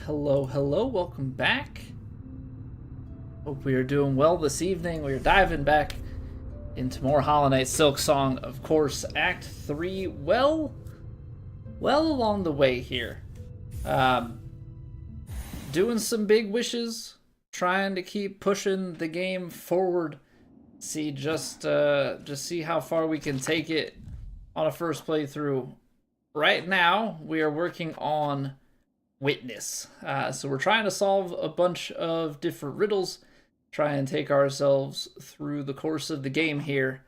Hello, hello, welcome back. Hope we are doing well this evening. We are diving back into more Hollow Knight Silksong, of course, Act 3, well along the way here. Doing some big wishes, trying to keep pushing the game forward. See just see how far we can take it on a first playthrough. Right now, we are working on Witness. So we're trying to solve a bunch of different riddles, try and take ourselves through the course of the game here.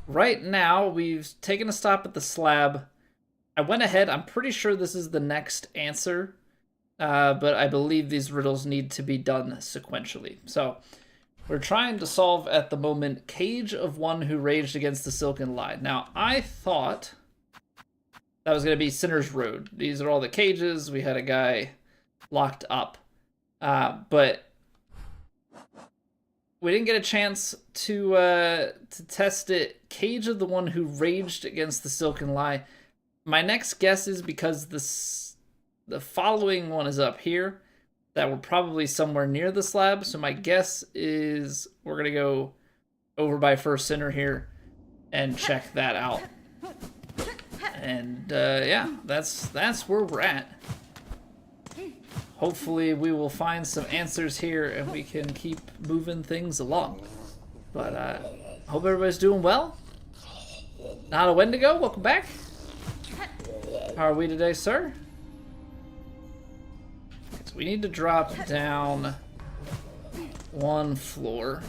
Right now, we've taken a stop at the slab. I went ahead, I'm pretty sure this is the next answer, but I believe these riddles need to be done sequentially. So we're trying to solve at the moment Cage of One Who Raged Against the Silken Lie. Now, I thought that was going to be Sinner's Road. These are all the cages. We had a guy locked up. But we didn't get a chance to test it. Cage of the One Who Raged Against the Silken Lie. My next guess is because the following one is up here, that we're probably somewhere near the slab. So my guess is we're going to go over by First Sinner here and check that out. And yeah, that's where we're at. Hopefully we will find some answers here and we can keep moving things along. But hope everybody's doing well. Not a Wendigo, welcome back. How are we today, sir? So we need to drop down one floor.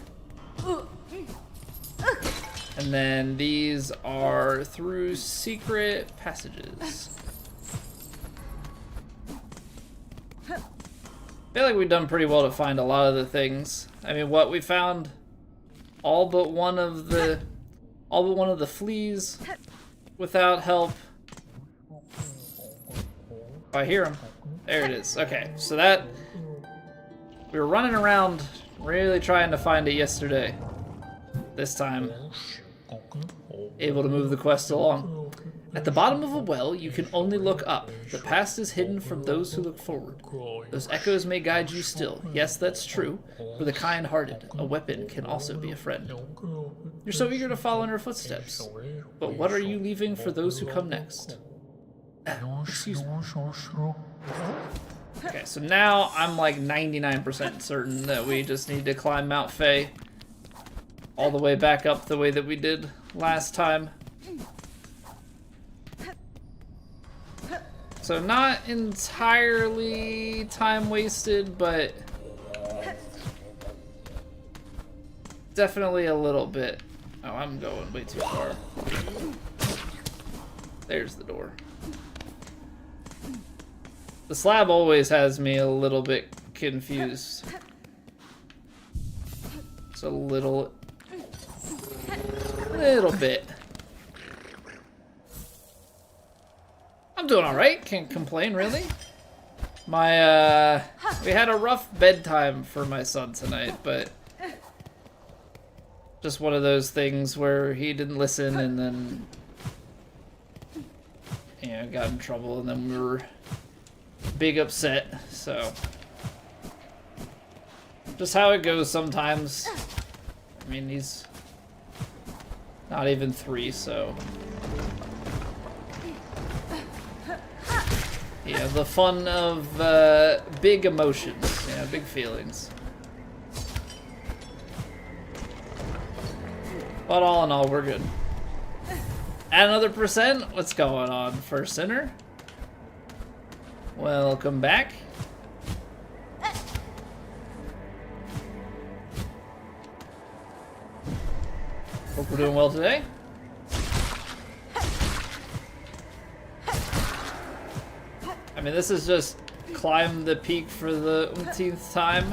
And then these are through secret passages. I feel like we've done pretty well to find a lot of the things. I mean, what we found all but one of the fleas without help. Oh, I hear him. There it is. Okay, so that we were running around really trying to find it yesterday. This time, able to move the quest along. At the bottom of a well, you can only look up. The past is hidden from those who look forward. Those echoes may guide you still. Yes, that's true. For the kind-hearted, a weapon can also be a friend. You're so eager to follow in her footsteps. But what are you leaving for those who come next? Excuse me. Okay, so now I'm like 99% certain that we just need to climb Mount Faye all the way back up the way that we did last time. So not entirely time wasted, but definitely a little bit. Oh, I'm going way too far. There's the door. The slab always has me a little bit confused. It's a little bit. I'm doing alright, can't complain really. We had a rough bedtime for my son tonight, but just one of those things where he didn't listen and then, you know, got in trouble and then we were big upset, so just how it goes sometimes. I mean, he's not even 3, so yeah, the fun of big emotions, yeah, big feelings. But all in all, we're good. Add another %? What's going on, First Sinner? Welcome back. Hope we're doing well today. I mean, this is just climb the peak for the umpteenth time.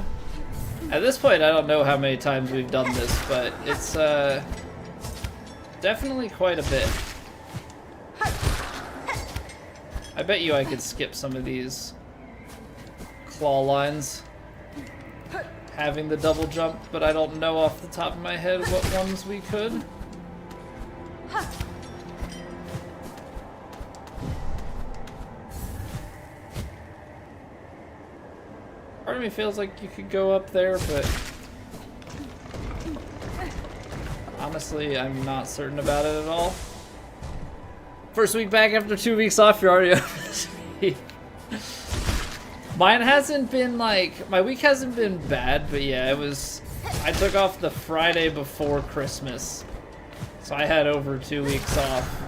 At this point, I don't know how many times we've done this, but it's definitely quite a bit. I bet you I could skip some of these claw lines having the double jump, but I don't know off the top of my head what ones we could. Part of me feels like you could go up there, but honestly, I'm not certain about it at all. First week back after 2 weeks off, you're already over this week. Mine hasn't been like, my week hasn't been bad, but yeah, I took off the Friday before Christmas. So I had over 2 weeks off.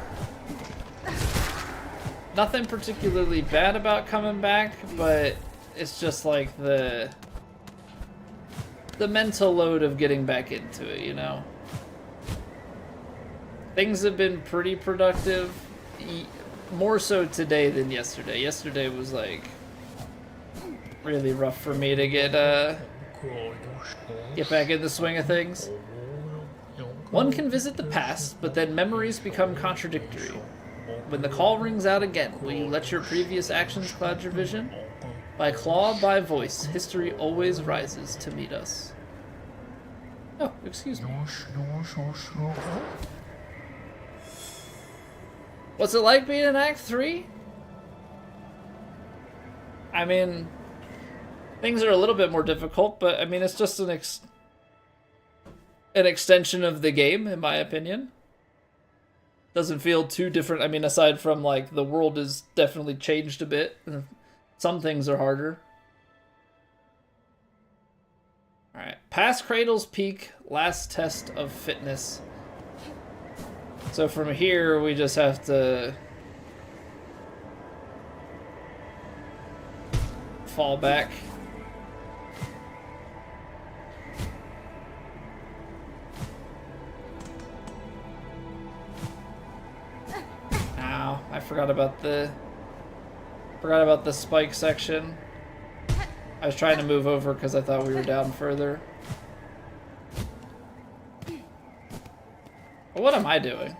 Nothing particularly bad about coming back, but it's just like the mental load of getting back into it, you know? Things have been pretty productive, more so today than yesterday. Yesterday was like really rough for me to get back in the swing of things. One can visit the past, but then memories become contradictory. When the call rings out again, will you let your previous actions cloud your vision? By claw, by voice, history always rises to meet us. Oh, excuse me. What's it like being in Act 3? I mean, things are a little bit more difficult, but I mean, it's just an extension of the game, in my opinion. Doesn't feel too different. I mean, aside from, like, the world has definitely changed a bit. Some things are harder. Alright. Past Cradle's Peak, last test of fitness. So from here, we just have to fall back. Ow, I forgot about the spike section. I was trying to move over because I thought we were down further. Well, what am I doing?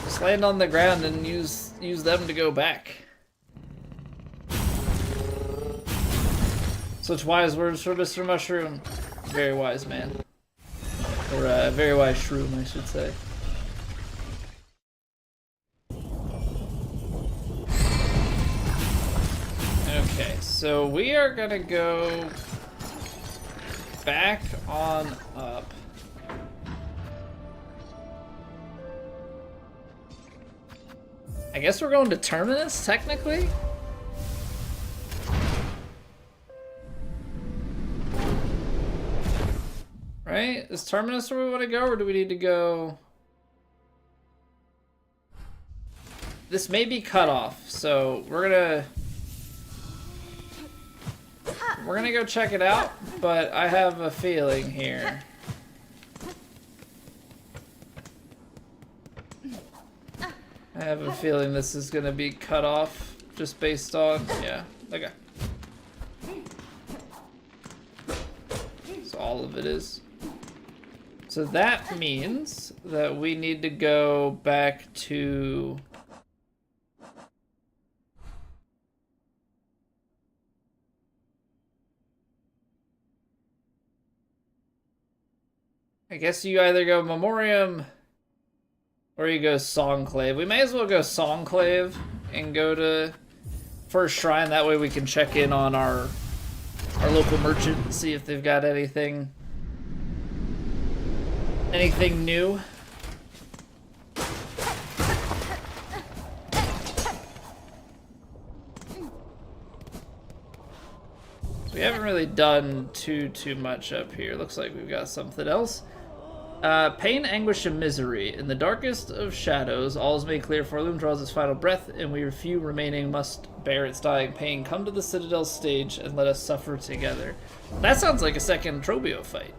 Just land on the ground and use them to go back. Such wise words for Mr. Mushroom. Very wise man. Or a very wise shroom, I should say. Okay, so we are gonna go back on up. I guess we're going to Terminus, technically? Right? Is Terminus where we want to go, or do we need to go... This may be cut off, so we're gonna go check it out, but I have a feeling here. I have a feeling this is gonna be cut off just based on, yeah, okay. So all of it is. So that means that we need to go back to... I guess you either go Memoriam or you go Songclave. We may as well go Songclave and go to First Shrine. That way we can check in on our local merchant and see if they've got anything new. So we haven't really done too much up here. Looks like we've got something else. Pain, anguish, and misery. In the darkest of shadows, all is made clear, for Loom draws its final breath, and we few remaining must bear its dying pain. Come to the Citadel stage and let us suffer together. That sounds like a second Trobio fight.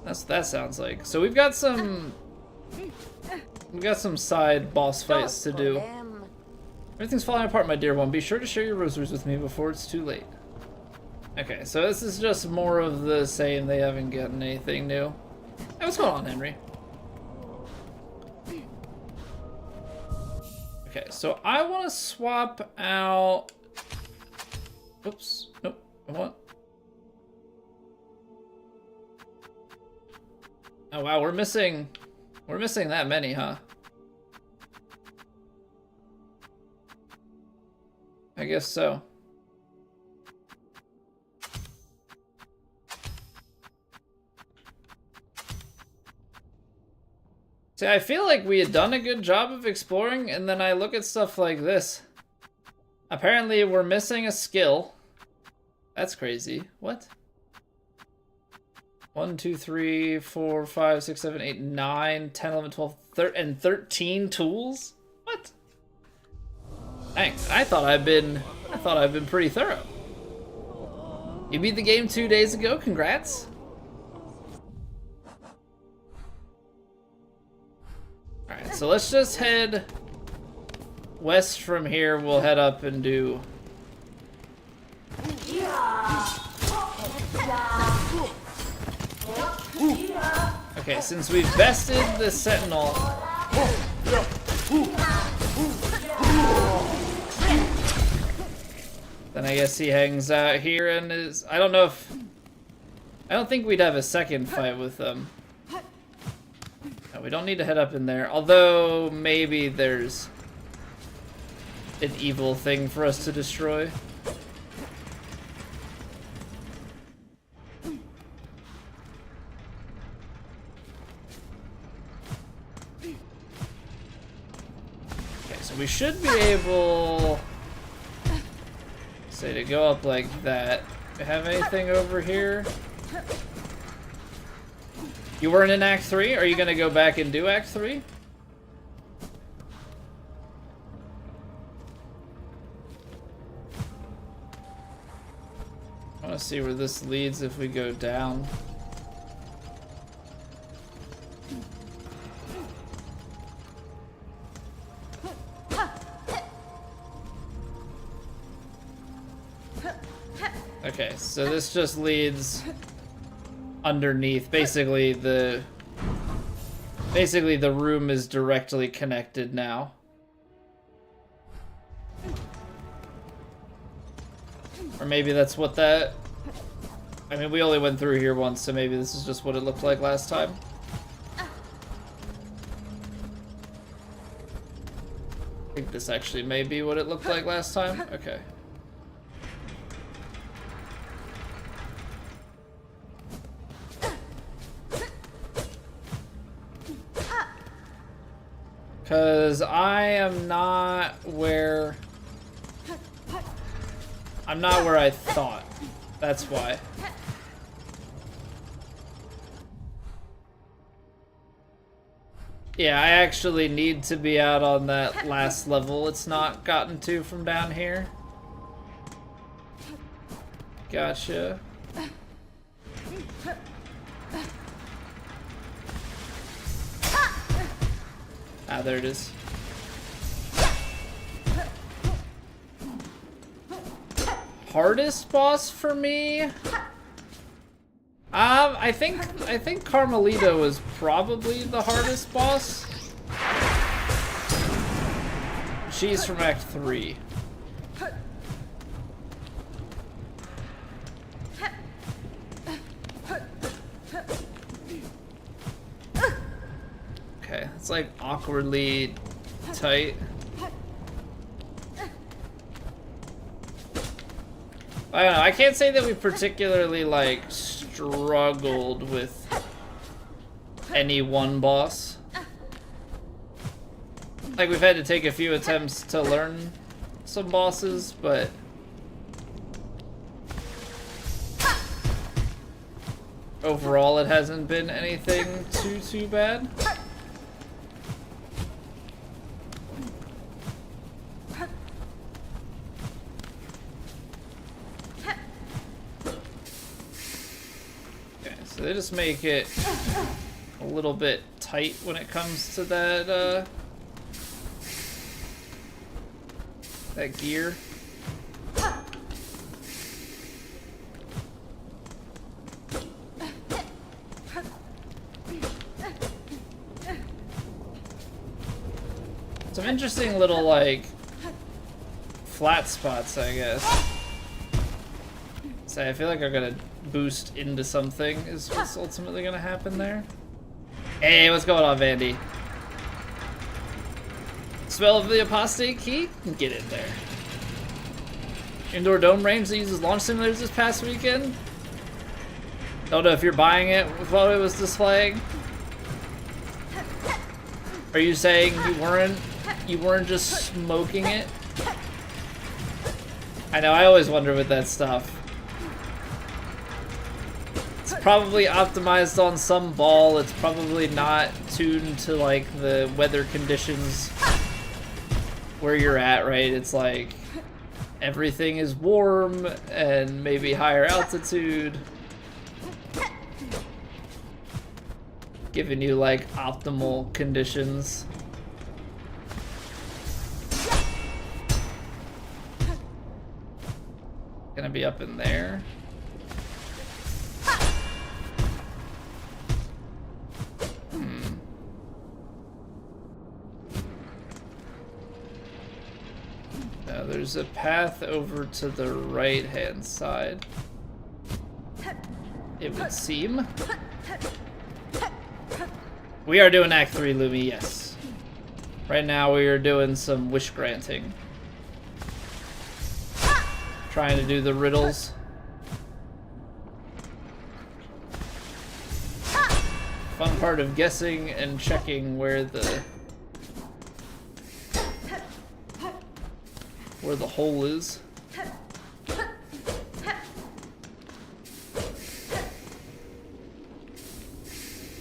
That's what that sounds like. So we've got some side boss fights to do. Everything's falling apart, my dear one. Be sure to share your rosaries with me before it's too late. Okay, so this is just more of the same. They haven't gotten anything new. Hey, what's going on, Henry? Okay, so I want to swap out... Oops. Nope. What? Oh, wow, we're missing that many, huh? I guess so. See, I feel like we had done a good job of exploring, and then I look at stuff like this. Apparently, we're missing a skill. That's crazy. What? 1, 2, 3, 4, 5, 6, 7, 8, 9, 10, 11, 12, 13 tools? What? Thanks. I thought I've been pretty thorough. You beat the game 2 days ago. Congrats. Alright, so let's just head west from here. We'll head up and do... Okay, since we've bested the Sentinel... Then I guess he hangs out here and is... I don't know if... I don't think we'd have a second fight with them. No, we don't need to head up in there. Although, maybe there's an evil thing for us to destroy. Okay, so we should be able... say to go up like that. Do we have anything over here? You weren't in Act 3? Are you gonna go back and do Act 3? I wanna see where this leads if we go down. Okay, so this just leads underneath. Basically the room is directly connected now. Or maybe that's what that... I mean, we only went through here once, so maybe this is just what it looked like last time. I think this actually may be what it looked like last time. Okay. Because I am not where... I'm not where I thought. That's why. Yeah, I actually need to be out on that last level it's not gotten to from down here. Gotcha. Ah, there it is. Hardest boss for me? I think Carmelita was probably the hardest boss. She's from Act 3. Okay, it's like awkwardly tight. I don't know, I can't say that we particularly like struggled with any one boss. Like we've had to take a few attempts to learn some bosses, but overall it hasn't been anything too bad. So they just make it a little bit tight when it comes to that that gear. Some interesting little like flat spots, I guess. So I feel like I'm gonna boost into something is what's ultimately gonna happen there. Hey, what's going on, Vandy? Smell of the apostate key? Get in there. Indoor dome range that uses launch simulators this past weekend. Don't know if you're buying it with what it was displaying. Are you saying you weren't just smoking it? I know, I always wonder with that stuff. It's probably optimized on some ball. It's probably not tuned to like the weather conditions where you're at, right? It's like everything is warm and maybe higher altitude, giving you like optimal conditions. Gonna be up in there. Now there's a path over to the right-hand side, it would seem. We are doing Act 3, Lumi, yes. Right now we are doing some wish granting. Trying to do the riddles. Fun part of guessing and checking where the hole is.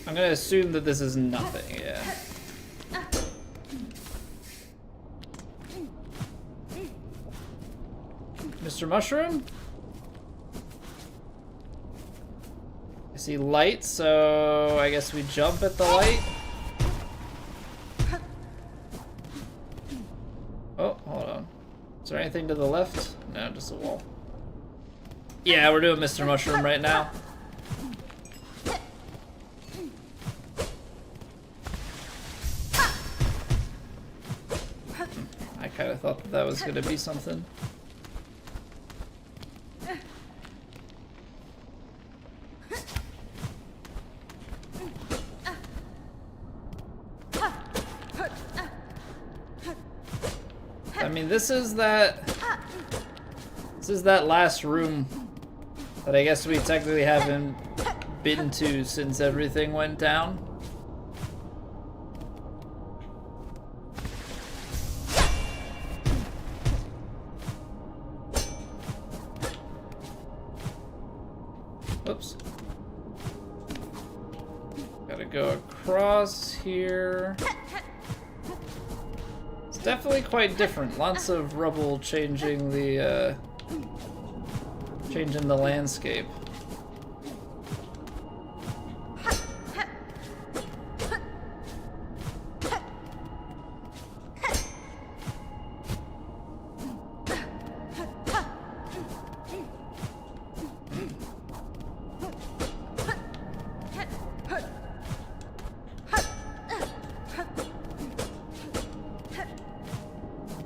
I'm gonna assume that this is nothing, yeah. Mr. Mushroom? I see light, so I guess we jump at the light. Oh, hold on. Is there anything to the left? No, just a wall. Yeah, we're doing Mr. Mushroom right now. I kind of thought that was going to be something. I mean, this is that last room that I guess we technically haven't been to since everything went down. Oops. Gotta go across here. Definitely quite different. Lots of rubble changing the landscape.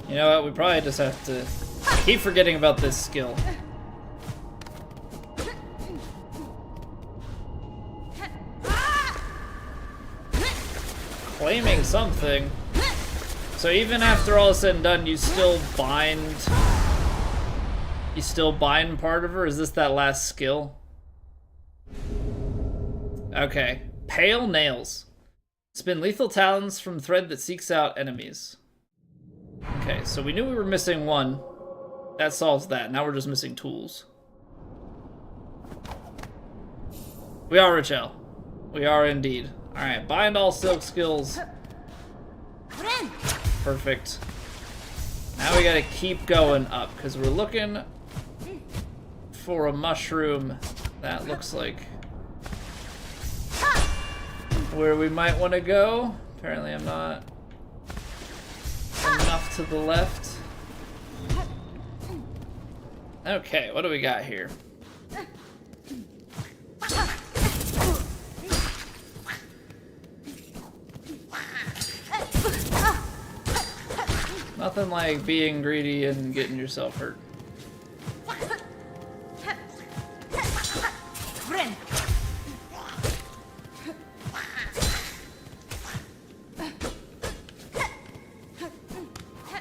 You know what, we probably just have to keep forgetting about this skill. Claiming something. So even after all is said and done, you still bind part of her? Is this that last skill? Okay. Pale nails. Spin lethal talons from thread that seeks out enemies. Okay, so we knew we were missing one. That solves that. Now we're just missing tools. We are Rachel. We are indeed. Alright, bind all silk skills. Perfect. Now we gotta keep going up, because we're looking for a mushroom that looks like where we might want to go. Apparently I'm not enough to the left. Okay, what do we got here? Nothing like being greedy and getting yourself hurt.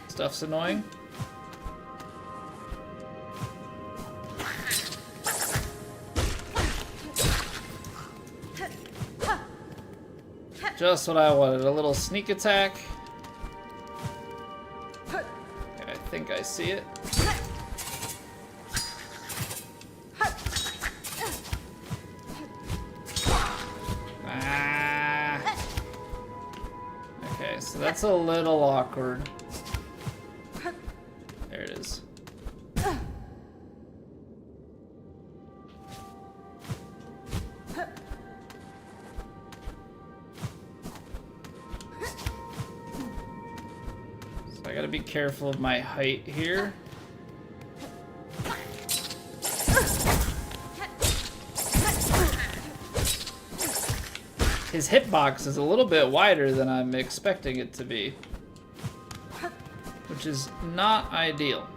Stuff's annoying. Just what I wanted. A little sneak attack. Okay, I think I see it. Ah. Okay, so that's a little awkward. There it is. I gotta be careful of my height here. His hitbox is a little bit wider than I'm expecting it to be, which is not ideal.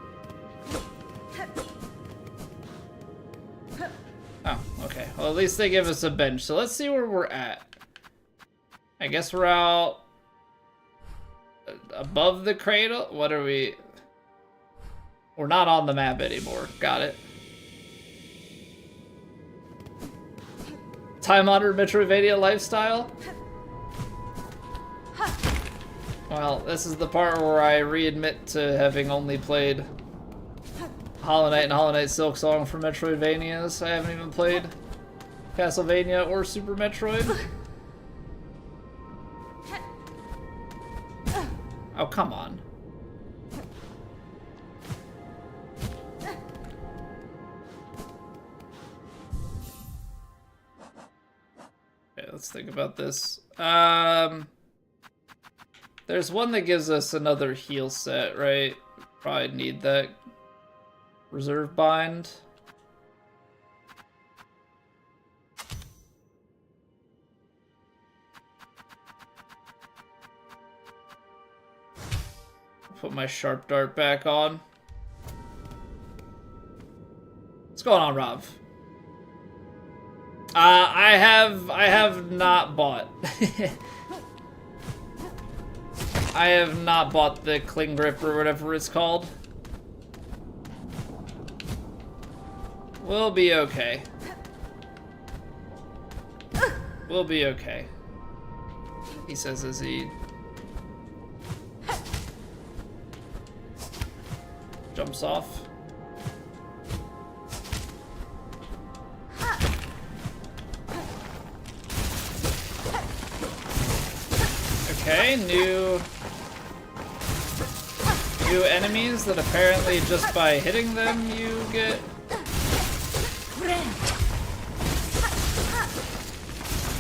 Oh, okay. Well, at least they give us a bench. So let's see where we're at. I guess we're out above the cradle. What are we? We're not on the map anymore. Got it. Time-honored Metroidvania lifestyle. Well, this is the part where I readmit to having only played Hollow Knight and Hollow Knight Silksong for Metroidvanias. I haven't even played Castlevania or Super Metroid. Oh, come on. Okay, let's think about this. There's one that gives us another heal set, right? Probably need that. Reserve bind. Put my sharp dart back on. What's going on, Rob? I have not bought. I have not bought the cling grip or whatever it's called. We'll be okay. We'll be okay. He says as he jumps off. Okay, new enemies that apparently just by hitting them you get.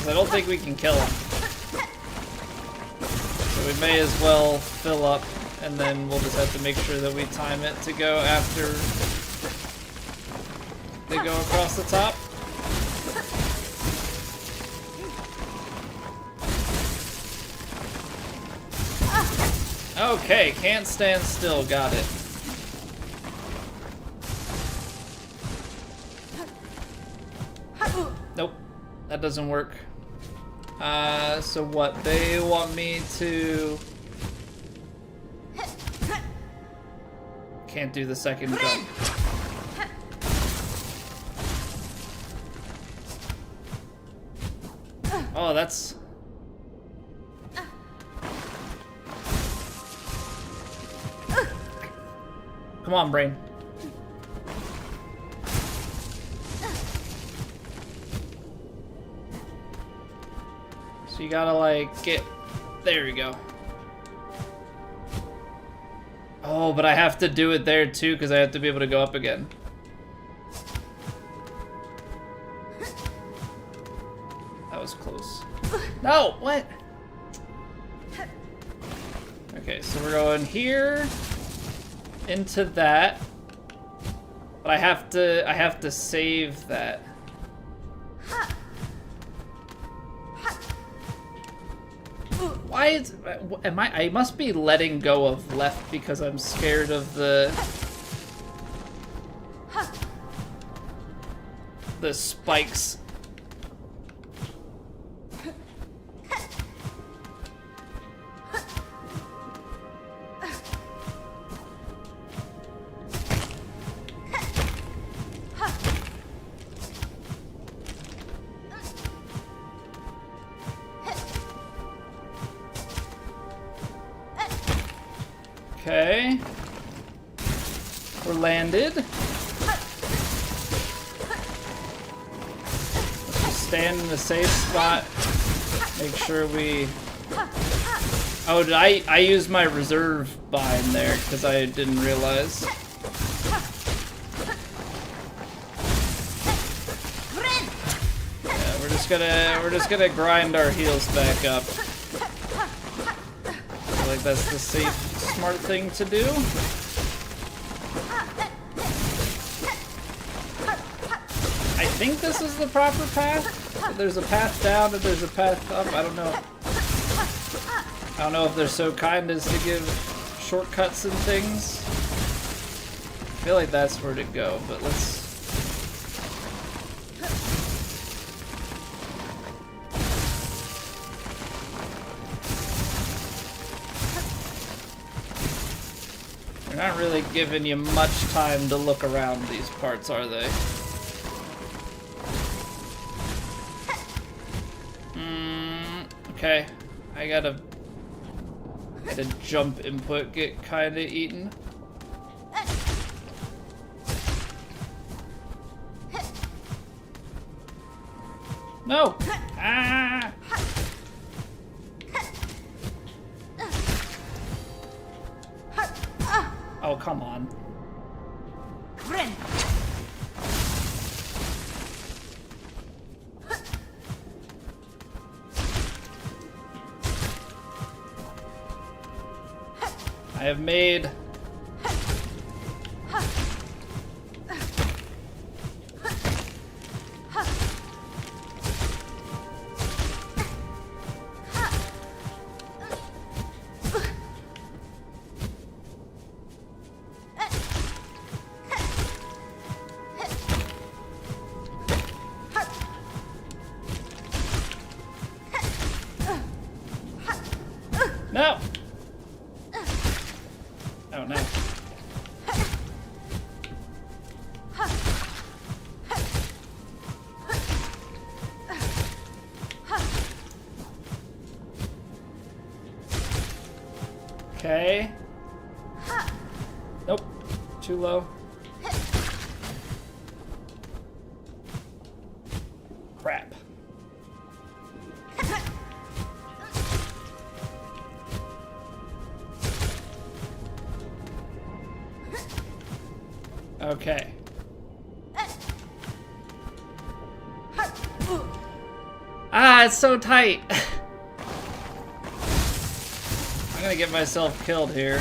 I don't think we can kill them. So we may as well fill up, and then we'll just have to make sure that we time it to go after they go across the top. Okay, can't stand still, got it. Nope, that doesn't work. So what? They want me to... Can't do the second jump. Oh, that's... Come on, brain. So you gotta, like, get... There we go. Oh, but I have to do it there, too, because I have to be able to go up again. That was close. No! What? Okay, so we're going here... into that, but I have to save that. Why is I must be letting go of left because I'm scared of the spikes. Okay. We're landed. Let's just stand in the safe spot. Make sure we... Oh, did I used my reserve bind there because I didn't realize. Yeah, we're just gonna grind our heals back up. I feel like that's the safe, smart thing to do. I think this is the proper path. There's a path down and there's a path up. I don't know. I don't know if they're so kind as to give shortcuts and things. I feel like that's where to go, but let's... They're not really giving you much time to look around these parts, are they? Okay, I gotta jump input get kinda eaten. No! Ah! Oh, come on. I have made... No! Oh no. Okay. Nope. Too low. Crap. Okay. Ah, it's so tight. I'm gonna get myself killed here. I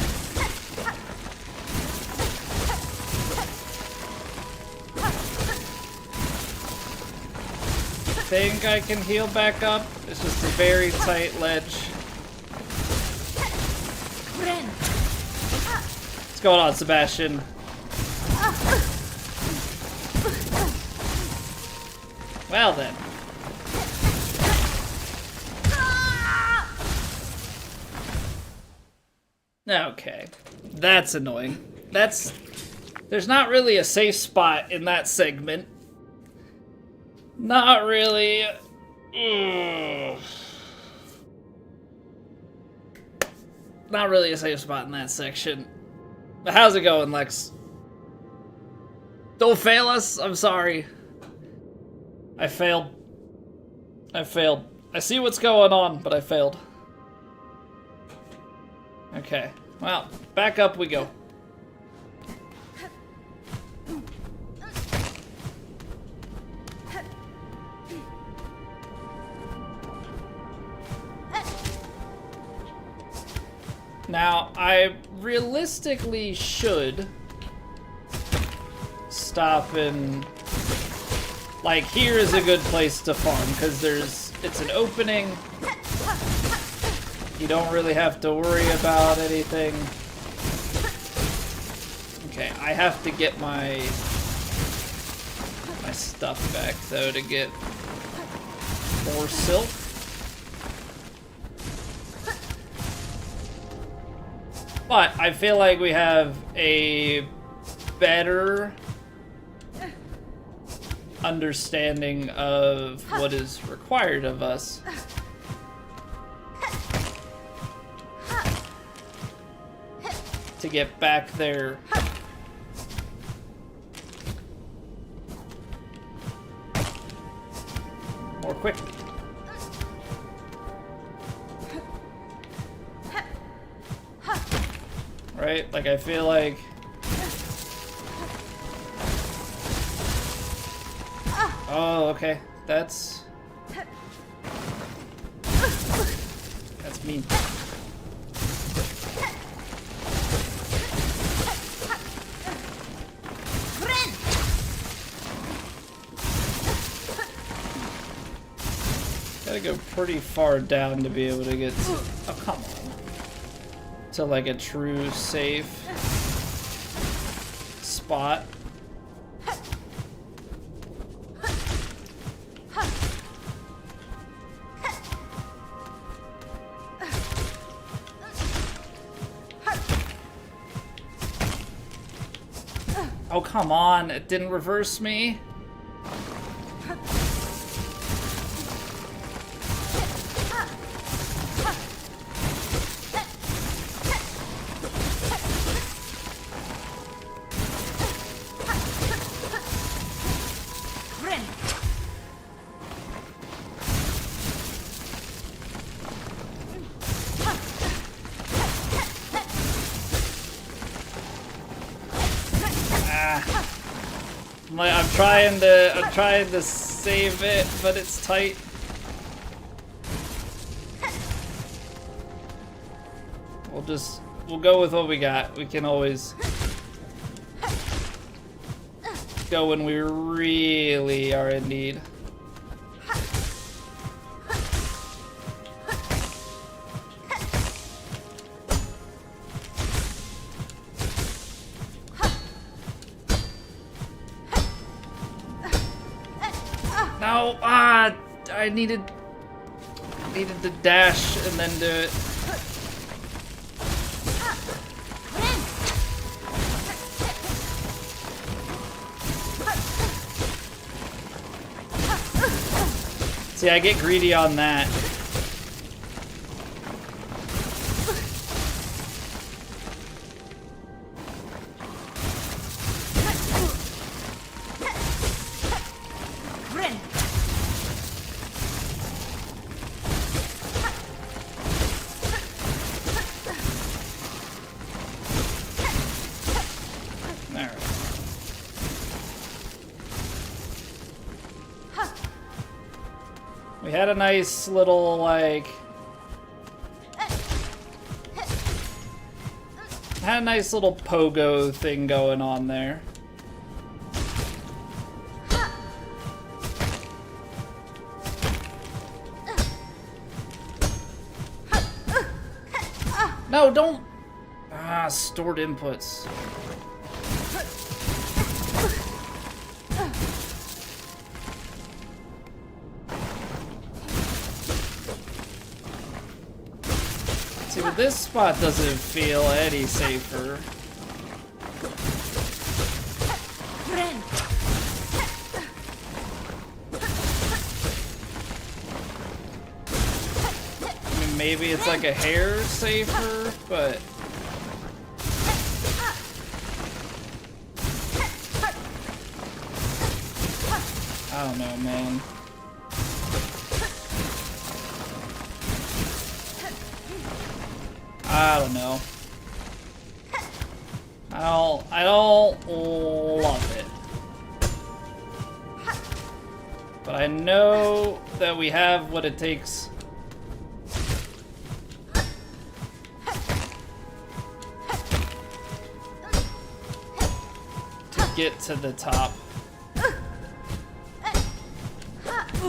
think I can heal back up. It's just a very tight ledge. What's going on, Sebastian? Well then. Okay. That's annoying. There's not really a safe spot in that segment. Not really. Ugh. Not really a safe spot in that section. How's it going, Lex? Don't fail us. I'm sorry. I failed. I see what's going on, but I failed. Okay. Well, back up we go. Now, I realistically should stop and... Like, here is a good place to farm, because it's an opening. You don't really have to worry about anything. Okay, I have to get my stuff back, though, to get more silk. But I feel like we have a better understanding of what is required of us. to get back there. More quick. Right? Like, I feel like... Oh, okay. That's mean. Gotta go pretty far down to be able to get to... Oh, come on. To, like, a true safe spot. Oh, come on. It didn't reverse me. I'm trying to save it, but it's tight. We'll go with what we got. We can always go when we really are in need. No, I needed to dash and then do it. See, I get greedy on that. We had a nice little, like... Had a nice little pogo thing going on there. No, don't... stored inputs. See, but this spot doesn't feel any safer. I mean, maybe it's like a hair safer, but... I don't know, man. I don't know. I don't love it. But I know that we have what it takes to get to the top.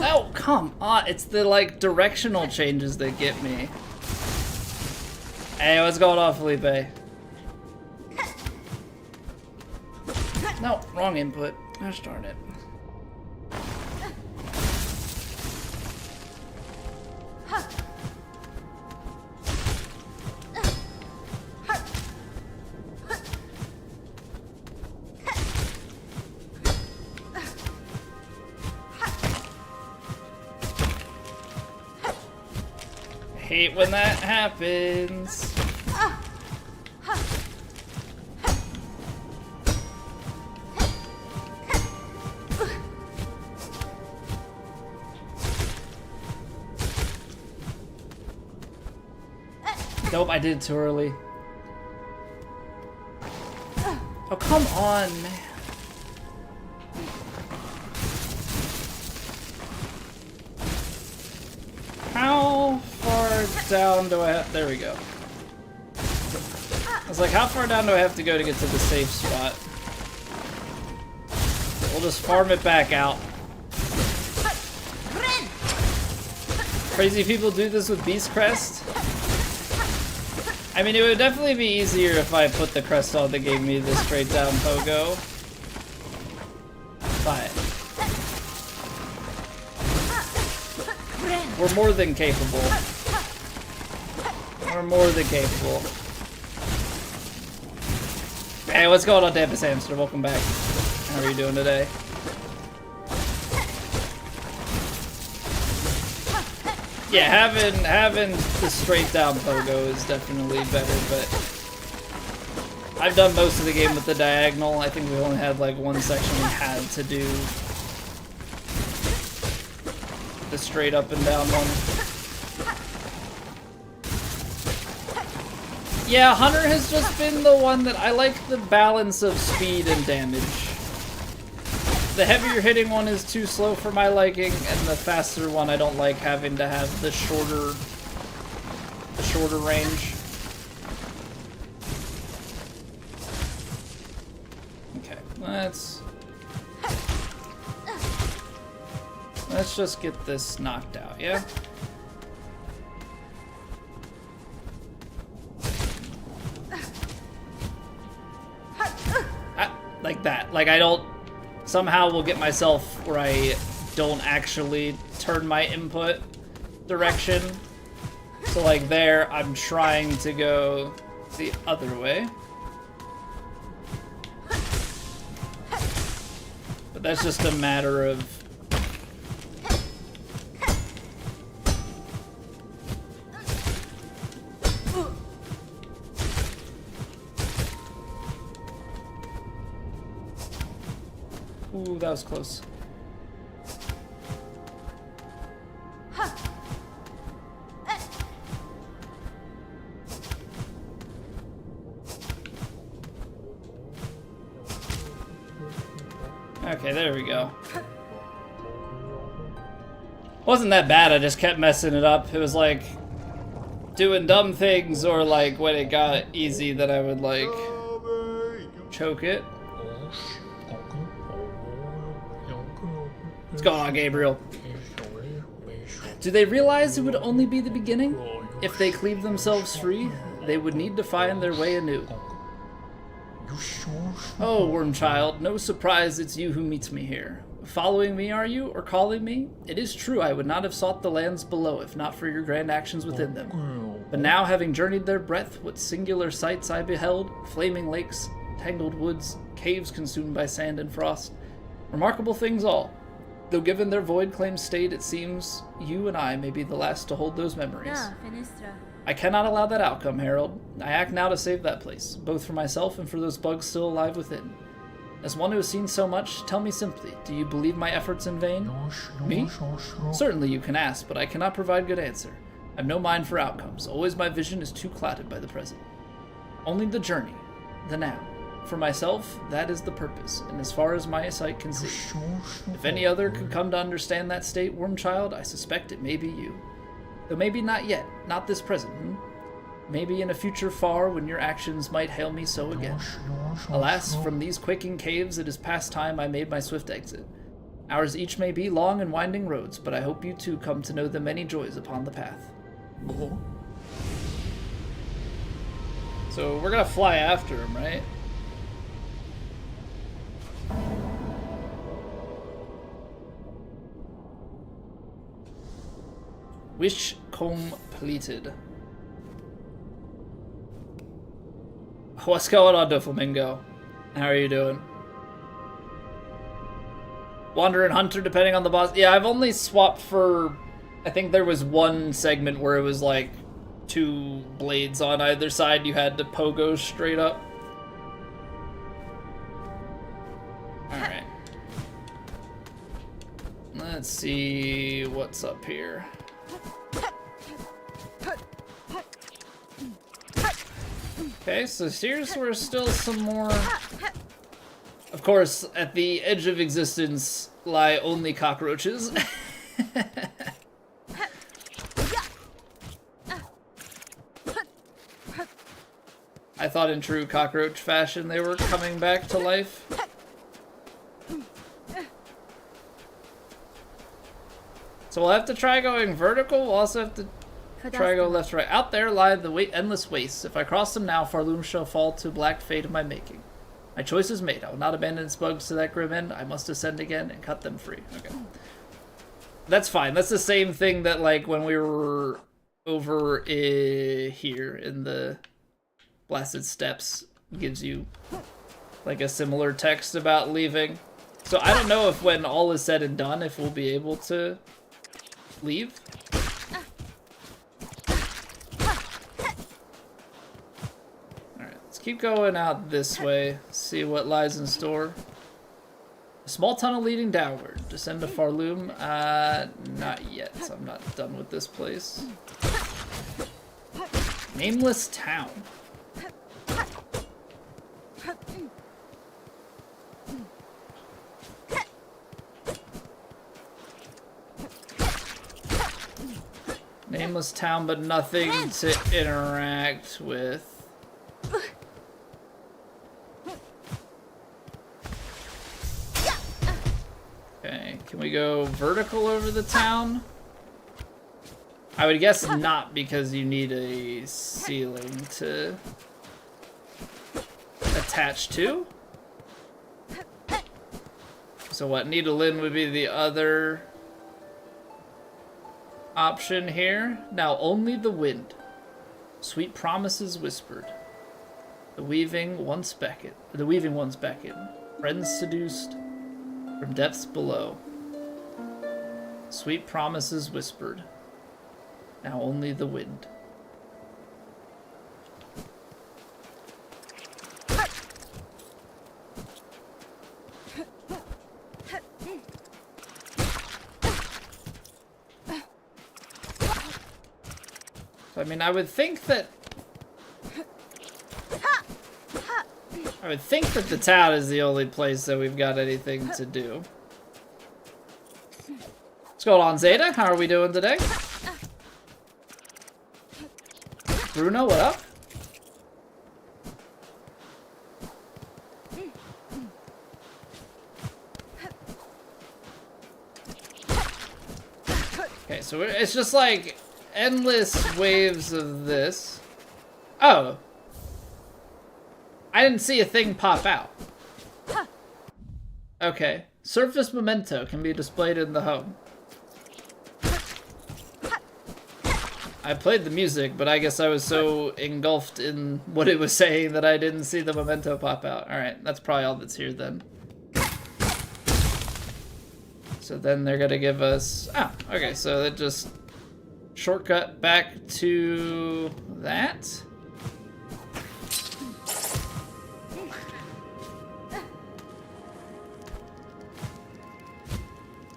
Oh, come on. It's the, like, directional changes that get me. Hey, what's going on, Felipe? No, wrong input. Gosh darn it. Hate when that happens. Nope, I did it too early. Oh, come on, man. How far down do I have? There we go. I was like, how far down do I have to go to get to the safe spot? We'll just farm it back out. Crazy people do this with Beast Crest. I mean, it would definitely be easier if I put the crest on that gave me the straight down pogo. But we're more than capable. We're more than capable. Hey, what's going on, Davis Hamster? Welcome back. How are you doing today? Yeah, having the straight down pogo is definitely better, but I've done most of the game with the diagonal. I think we only had like one section we had to do the straight up and down one. Yeah, Hunter has just been the one that I like the balance of speed and damage. The heavier hitting one is too slow for my liking, and the faster one I don't like having to have the shorter range. Okay, let's just get this knocked out, yeah? Like that. Like I don't somehow will get myself where I don't actually turn my input direction. So like there, I'm trying to go the other way. But that's just a matter of ooh, that was close. Okay, there we go. Wasn't that bad, I just kept messing it up. It was like doing dumb things, or like when it got easy that I would like choke it. What's going on, Gabriel? Do they realize it would only be the beginning? If they cleave themselves free, they would need to find their way anew. Oh, worm child, no surprise it's you who meets me here. Following me, are you, or calling me? It is true I would not have sought the lands below if not for your grand actions within them. But now, having journeyed their breadth, what singular sights I beheld, flaming lakes, tangled woods, caves consumed by sand and frost. Remarkable things all. Though given their void-claimed state, it seems you and I may be the last to hold those memories. I cannot allow that outcome, Harold. I act now to save that place, both for myself and for those bugs still alive within. As one who has seen so much, tell me simply, do you believe my efforts in vain? Me? Certainly you can ask, but I cannot provide good answer. I have no mind for outcomes. Always my vision is too clouded by the present. Only the journey, the now. For myself, that is the purpose, and as far as my sight can see. If any other could come to understand that state, Wormchild, I suspect it may be you. Though maybe not yet, not this present, Maybe in a future far, when your actions might hail me so again. Alas, from these quaking caves it is past time I made my swift exit. Ours each may be long and winding roads, but I hope you too come to know the many joys upon the path. So we're gonna fly after him, right? Wish completed. What's going on, Doflamingo? How are you doing? Wandering Hunter, depending on the boss. Yeah, I've only swapped for... I think there was one segment where it was like 2 blades on either side. You had to pogo straight up. Alright. Let's see what's up here. Okay, so here's where still some more... Of course, at the edge of existence lie only cockroaches. I thought in true cockroach fashion they were coming back to life. So we'll have to try going vertical. We'll also have to try go left, right. Out there lie the endless wastes. If I cross them now, Farloom shall fall to black fate of my making. My choice is made. I will not abandon its bugs to that grim end. I must ascend again and cut them free. Okay. That's fine. That's the same thing that, like, when we were over here in the Blasted Steppes, gives you, like, a similar text about leaving. So I don't know if when all is said and done, if we'll be able to leave. Alright, let's keep going out this way, see what lies in store. A small tunnel leading downward. Descend to Farloom. Not yet. I'm not done with this place. Nameless town. Nameless town, but nothing to interact with. Okay, can we go vertical over the town? I would guess not, because you need a ceiling to attach to. So what, Needle-in would be the other option here. Now only the wind. Sweet promises whispered. The weaving once beckon. Friends seduced from depths below. Sweet promises whispered. Now only the wind. I mean, I would think that the town is the only place that we've got anything to do. What's going on, Zeta? How are we doing today? Bruno, what up? Okay, so it's just like endless waves of this. Oh. I didn't see a thing pop out. Okay. Surface memento can be displayed in the home. I played the music, but I guess I was so engulfed in what it was saying that I didn't see the memento pop out. Alright, that's probably all that's here then. So then they're gonna give us... Ah, okay, so that just... Shortcut back to that.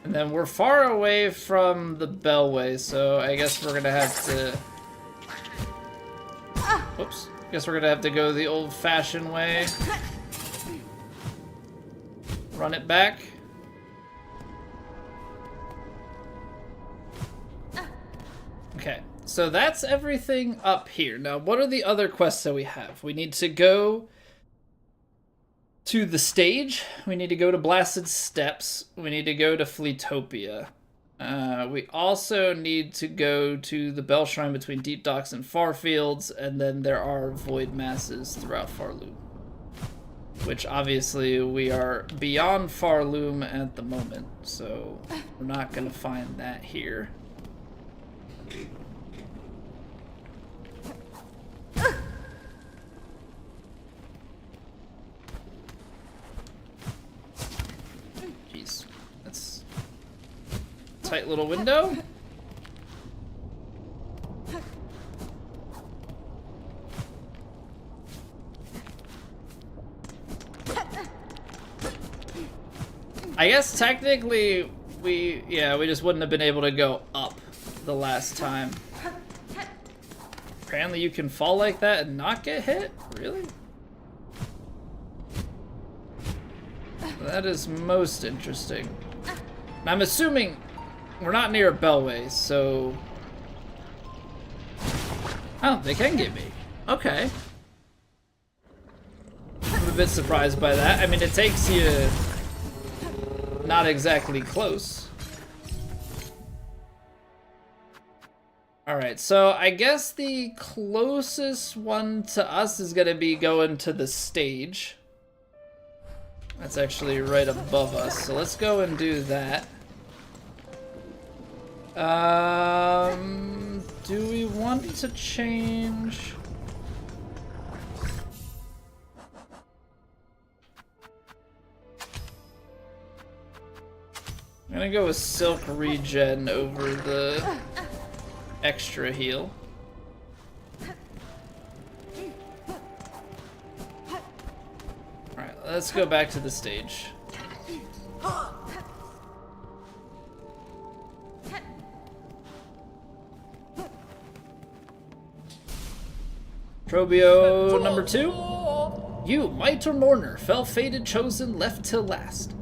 And then we're far away from the bellway, so I guess we're gonna have to... Whoops. I guess we're gonna have to go the old-fashioned way. Run it back. Okay, so that's everything up here. Now, what are the other quests that we have? We need to go to the stage. We need to go to Blasted Steppes. We need to go to Fleetopia. We also need to go to the Bell Shrine between Deep Docks and Farfields, and then there are void masses throughout Farloom. Which, obviously, we are beyond Farloom at the moment, so we're not going to find that here. Jeez, that's a tight little window. I guess technically we just wouldn't have been able to go up the last time. Apparently you can fall like that and not get hit? Really? That is most interesting. And I'm assuming we're not near a bellway, so... Oh, they can get me. Okay. I'm a bit surprised by that. I mean, it takes you not exactly close. Alright, so I guess the closest one to us is gonna be going to the stage. That's actually right above us, so let's go and do that. Do we want to change? I'm gonna go with Silk Regen over the extra heal. Alright, let's go back to the stage. Trobio number 2. You, Might or Mourner, fell fated, chosen, left till last.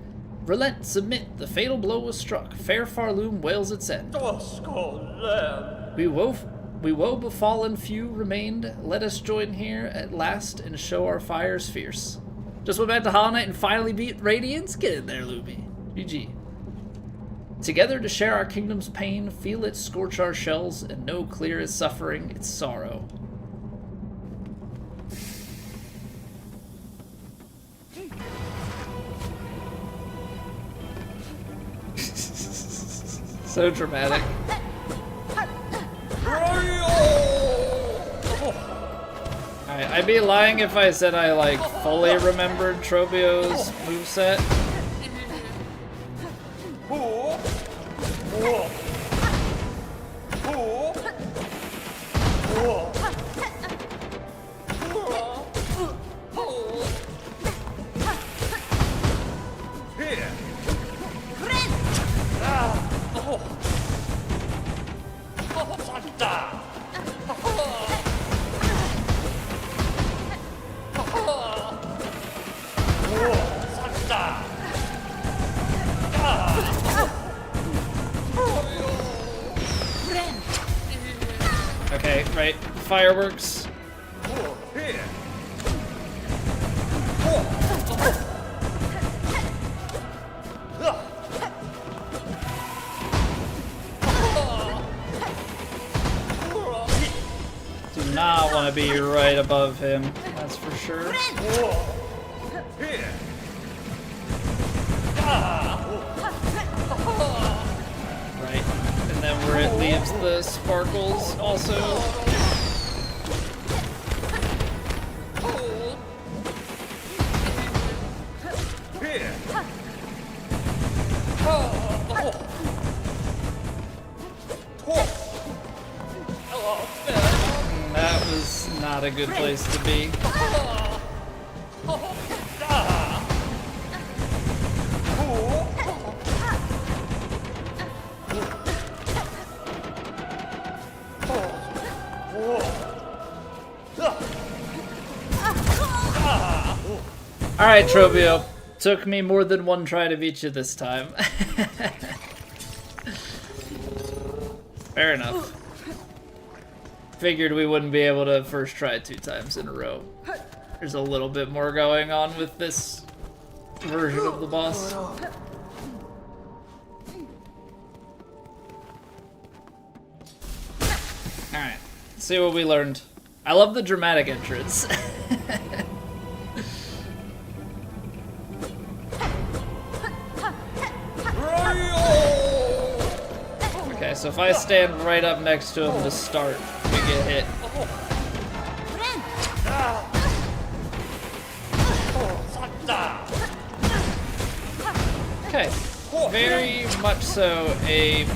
Relent, submit, the fatal blow was struck. Fair Farloom wails its end. We woe befallen few remained. Let us join here at last and show our fires fierce. Just went back to Hollow Knight and finally beat Radiance? Get in there, Luby. GG. Together to share our kingdom's pain, feel it scorch our shells, and know clear as suffering its sorrow. So dramatic. Alright, I'd be lying if I said I like fully remembered Trobio's moveset. Okay, right. Fireworks. Do not want to be right above him, that's for sure. Right, and then where it leaves the sparkles also. That was not a good place to be. Alright, Trobio. Took me more than one try to beat you this time. Fair enough. Figured we wouldn't be able to first try 2 times in a row. There's a little bit more going on with this version of the boss. Alright, let's see what we learned. I love the dramatic entrance. Okay, so if I stand right up next to him to start, we get hit. Okay, very much so a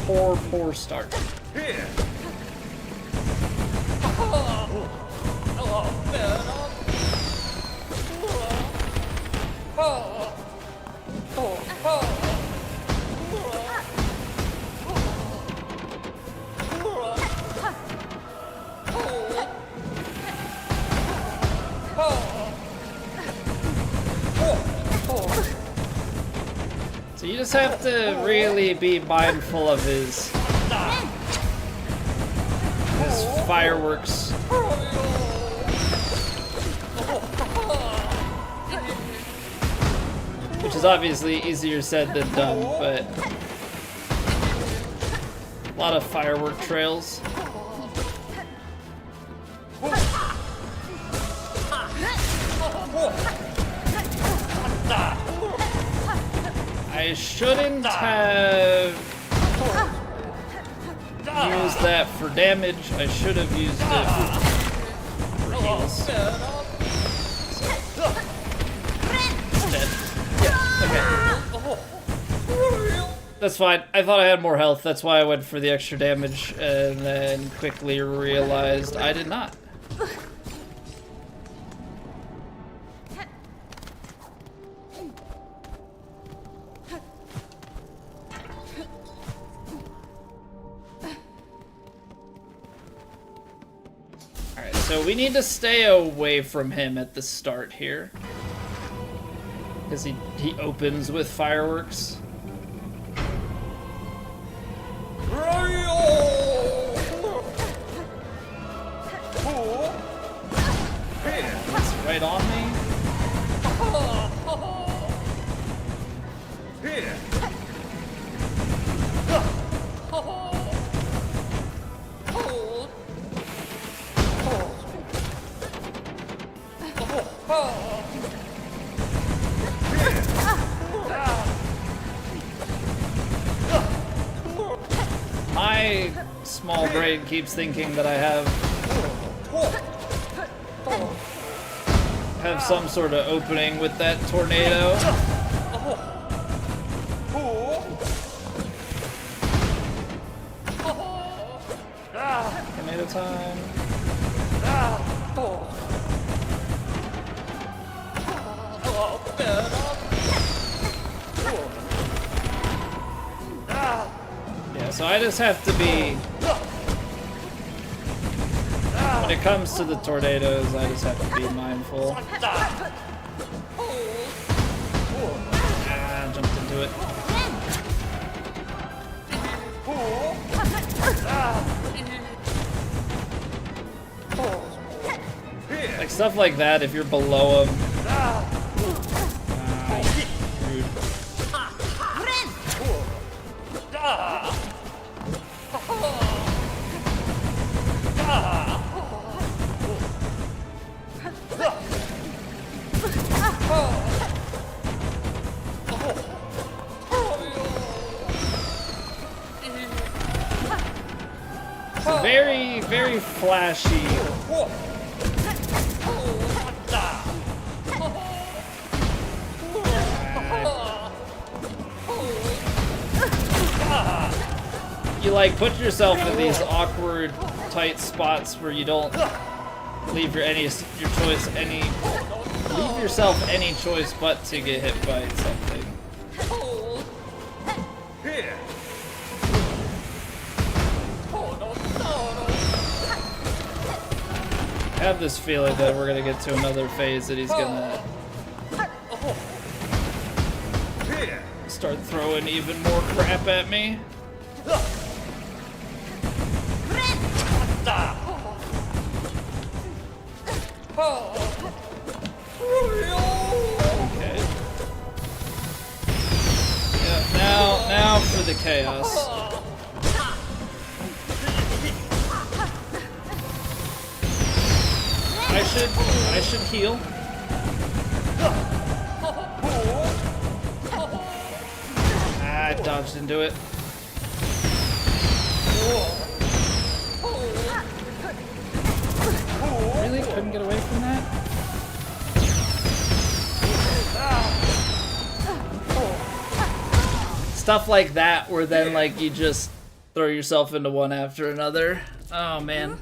poor start. So you just have to really be mindful of his fireworks. Which is obviously easier said than done, but a lot of firework trails. I shouldn't have used that for damage. I should have used it for heals. It's dead. Yeah, okay. That's fine. I thought I had more health. That's why I went for the extra damage and then quickly realized I did not. So we need to stay away from him at the start here. Because he opens with fireworks. That's right on me. My small brain keeps thinking that I have some sort of opening with that tornado. Tornado time. Yeah, so I just have to be... When it comes to the tornadoes, I just have to be mindful. Ah, jumped into it. Like stuff like that, if you're below him. Rude. It's very, very flashy. You like put yourself in these awkward, tight spots where you don't leave leave yourself any choice but to get hit by something. I have this feeling that we're gonna get to another phase that he's gonna start throwing even more crap at me. Okay. Yeah, now for the chaos. I should heal. Ah, I dodged into it. Really? Couldn't get away from that? Stuff like that where then like you just throw yourself into one after another. Oh man.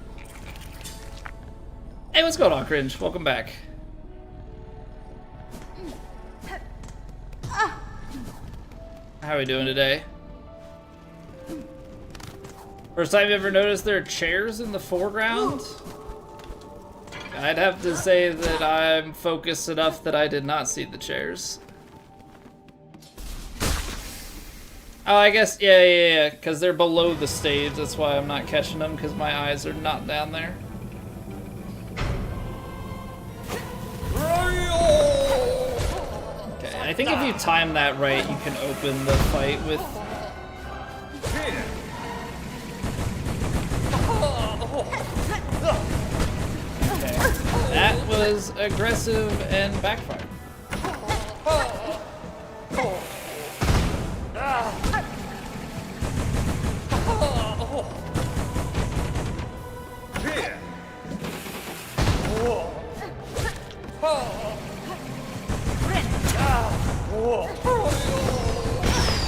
Hey, what's going on, Cringe? Welcome back. How are we doing today? First time you ever noticed there are chairs in the foreground? I'd have to say that I'm focused enough that I did not see the chairs. Oh, I guess, yeah, because they're below the stage. That's why I'm not catching them, because my eyes are not down there. Okay, I think if you time that right, you can open the fight with... Okay, that was aggressive and backfired.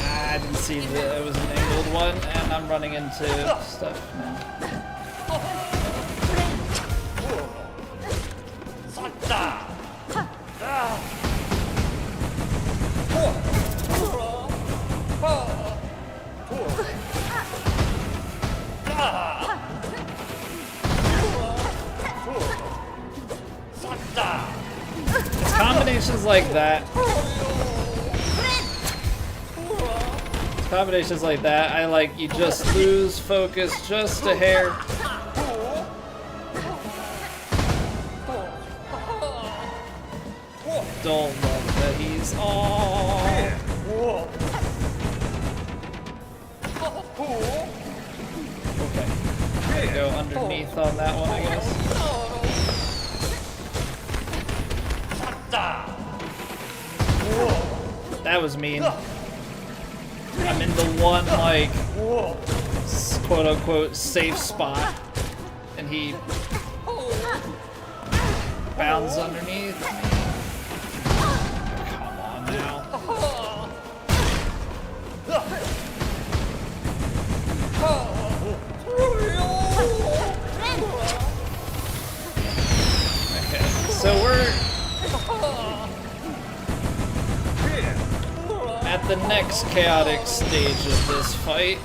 I didn't see that it was an angled one, and I'm running into stuff now. It's combinations like that. Combinations like that, I like, you just lose focus just a hair. Don't love that he's okay. Gotta go underneath on that one, I guess. That was mean. I'm in the one, like, quote-unquote safe spot, and he bounds underneath me. Come on now. Okay, so we're at the next chaotic stage of this fight.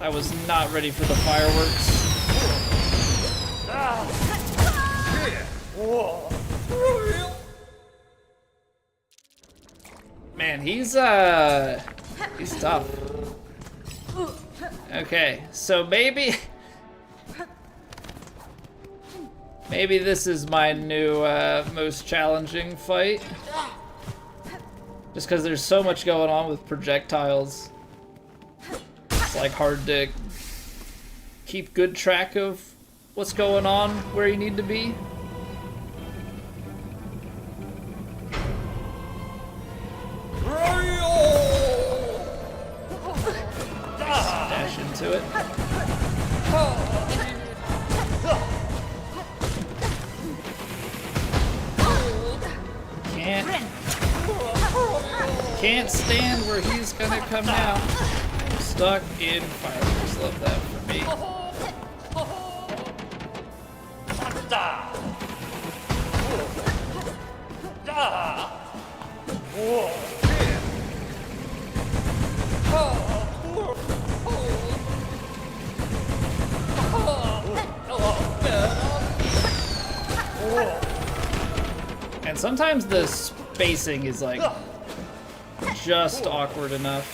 I was not ready for the fireworks. Man, he's tough. Okay, so maybe this is my new most challenging fight. Just because there's so much going on with projectiles. It's like hard to keep good track of what's going on where you need to be. Dash into it. Can't stand where he's gonna come now. I'm stuck in fireworks. Love that for me. And sometimes the spacing is like just awkward enough.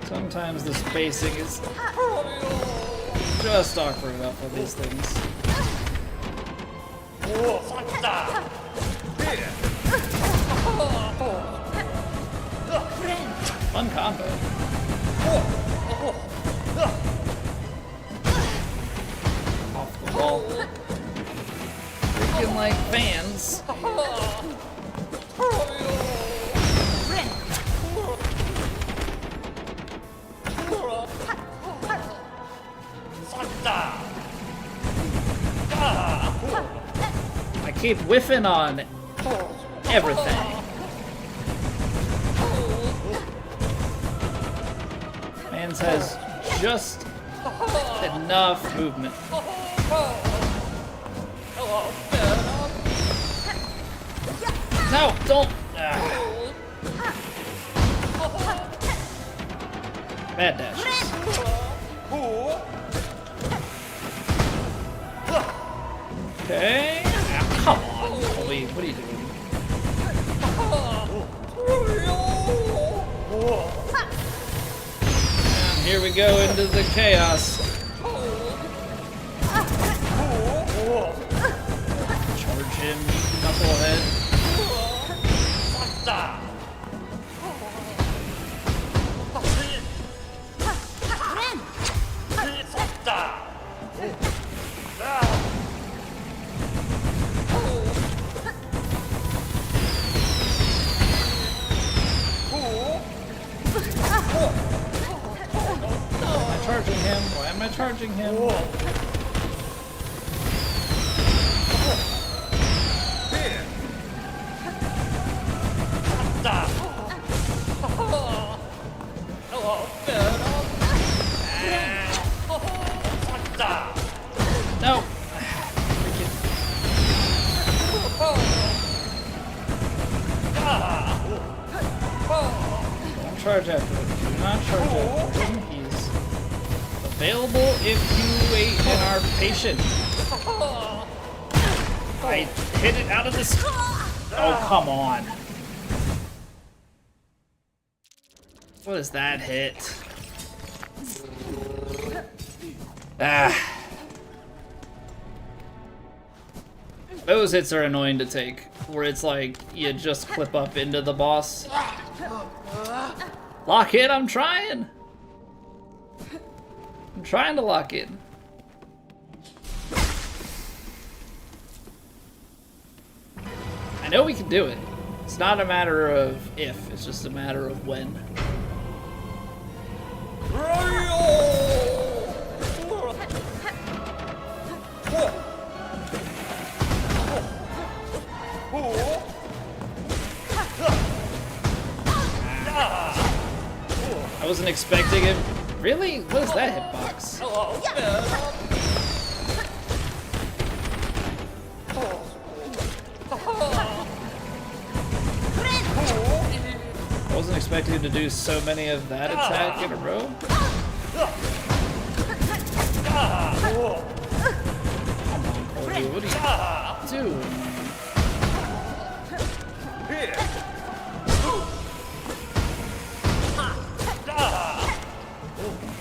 Sometimes the spacing is just awkward enough with these things. Fun combo. Off the wall. Freaking like fans. I keep whiffing on everything. Mans has just enough movement. No, don't. Bad dashes. Okay. Ah, come on, Chloe. What are you doing? And here we go into the chaos. Charge him, knucklehead. Charging him? Why am I charging him? No. Don't charge after him. Do not charge after him. He's available if you wait and are patient. I hit it out of this. Oh, come on. What is that hit? Ah. Those hits are annoying to take, where it's like you just clip up into the boss. Lock in, I'm trying. I'm trying to lock in. I know we can do it. It's not a matter of if, it's just a matter of when. I wasn't expecting it. Really? What is that hitbox? I wasn't expecting him to do so many of that attack in a row. Come on, Cody, what are you doing?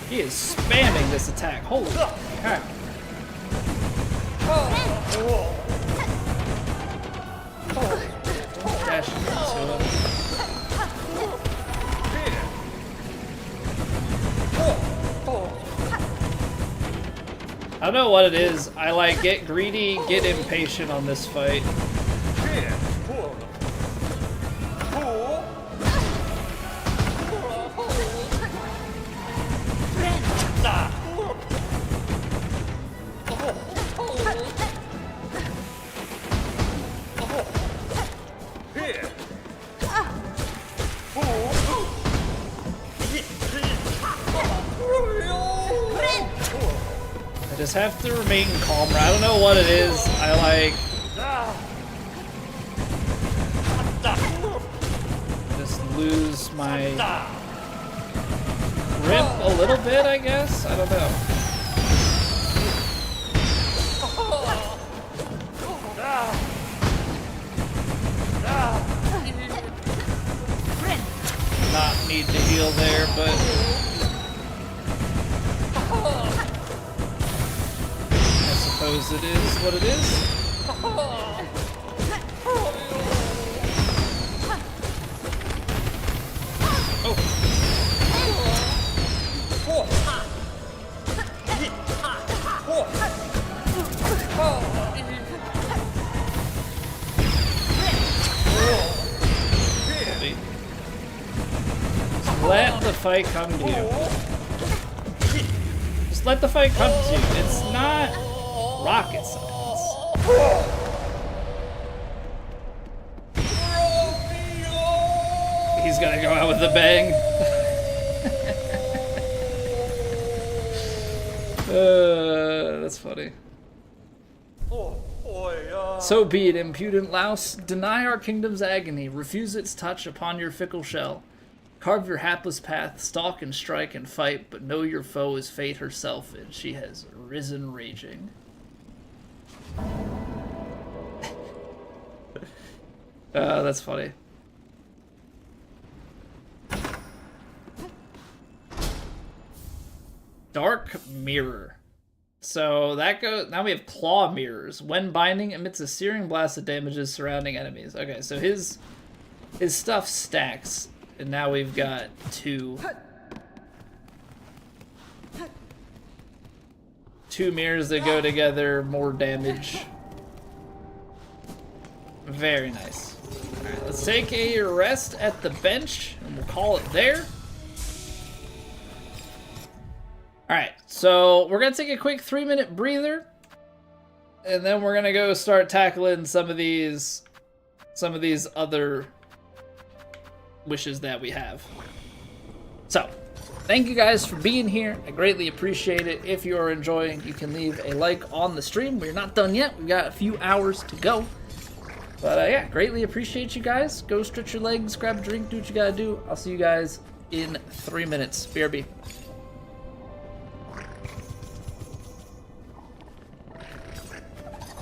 He is spamming this attack. Holy crap. Don't dash into him. I don't know what it is. I like get greedy, get impatient on this fight. I just have to remain calmer. I don't know what it is. I like just lose my grip a little bit, I guess. I don't know. Not need to heal there, but I suppose it is what it is. Just let the fight come to you. Just let the fight come to you. It's not rocket science. He's gonna go out with a bang. That's funny. So be it, impudent louse. Deny our kingdom's agony. Refuse its touch upon your fickle shell. Carve your hapless path, stalk and strike and fight, but know your foe is fate herself, and she has risen raging. That's funny. Dark Mirror. So that goes. Now we have Claw Mirrors. When binding, emits a searing blast that damages surrounding enemies. Okay, so his stuff stacks, and now we've got two mirrors that go together, more damage. Very nice. Alright, let's take a rest at the bench, and we'll call it there. Alright, so we're going to take a quick 3-minute breather, and then we're going to go start tackling some of these other wishes that we have. So, thank you guys for being here. I greatly appreciate it. If you are enjoying, you can leave a like on the stream. We're not done yet. We've got a few hours to go. But yeah, greatly appreciate you guys. Go stretch your legs, grab a drink, do what you gotta do. I'll see you guys in 3 minutes. BRB.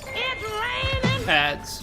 It's raining! Ads.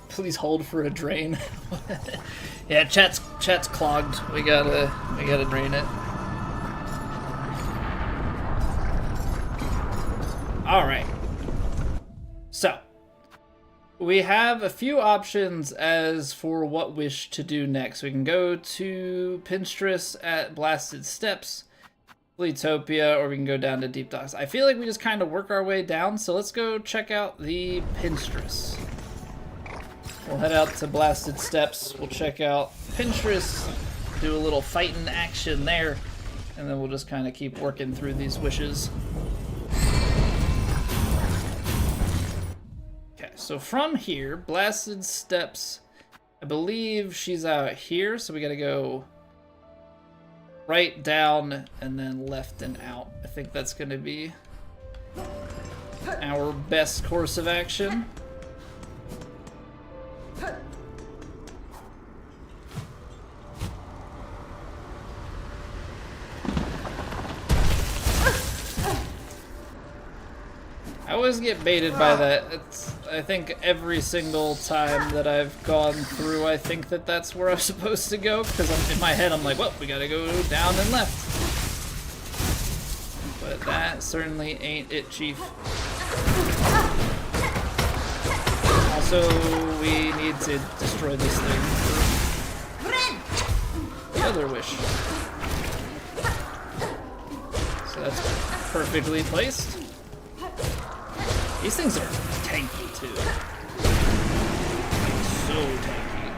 Please hold for a drain. Yeah, chat's clogged. We gotta drain it. All right. So we have a few options as for what wish to do next. We can go to Pinstress at Blasted Steps, Fleetopia, or we can go down to Deep Docks. I feel like we just kind of work our way down, so let's go check out the Pinstress. we'll head out to Blasted Steps. We'll check out Pinterest, do a little fighting action there, and then we'll just kind of keep working through these wishes. Okay, so from here, Blasted Steps, I believe she's out here, so we gotta go right, down, and then left and out. I think that's gonna be our best course of action. I always get baited by that. I think every single time that I've gone through, I think that that's where I'm supposed to go, because in my head I'm like, well, we gotta go down and left. But that certainly ain't it, Chief. Also, we need to destroy this thing. The other wish. So that's perfectly placed. These things are tanky, too. So tanky.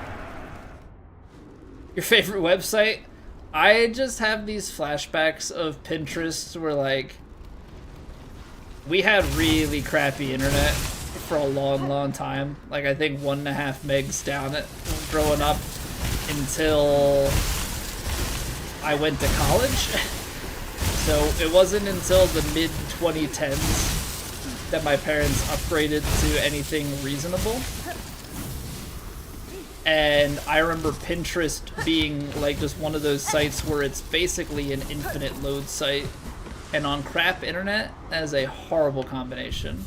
Your favorite website? I just have these flashbacks of Pinterest where, like, we had really crappy internet for a long, long time. Like, I think 1.5 megs down it growing up until I went to college. So it wasn't until the mid-2010s that my parents upgraded to anything reasonable. And I remember Pinterest being like just one of those sites where it's basically an infinite load site. And on crap internet, that is a horrible combination.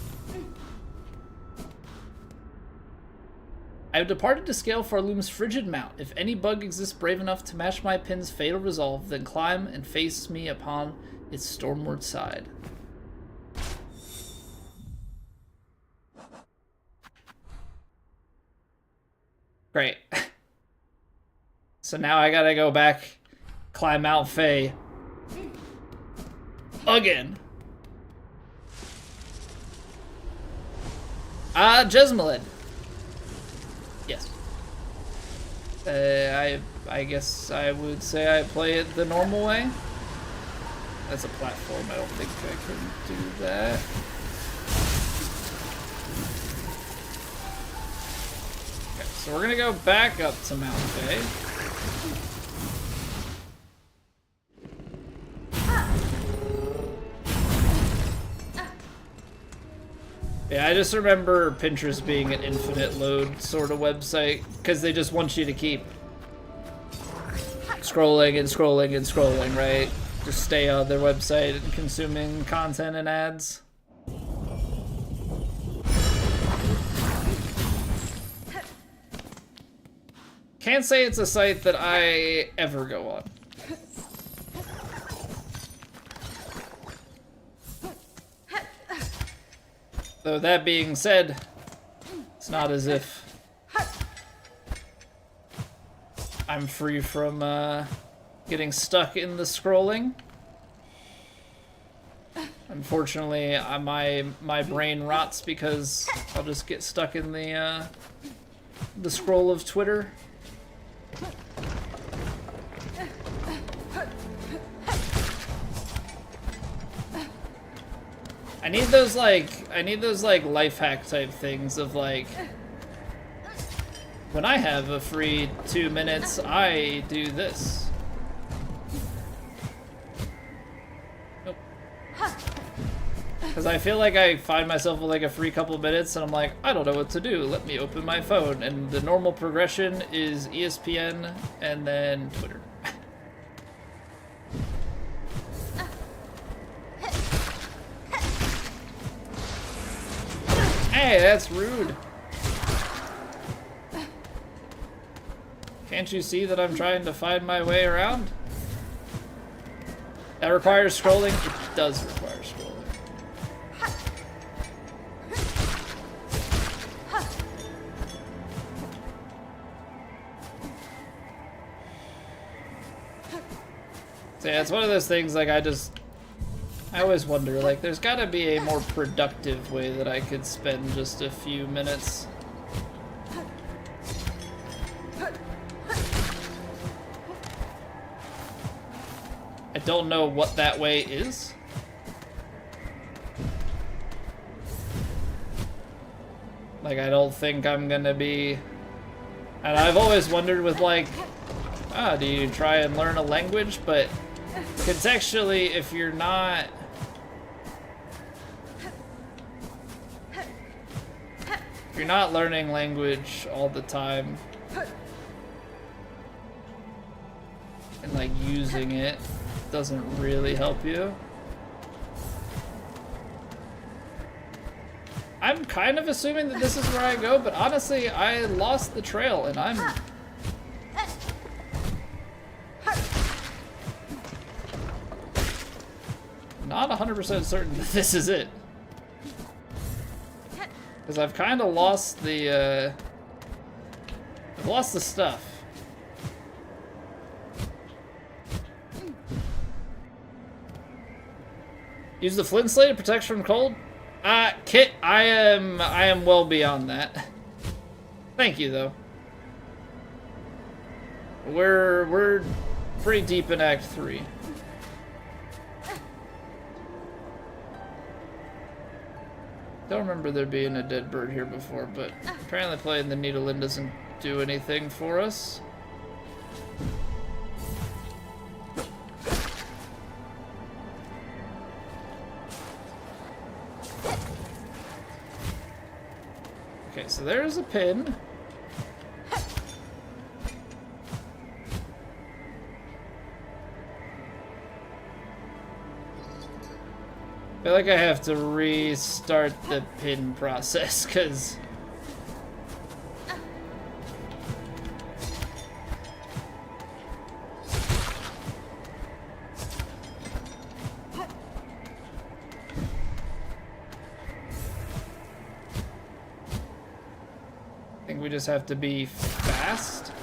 I have departed to scale Farloom's frigid mount. If any bug exists brave enough to match my pin's fatal resolve, then climb and face me upon its stormward side. Great. So now I gotta go back, climb Mount Faye. Again. Jesmalid. Yes. I guess I would say I play it the normal way. That's a platform. I don't think I can do that. Okay, so we're gonna go back up to Mount Faye. Yeah, I just remember Pinterest being an infinite load sort of website because they just want you to keep scrolling and scrolling and scrolling, right? Just stay on their website and consuming content and ads. Can't say it's a site that I ever go on. Though that being said, it's not as if I'm free from getting stuck in the scrolling. Unfortunately, my brain rots because I'll just get stuck in the scroll of Twitter. I need those like life hack type things of like, when I have a free 2 minutes, I do this. Nope. Because I feel like I find myself with like a free couple minutes and I'm like, I don't know what to do. Let me open my phone. And the normal progression is ESPN and then Twitter. Hey, that's rude. Can't you see that I'm trying to find my way around? That requires scrolling? It does require scrolling. So yeah, it's one of those things like I always wonder, like, there's gotta be a more productive way that I could spend just a few minutes. don't know what that way is. Like, I don't think I'm gonna be... And I've always wondered with, like, do you try and learn a language? But contextually, if you're not... If you're not learning language all the time, and, like, using it, doesn't really help you. I'm kind of assuming that this is where I go, but honestly, I lost the trail, and I'm... not 100% certain that this is it. Because I've kind of lost the, I've lost the stuff. Use the flint slate to protect from cold? Kit, I am well beyond that. Thank you, though. We're pretty deep in Act 3. Don't remember there being a dead bird here before, but apparently playing the needle in doesn't do anything for us. Okay, so there's a pin. I feel like I have to restart the pin process, because... I think we just have to be fast.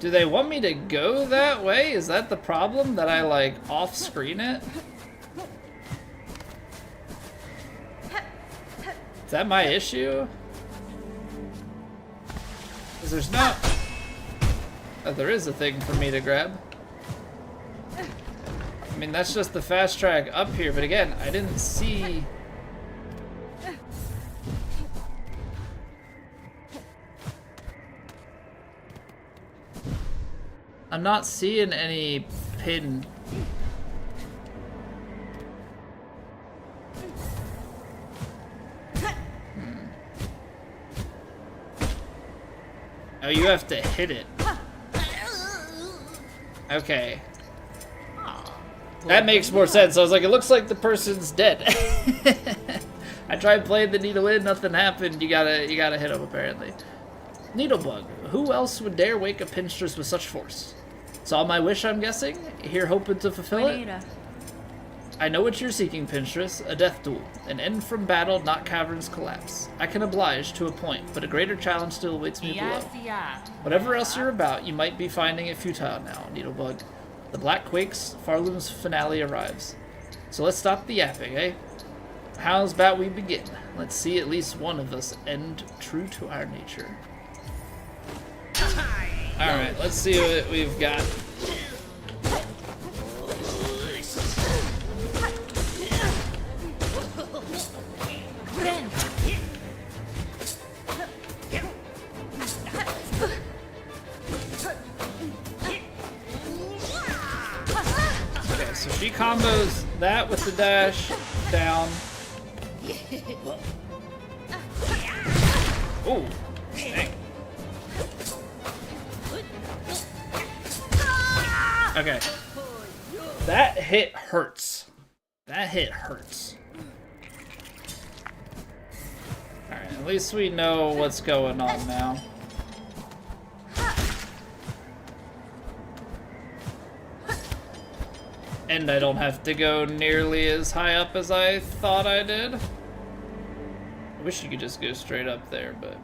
Do they want me to go that way? Is that the problem? That I, like, off-screen it? Is that my issue? Because there's not... Oh, there is a thing for me to grab. I mean, that's just the fast track up here, but again, I didn't see... I'm not seeing any pin. Oh, you have to hit it. Okay. That makes more sense. I was like, it looks like the person's dead. I tried playing the needle in, nothing happened. You gotta hit him apparently. Needlebug. Who else would dare wake a pinstress with such force? Saw my wish, I'm guessing? Here hoping to fulfill it? I know what you're seeking, Pinstress. A death duel. An end from battle, not caverns collapse. I can oblige to a point, but a greater challenge still awaits me below. Whatever else you're about, you might be finding it futile now, Needlebug. The black quakes, Farloom's finale arrives. So let's stop the yapping, eh? How's about we begin? Let's see at least one of us end true to our nature. Alright, let's see what we've got. Okay, so she combos that with the dash down. Ooh, dang. Okay. That hit hurts. That hit hurts. Alright, at least we know what's going on now. And I don't have to go nearly as high up as I thought I did. I wish you could just go straight up there, but...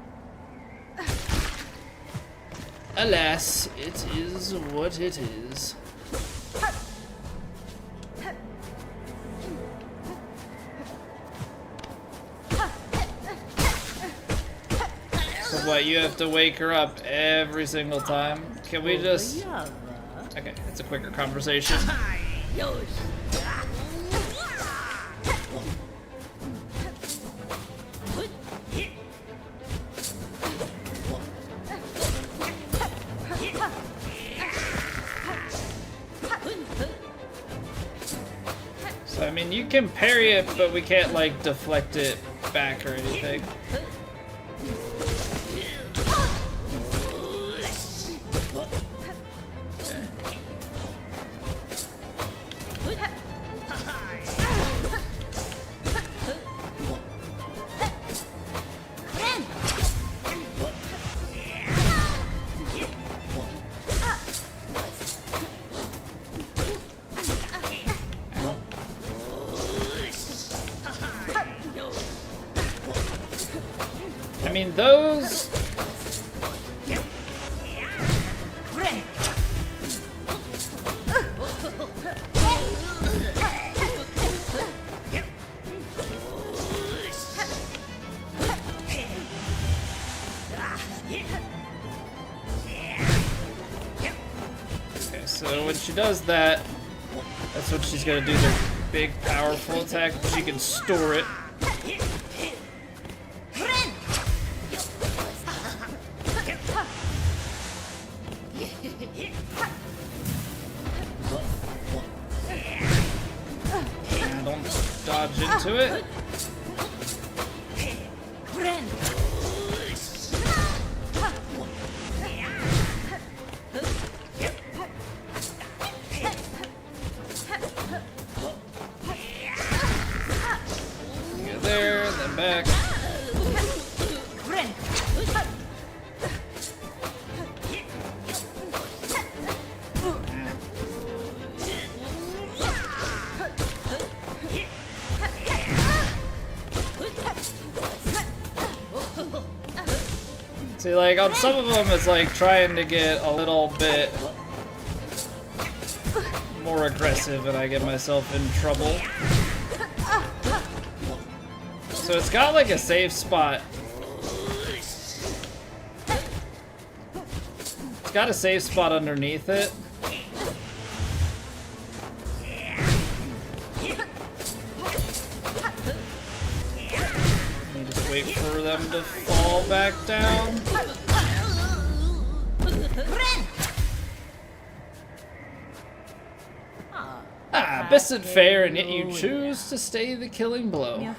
alas, it is what it is. So What, you have to wake her up every single time? Can we just... Okay, it's a quicker conversation. So, I mean, you can parry it, but we can't, like, deflect it back or anything. I mean, those... Okay, so when she does that, that's what she's gonna do, the big powerful attack. She can store it. Don't dodge into it. Get there, and then back. See, like, on some of them, it's like trying to get a little bit more aggressive and I get myself in trouble. So it's got like a safe spot. It's got a safe spot underneath it. You just wait for them to fall back down. Ah, best isn't fair, and yet you choose to stay the killing blow.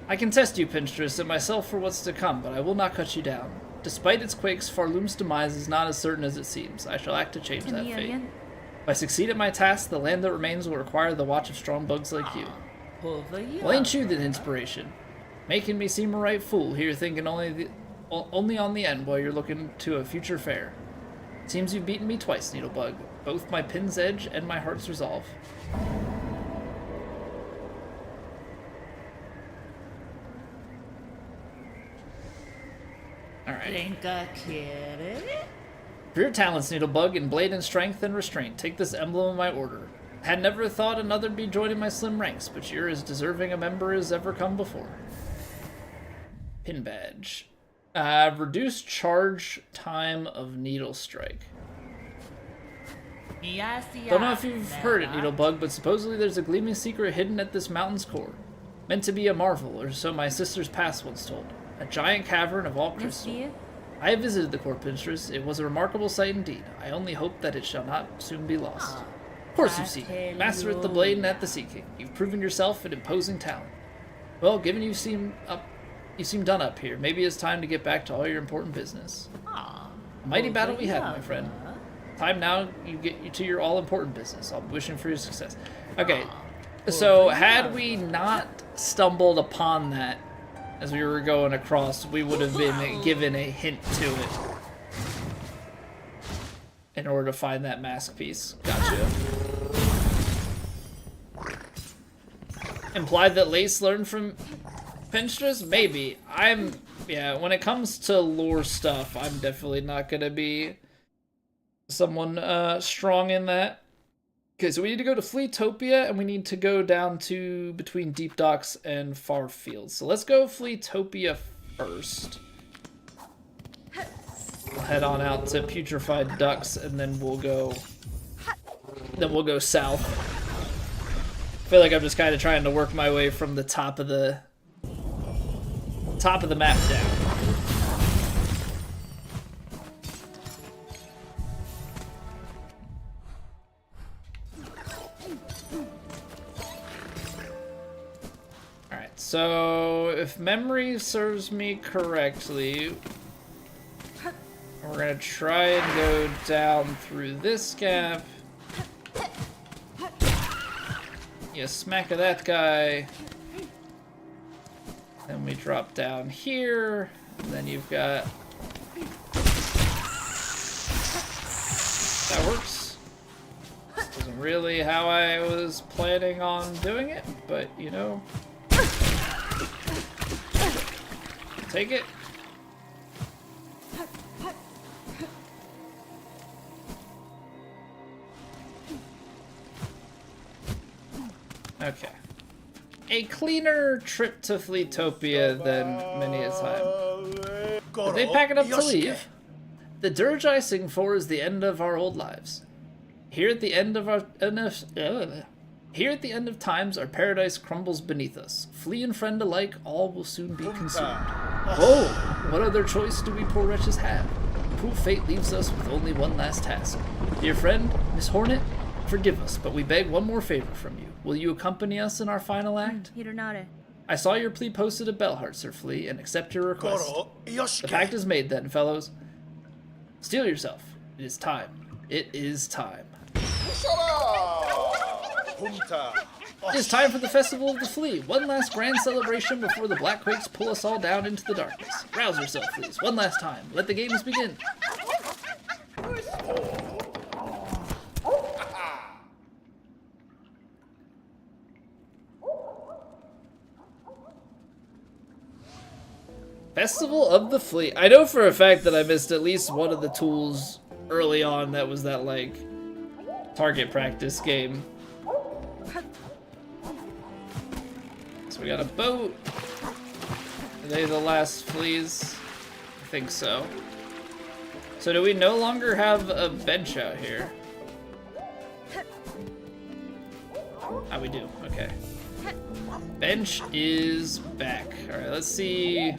I can test you, Pinstress, and myself for what's to come, but I will not cut you down. Despite its quakes, Farloom's demise is not as certain as it seems. I shall act to change that fate. If I succeed at my task, the land that remains will require the watch of strong bugs like you. Well, ain't you the inspiration? Making me seem a right fool here, thinking only on the end while you're looking to a future fair. Seems you've beaten me twice, Needlebug, both my pin's edge and my heart's resolve. Alright. For your talents, Needlebug, in blade and strength and restraint, take this emblem of my order. Had never thought another'd be joining my slim ranks, but you're as deserving a member as ever come before. Pin badge. Reduced charge time of needle strike. Don't know if you've heard it, Needlebug, but supposedly there's a gleaming secret hidden at this mountain's core. Meant to be a marvel, or so my sister's past once told. A giant cavern of all crystal. I have visited the core, Pinstress. It was a remarkable sight indeed. I only hope that it shall not soon be lost. Of course you've seen it. Master at the blade and at the Sea King. You've proven yourself an imposing talent. Well, given you seem done up here, maybe it's time to get back to all your important business. A mighty battle we had, my friend. Time now you get to your all-important business. I'm wishing for your success. Okay, so had we not stumbled upon that as we were going across, we would have been given a hint to it in order to find that mask piece. Gotcha. Implied that Lace learned from Pinstress? Maybe. Yeah, when it comes to lore stuff, I'm definitely not gonna be someone strong in that. Okay, so we need to go to Fleetopia, and we need to go down to between Deep Docks and Far Fields. So let's go Fleetopia first. We'll head on out to Putrefied Ducks, and then we'll go south. I feel like I'm just kind of trying to work my way from the top of the map down. Alright, so if memory serves me correctly, we're gonna try and go down through this gap. You smack of that guy. Then we drop down here. And then you've got... That works. This isn't really how I was planning on doing it, but you know. Take it. Okay. A cleaner trip to Fleetopia than many a time. Did they pack it up to leave? The dirge I sing for is the end of our old lives. Here at the end of times, our paradise crumbles beneath us. Flea and friend alike, all will soon be consumed. Oh, what other choice do we poor wretches have? Cruel fate leaves us with only one last task. Dear friend, Miss Hornet, forgive us, but we beg one more favor from you. Will you accompany us in our final act? I saw your plea posted at Bellheart, Sir Flea, and accept your request. The pact is made then, fellows. Steel yourself. It is time. It is time. It is time for the Festival of the Flea. One last grand celebration before the Black Quakes pull us all down into the darkness. Rouse yourself, please. One last time. Let the games begin. Festival of the Flea. I know for a fact that I missed at least one of the tools early on that was that, like, target practice game. So we got a boat. Are they the last fleas? I think so. So do we no longer have a bench out here? Ah, we do. Okay. Bench is back. Alright, let's see.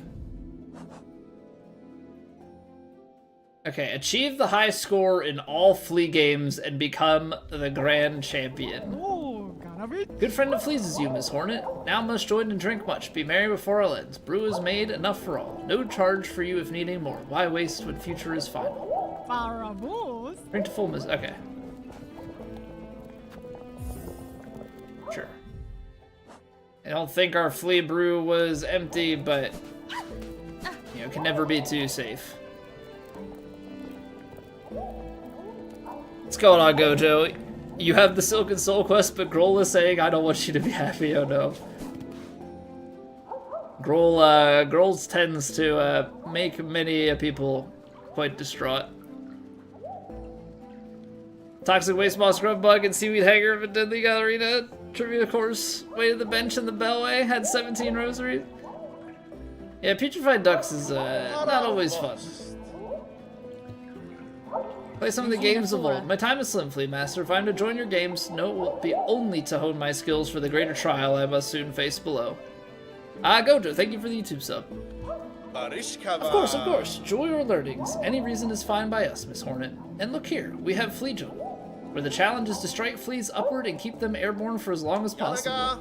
Okay, achieve the high score in all flea games and become the grand champion. Good friend of fleas is you, Miss Hornet. Now must join and drink much. Be merry before all ends. Brew is made, enough for all. No charge for you if needing more. Why waste when future is final? Drink to full, Miss. Okay. Sure. I don't think our flea brew was empty, but you know, can never be too safe. What's going on, Gojo? You have the Silken Soul quest, but Grohl is saying, I don't want you to be happy, oh no. Grohl tends to make many people quite distraught. Toxic Waste Moss Grub Bug and Seaweed Hanger of a Deadly Gallerina. Trivia course. Waited the bench in the Bellway. Had 17 rosaries. Yeah, Putrefied Ducks is not always fun. Play some of the games of old. My time is slim, Flea Master. If I'm to join your games, no, it will be only to hone my skills for the greater trial I must soon face below. Gojo, thank you for the YouTube sub. Of course. Joy or learnings. Any reason is fine by us, Miss Hornet. And look here, we have Flea Jump, where the challenge is to strike fleas upward and keep them airborne for as long as possible.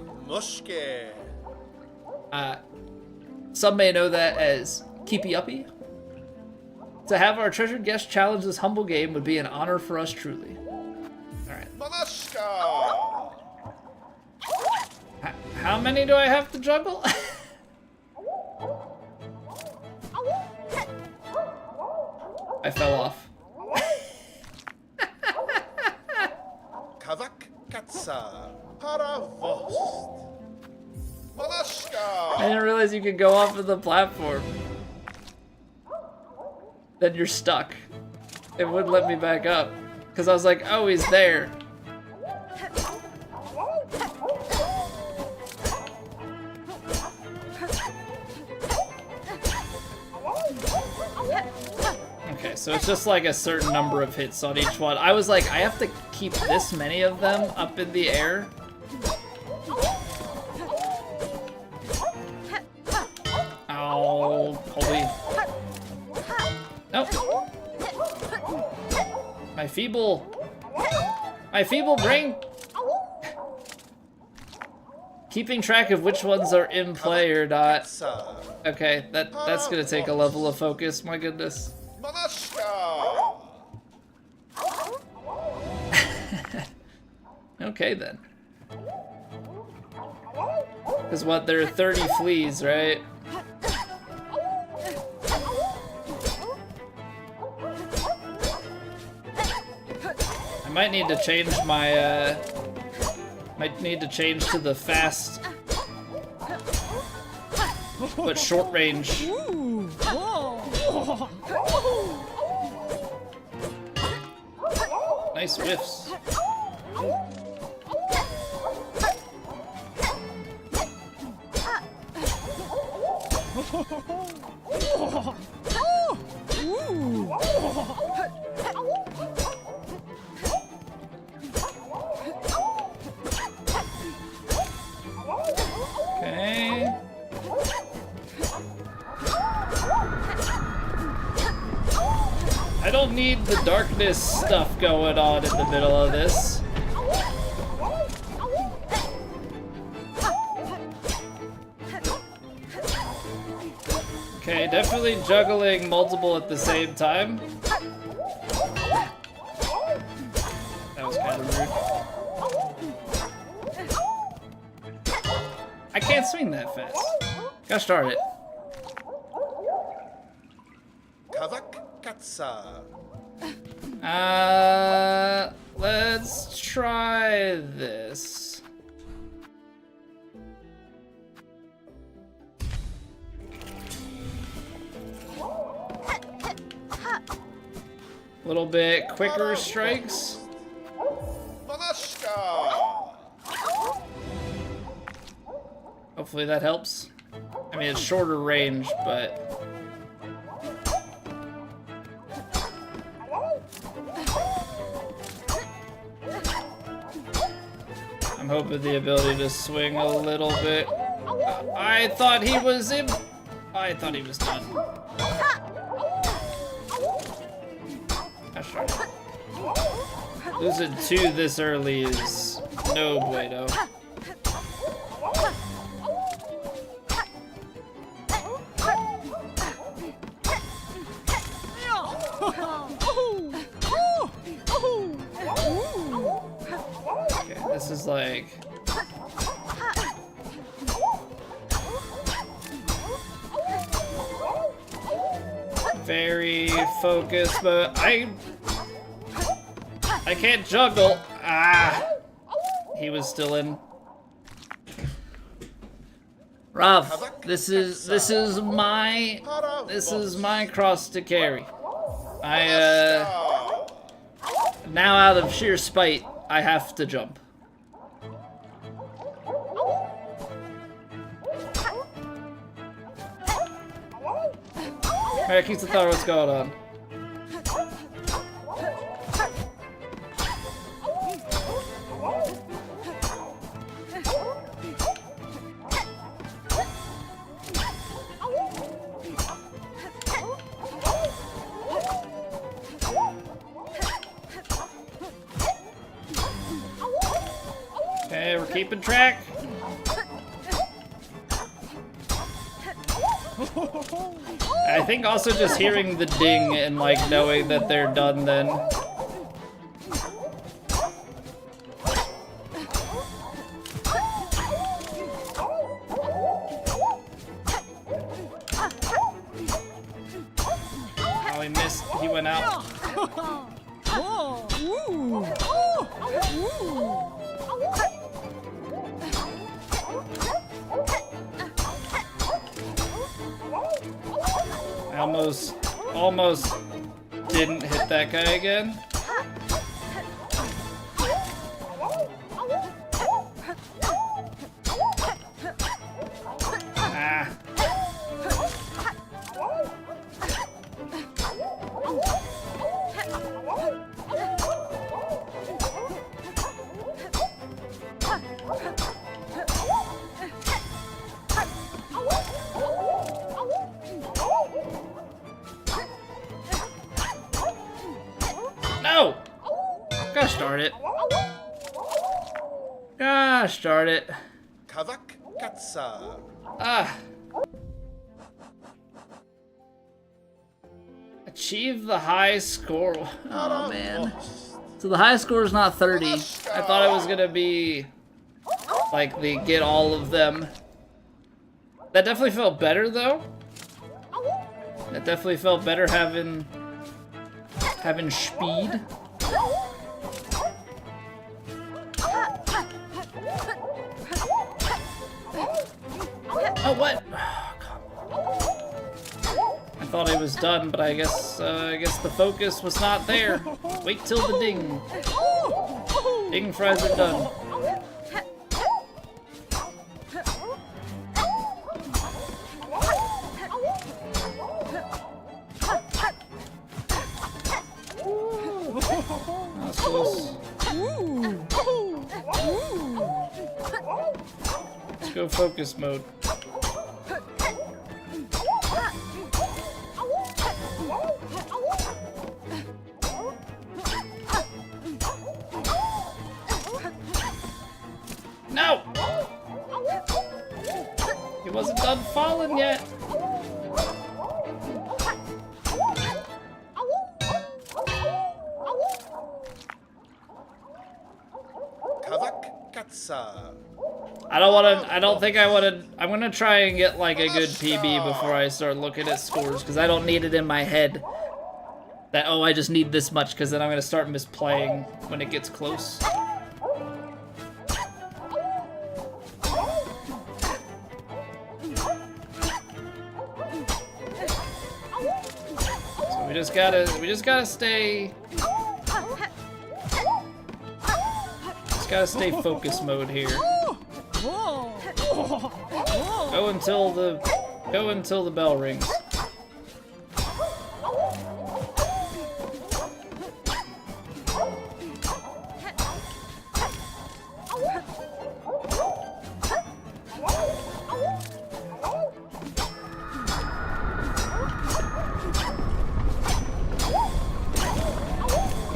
Some may know that as Keepy Uppy. To have our treasured guest challenge this humble game would be an honor for us truly. Alright. How many do I have to juggle? I fell off. I didn't realize you could go off of the platform. Then you're stuck. It wouldn't let me back up. Because I was like, oh, he's there. Okay, Okay, so it's just like a certain number of hits on each one. I was like, I have to keep this many of them up in the air. Oh, holy. Nope. My feeble brain. Keeping track of which ones are in play or not. Okay, that's gonna take a level of focus, my goodness. Okay then. Because what, there are 30 fleas, right? I might need to change my, might need to change to the fast, but short range. Nice whiffs. Okay. I don't need the darkness stuff going on in the middle of this. Okay, definitely juggling multiple at the same time. That was kind of rude. I can't swing that fast. Gosh darn it. Let's try this. A little bit quicker strikes. Hopefully that helps. I mean, it's shorter range, but... I'm hoping the ability to swing a little bit. I thought he was in... I thought he was done. Gosh darn it. Losing 2 this early is no bueno. Okay, this is like... very focused, but I can't juggle. Ah, he was still in. Rav, this is my cross to carry. Now out of sheer spite, I have to jump. Alright, keep the thought what's going on. Okay, we're keeping track. I think also just hearing the ding and like knowing that they're done then. Oh, he missed. He went out. I almost didn't hit that guy again. Ah. Gosh darn it. Gosh darn it. Kavak Katsa. Ah. Achieve the high score. Oh, man. So the high score is not 30. I thought it was gonna be like the get all of them. That definitely felt better though. That definitely felt better having speed. Oh, what? I thought it was done, but I guess the focus was not there. Wait till the ding. Ding fries are done. That's close. Let's go focus mode. No! He wasn't done falling yet. Kavak Katsa. I don't think I wanna, I'm gonna try and get like a good PB before I start looking at scores, because I don't need it in my head that, oh, I just need this much, because then I'm gonna start misplaying when it gets close. So we just gotta stay focus mode here. Go until the bell rings.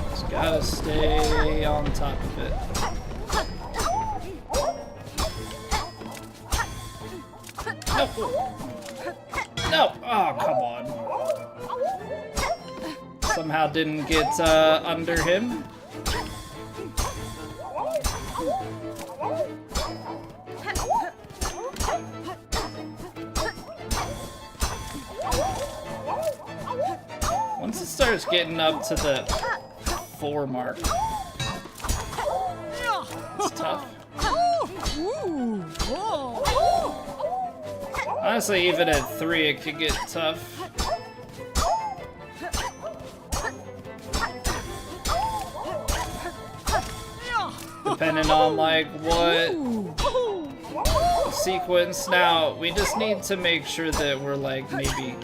Just gotta stay on top of it. No! Oh, come on. Somehow didn't get under him. Once it starts getting up to the 4 mark, it's tough. Honestly, even at 3, it could get tough. Depending on, like, what sequence. Now, we just need to make sure that we're, like, maybe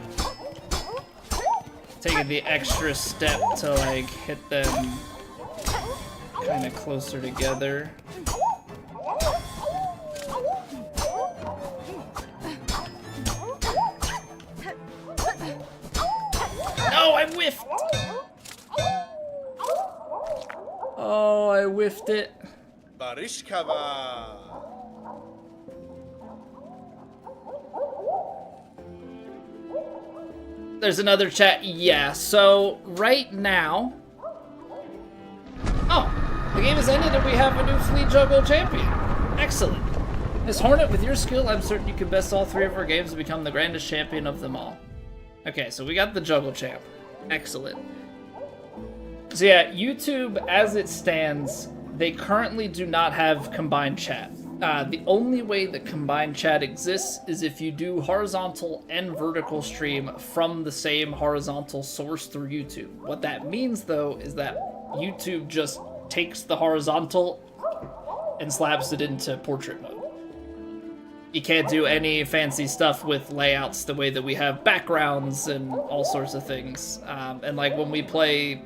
taking the extra step to, like, hit them kind of closer together. No, I whiffed! Oh, I whiffed it. Barishkava. There's another chat. Yeah, so right now... Oh, the game has ended and we have a new Flea Juggle champion. Excellent. Miss Hornet, with your skill, I'm certain you can best all 3 of our games and become the grandest champion of them all. Okay, so we got the Juggle champ. Excellent. So yeah, YouTube, as it stands, they currently do not have combined chat. The only way that combined chat exists is if you do horizontal and vertical stream from the same horizontal source through YouTube. What that means, though, is that YouTube just takes the horizontal and slaps it into portrait mode. You can't do any fancy stuff with layouts the way that we have backgrounds and all sorts of things. And like when we play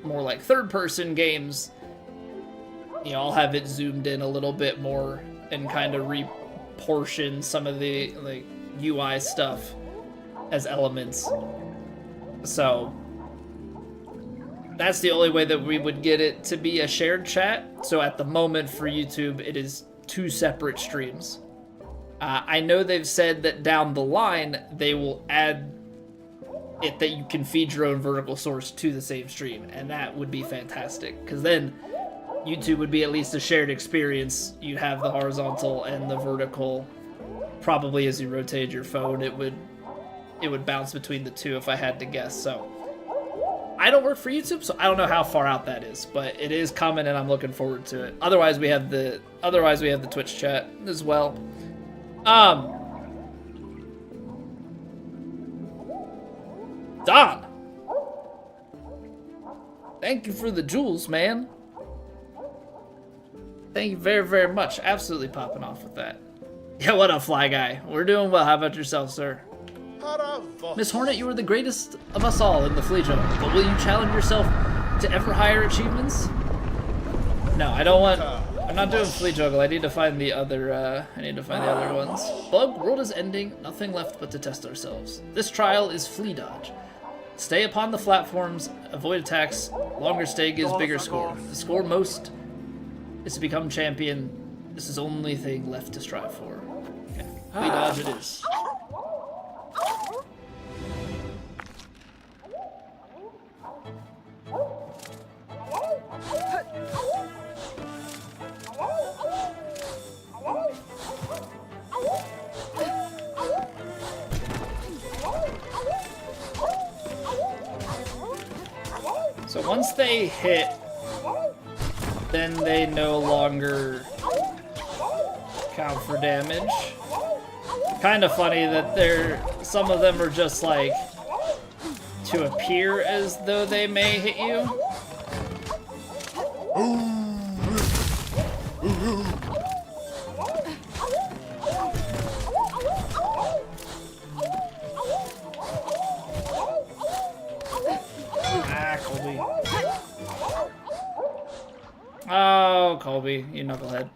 more like third-person games, you know, I'll have it zoomed in a little bit more and kind of reportion some of the like UI stuff as elements. So that's the only way that we would get it to be a shared chat. So at the moment for YouTube, it is 2 separate streams. I know they've said that down the line, they will add it that you can feed your own vertical source to the same stream, and that would be fantastic, because then YouTube would be at least a shared experience. You'd have the horizontal and the vertical. Probably as you rotate your phone, it would bounce between the two if I had to guess. So I don't work for YouTube, so I don't know how far out that is, but it is coming and I'm looking forward to it. Otherwise we have the Twitch chat as well. Don, thank you for the jewels, man. Thank you very, very much. Absolutely popping off with that. Yeah, what up, Fly Guy? We're doing well. How about yourself, sir? Miss Hornet, you are the greatest of us all in the Flea Jungle, but will you challenge yourself to ever higher achievements? No, I don't want... I'm not doing Flea Jungle. I need to find the other, ones. Bug, world is ending. Nothing left but to test ourselves. This trial is Flea Dodge. Stay upon the platforms, avoid attacks. Longer stay gives bigger score. The score most is to become champion. This is the only thing left to strive for. Okay. Flea Dodge it is. So once they hit, then they no longer count for damage. Kind of funny that some of them are just like to appear as though they may hit you. Oh, Colby, you knucklehead.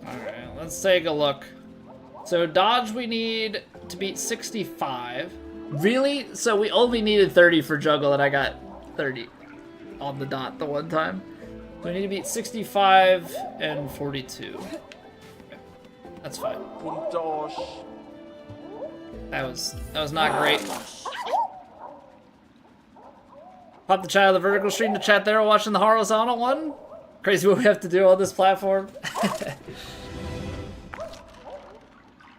Alright, let's take a look. So dodge we need to beat 65. Really? So we only needed 30 for juggle and I got 30 on the dot the one time. So we need to beat 65 and 42. Okay. That's fine. That was not great. Pop the chat of the vertical stream to chat there watching the horizontal one. Crazy what we have to do on this platform.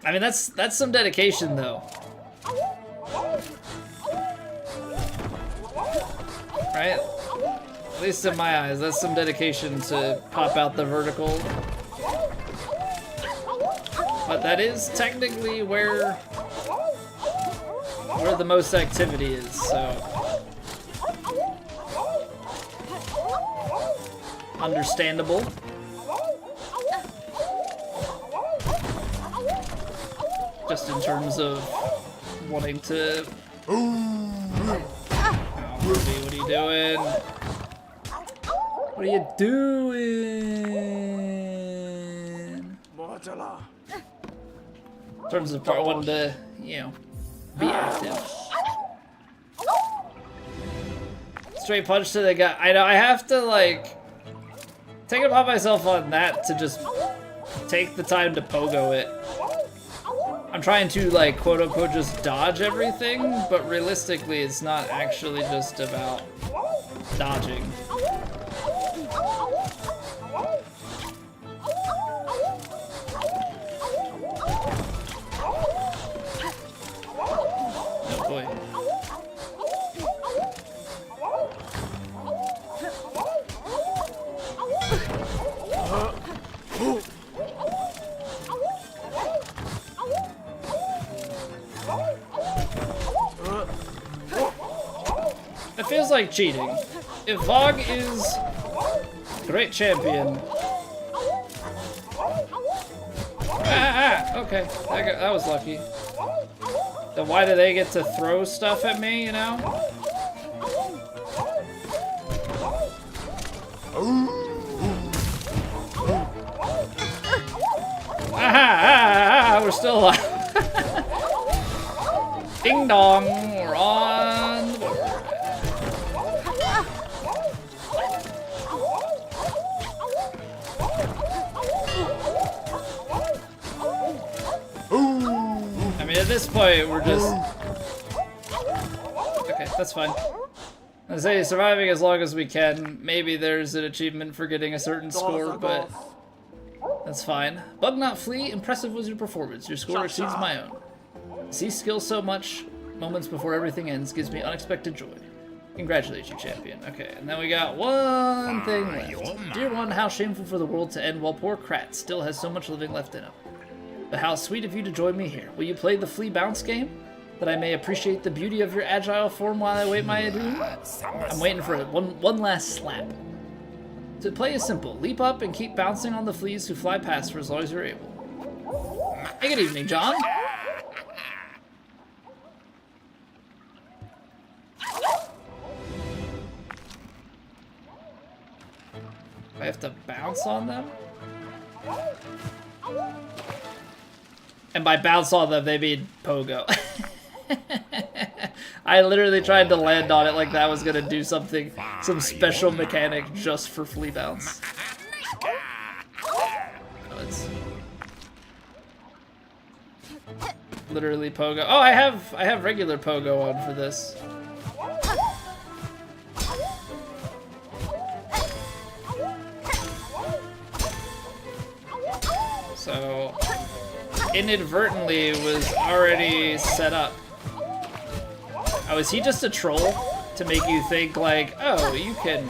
I mean, that's some dedication though. Right? At least in my eyes, that's some dedication to pop out the vertical. But that is technically where the most activity is, so. Understandable. Just in terms of wanting to... Oh, Ruby, what are you doing? What are you doing? In terms of part wanting to, you know, be active. Straight punch to the guy. I know, I have to, like... take it upon myself on that to just take the time to pogo it. I'm trying to, like, quote-unquote just dodge everything, but realistically it's not actually just about dodging. Oh boy. It feels like cheating. If Vog is great champion... okay, that was lucky. Then why do they get to throw stuff at me, you know? We're still alive. Ding dong, we're on the board. I mean, at this point, we're just... Okay, that's fine. I say surviving as long as we can. Maybe there's an achievement for getting a certain score, but that's fine. Bug not flee. Impressive was your performance. Your score exceeds my own. See skill so much. Moments before everything ends gives me unexpected joy. Congratulate you, champion. Okay, and then we got one thing left. Dear one, how shameful for the world to end while poor Krat still has so much living left in him. But how sweet of you to join me here. Will you play the flea bounce game? That I may appreciate the beauty of your agile form while I wait my doom? I'm waiting for one last slap. To play is simple. Leap up and keep bouncing on the fleas who fly past for as long as you're able. Hey, good evening, John. I have to bounce on them? And by bounce on them, they mean pogo. I literally tried to land on it like that was gonna do something, some special mechanic just for flea bounce. Oh, it's literally pogo. Oh, I have regular pogo on for this. So inadvertently was already set up. Oh, is he just a troll to make you think like, oh, you can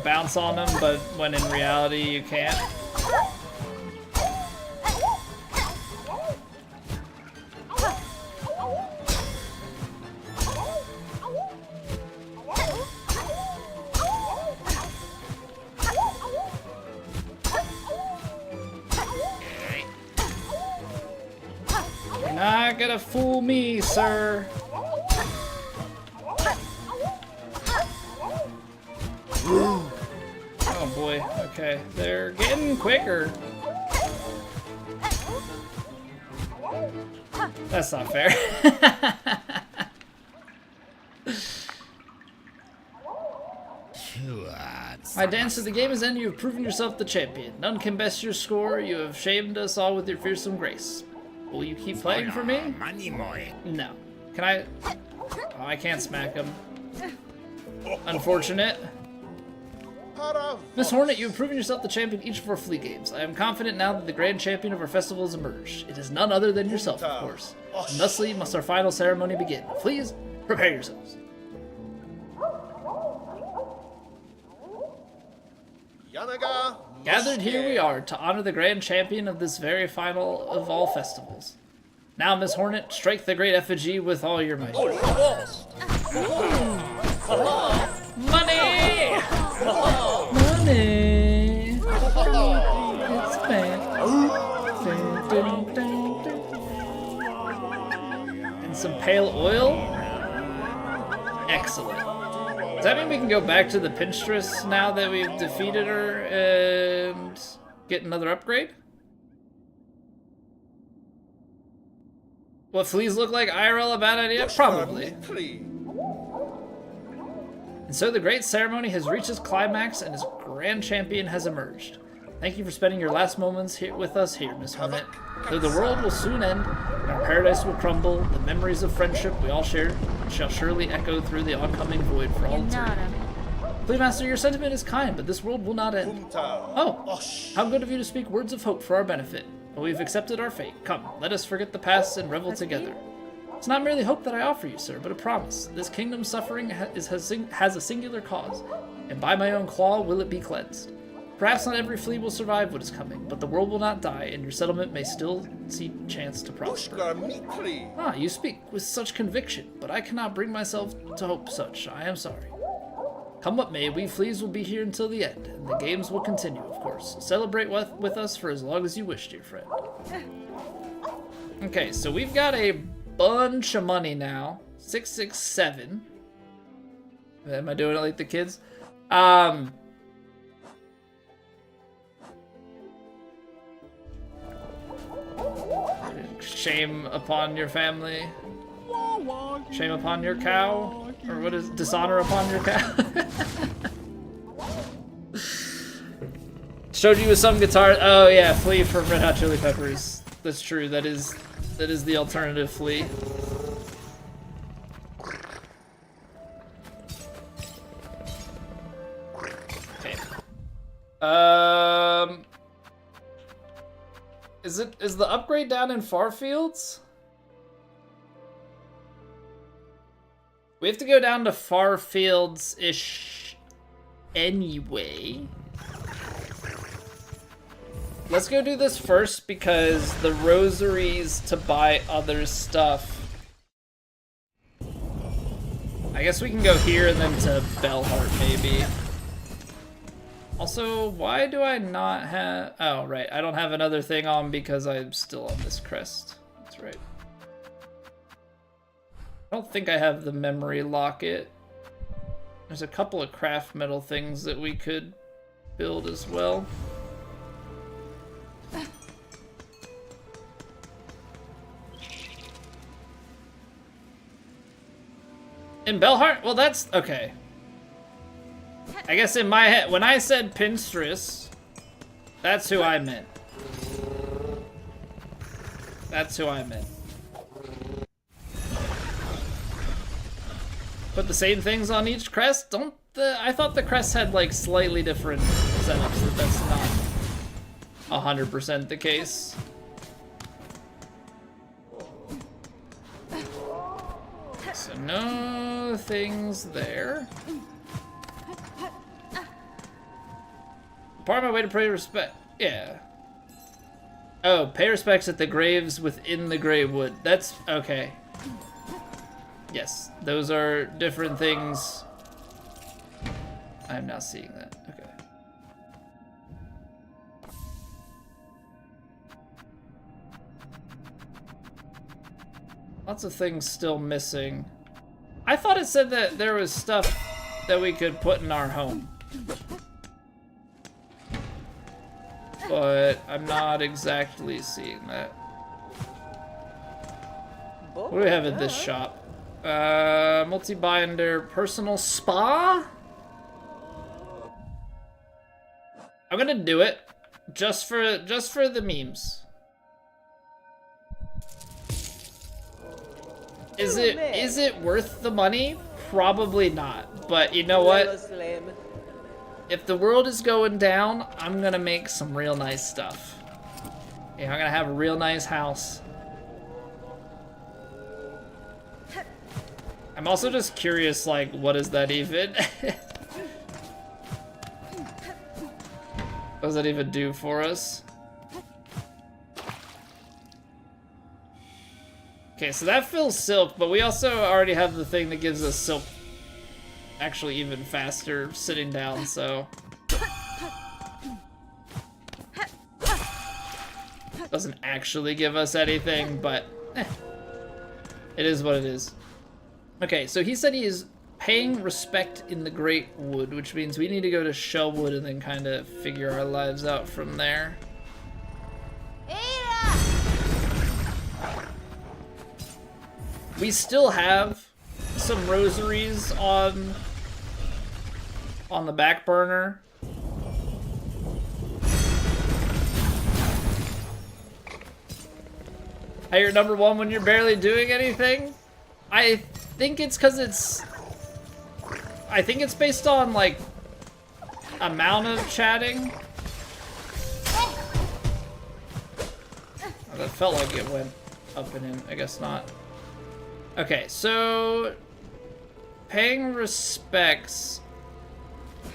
bounce on them, but when in reality you can't? Not gonna fool me, sir. Oh boy, okay. They're getting quicker. That's not fair. My dance to the game is ended. You have proven yourself the champion. None can best your score. You have shamed us all with your fearsome grace. Will you keep playing for me? No. Can I? Oh, I can't smack him. Unfortunate. Miss Hornet, you have proven yourself the champion each of our flea games. I am confident now that the grand champion of our festival has emerged. It is none other than yourself, of course. And thusly must our final ceremony begin. Please, prepare yourselves. Gathered here we are to honor the grand champion of this very final of all festivals. Now, Miss Hornet, strike the great effigy with all your might. Money! Money! It's bad. And some pale oil? Excellent. Does that mean we can go back to the Pinstress now that we've defeated her and get another upgrade? What fleas look like IRL, a bad idea? Probably. And so the great ceremony has reached its climax and its grand champion has emerged. Thank you for spending your last moments here with us here, Miss Hornet. Though the world will soon end, and our paradise will crumble, the memories of friendship we all share shall surely echo through the oncoming void for all eternity. Fleamaster, your sentiment is kind, but this world will not end. Oh, how good of you to speak words of hope for our benefit. But we've accepted our fate. Come, let us forget the past and revel together. It's not merely hope that I offer you, sir, but a promise. This kingdom's suffering has a singular cause, and by my own claw will it be cleansed. Perhaps not every flea will survive what is coming, but the world will not die, and your settlement may still see chance to prosper. Ah, you speak with such conviction, but I cannot bring myself to hope such. I am sorry. Come what may, we fleas will be here until the end, and the games will continue, of course. Celebrate with us for as long as you wish, dear friend. Okay, so we've got a bunch of money now. 667. Am I doing it like the kids? shame upon your family. Shame upon your cow? Or what is dishonor upon your cow? Showed you with some guitar. Oh yeah, Flea from Red Hot Chili Peppers. That's true. That is the alternative Flea. Okay. Is the upgrade down in Farfields? We have to go down to Farfields-ish anyway. Let's go do this first because the rosaries to buy other stuff. I guess we can go here and then to Bellheart maybe. Also, why do I not have... Oh, right. I don't have another thing on because I'm still on this crest. That's right. I don't think I have the memory locket. There's a couple of craft metal things that we could build as well. In Bellheart? Well, that's... okay. I guess in my head, when I said Pinstress, that's who I meant. That's who I meant. Put the same things on each crest? Don't the... I thought the crests had, like, slightly different setups, that's not 100% the case. So no things there. Part of my way to pay respect. Yeah. Oh, pay respects at the graves within the grave wood. That's okay. Yes, those are different things. I'm now seeing that. Okay. Lots of things still missing. I thought it said that there was stuff that we could put in our home. But I'm not exactly seeing that. What do we have at this shop? Multi-binder personal spa? I'm gonna do it. Just for the memes. Is it worth the money? Probably not. But you know what? If the world is going down, I'm gonna make some real nice stuff. Yeah, I'm gonna have a real nice house. I'm also just curious, like, what is that even? What does that even do for us? Okay, so that fills silk, but we also already have the thing that gives us silk actually even faster sitting down, so... Doesn't actually give us anything, but it is what it is. Okay, so he said he is paying respect in the Great Wood, which means we need to go to Shellwood and then kind of figure our lives out from there. We still have some rosaries on the back burner. Hey, you're number one when you're barely doing anything? I think it's because it's... I think it's based on, like, amount of chatting. Oh, that felt like it went up and in. I guess not. Okay, so... Paying respects...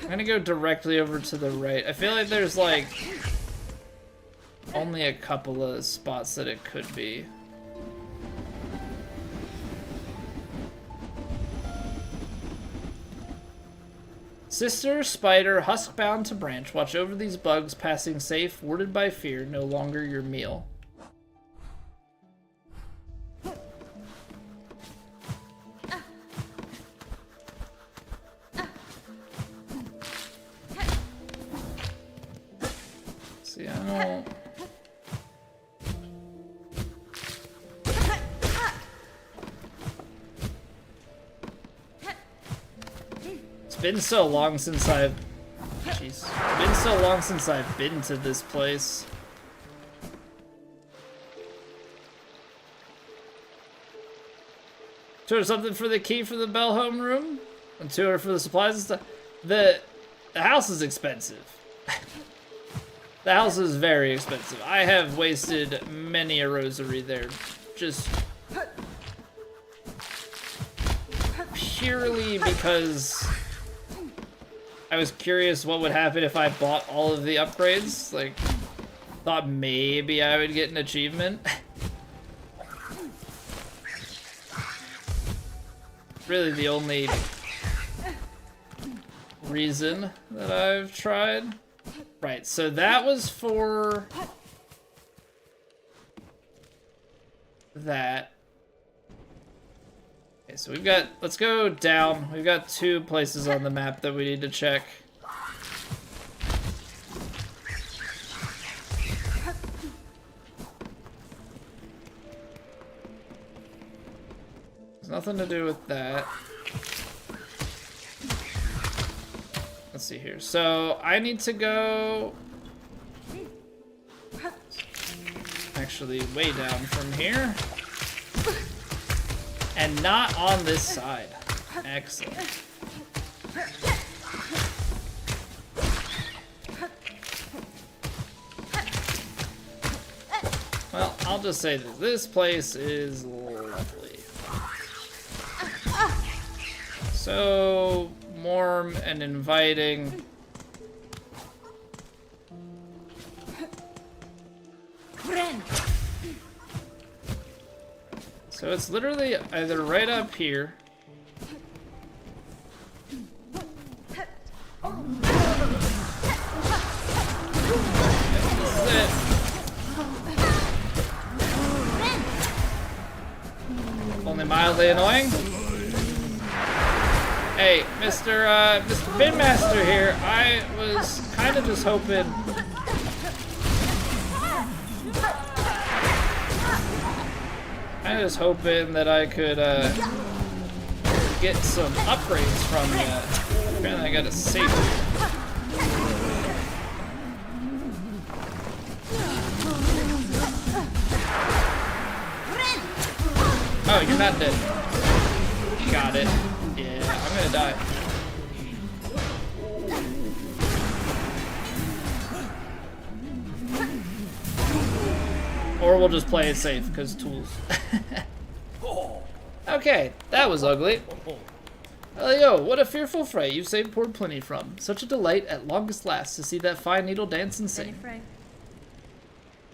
I'm gonna go directly over to the right. I feel like there's, like... only a couple of spots that it could be. Sister, spider, husk-bound to branch. Watch over these bugs, passing safe, warded by fear, no longer your meal. See, I don't... been so long since I've... Jeez. Been so long since I've been to this place. Two or something for the key for the Bell home room, and two are for the supplies and stuff. The house is expensive. The house is very expensive. I have wasted many a rosary there, just purely because I was curious what would happen if I bought all of the upgrades. Like, thought maybe I would get an achievement. Really the only reason that I've tried. Right, so that was for that. Okay, so we've got, let's go down. We've got 2 places on the map that we need to check. There's nothing to do with that. Let's see here. So I need to go actually way down from here. And not on this side. Excellent. Well, I'll just say that this place is lovely. So warm and inviting. So it's literally either right up here. This is it. Only mildly annoying. Hey, Mr. Binmaster here. I was kind of just hoping. I was hoping that I could get some upgrades from you. Apparently I got a safe. Oh, you're not dead. Got it. Yeah, I'm gonna die. Or we'll just play it safe, because tools. Okay, that was ugly. Yo, what a fearful fray you've saved poor Pliny from. Such a delight at longest last to see that fine needle dance and sing.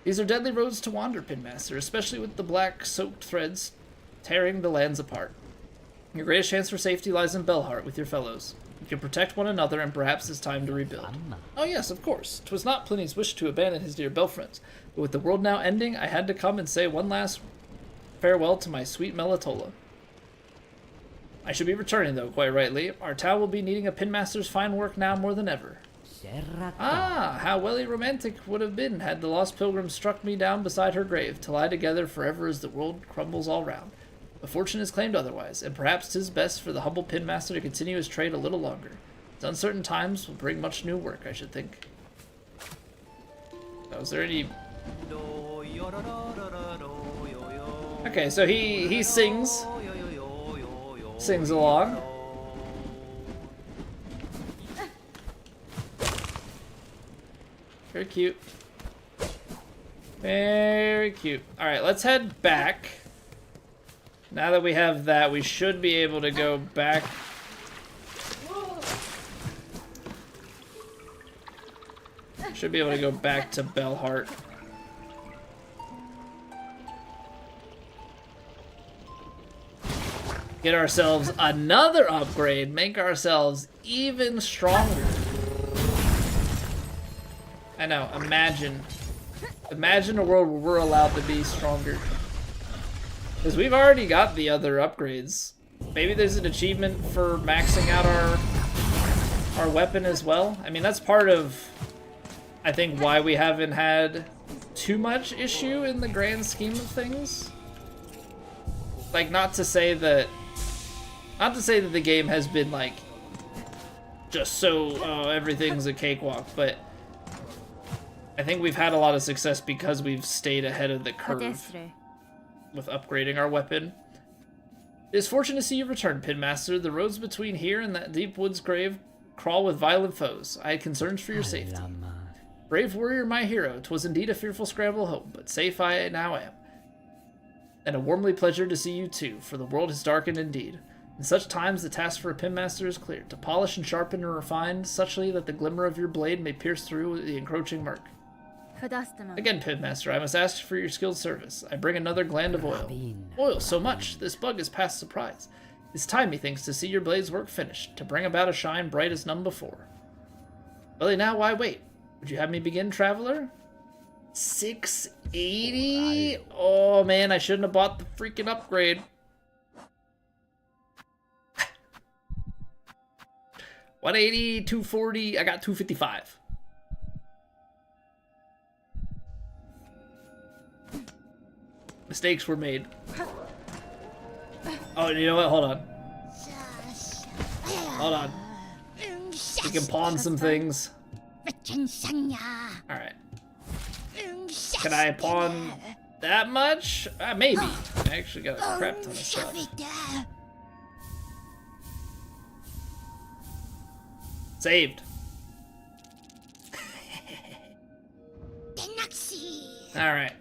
These are deadly roads to wander, Pinmaster, especially with the black soaked threads tearing the lands apart. Your greatest chance for safety lies in Belheart with your fellows. You can protect one another, and perhaps it's time to rebuild. Oh yes, of course. 'Twas not Pliny's wish to abandon his dear Belfriends, but with the world now ending, I had to come and say one last farewell to my sweet Melitola. I should be returning, though, quite rightly. Our town will be needing a Pinmaster's fine work now more than ever. Ah, how welly romantic would have been had the lost pilgrim struck me down beside her grave, to lie together forever as the world crumbles all round. But fortune has claimed otherwise, and perhaps 'tis best for the humble Pinmaster to continue his trade a little longer. Its uncertain times will bring much new work, I should think. Now, is there any... Okay, so he sings along. Very cute. Very cute. Alright, let's head back. Now that we have that, we should be able to go back. Should be able to go back to Belheart. Get ourselves another upgrade, make ourselves even stronger. I know, imagine a world where we're allowed to be stronger. Because we've already got the other upgrades. Maybe there's an achievement for maxing out our weapon as well. I mean, that's part of, I think, why we haven't had too much issue in the grand scheme of things. Like, not to say that the game has been, like, just so everything's a cakewalk, but I think we've had a lot of success because we've stayed ahead of the curve with upgrading our weapon. It is fortunate to see you return, Pinmaster. The roads between here and that deep woods grave crawl with violent foes. I had concerns for your safety. Brave warrior, my hero. 'Twas indeed a fearful scramble home, but safe I now am. And a warmly pleasure to see you too, for the world is darkened indeed. In such times, the task for a Pinmaster is clear, to polish and sharpen and refine, suchly that the glimmer of your blade may pierce through the encroaching murk. Again, Pinmaster, I must ask for your skilled service. I bring another gland of oil. Oil, so much! This bug is past surprise. It's time, methinks, to see your blade's work finished, to bring about a shine bright as none before. Well, now, why wait? Would you have me begin, traveler? 680? Oh, man, I shouldn't have bought the freaking upgrade. 180, 240, I got 255. Mistakes were made. Oh, you know what? Hold on. Hold on. We can pawn some things. Alright. Can I pawn that much? Maybe. I actually got a crap ton of stuff. Saved. Alright.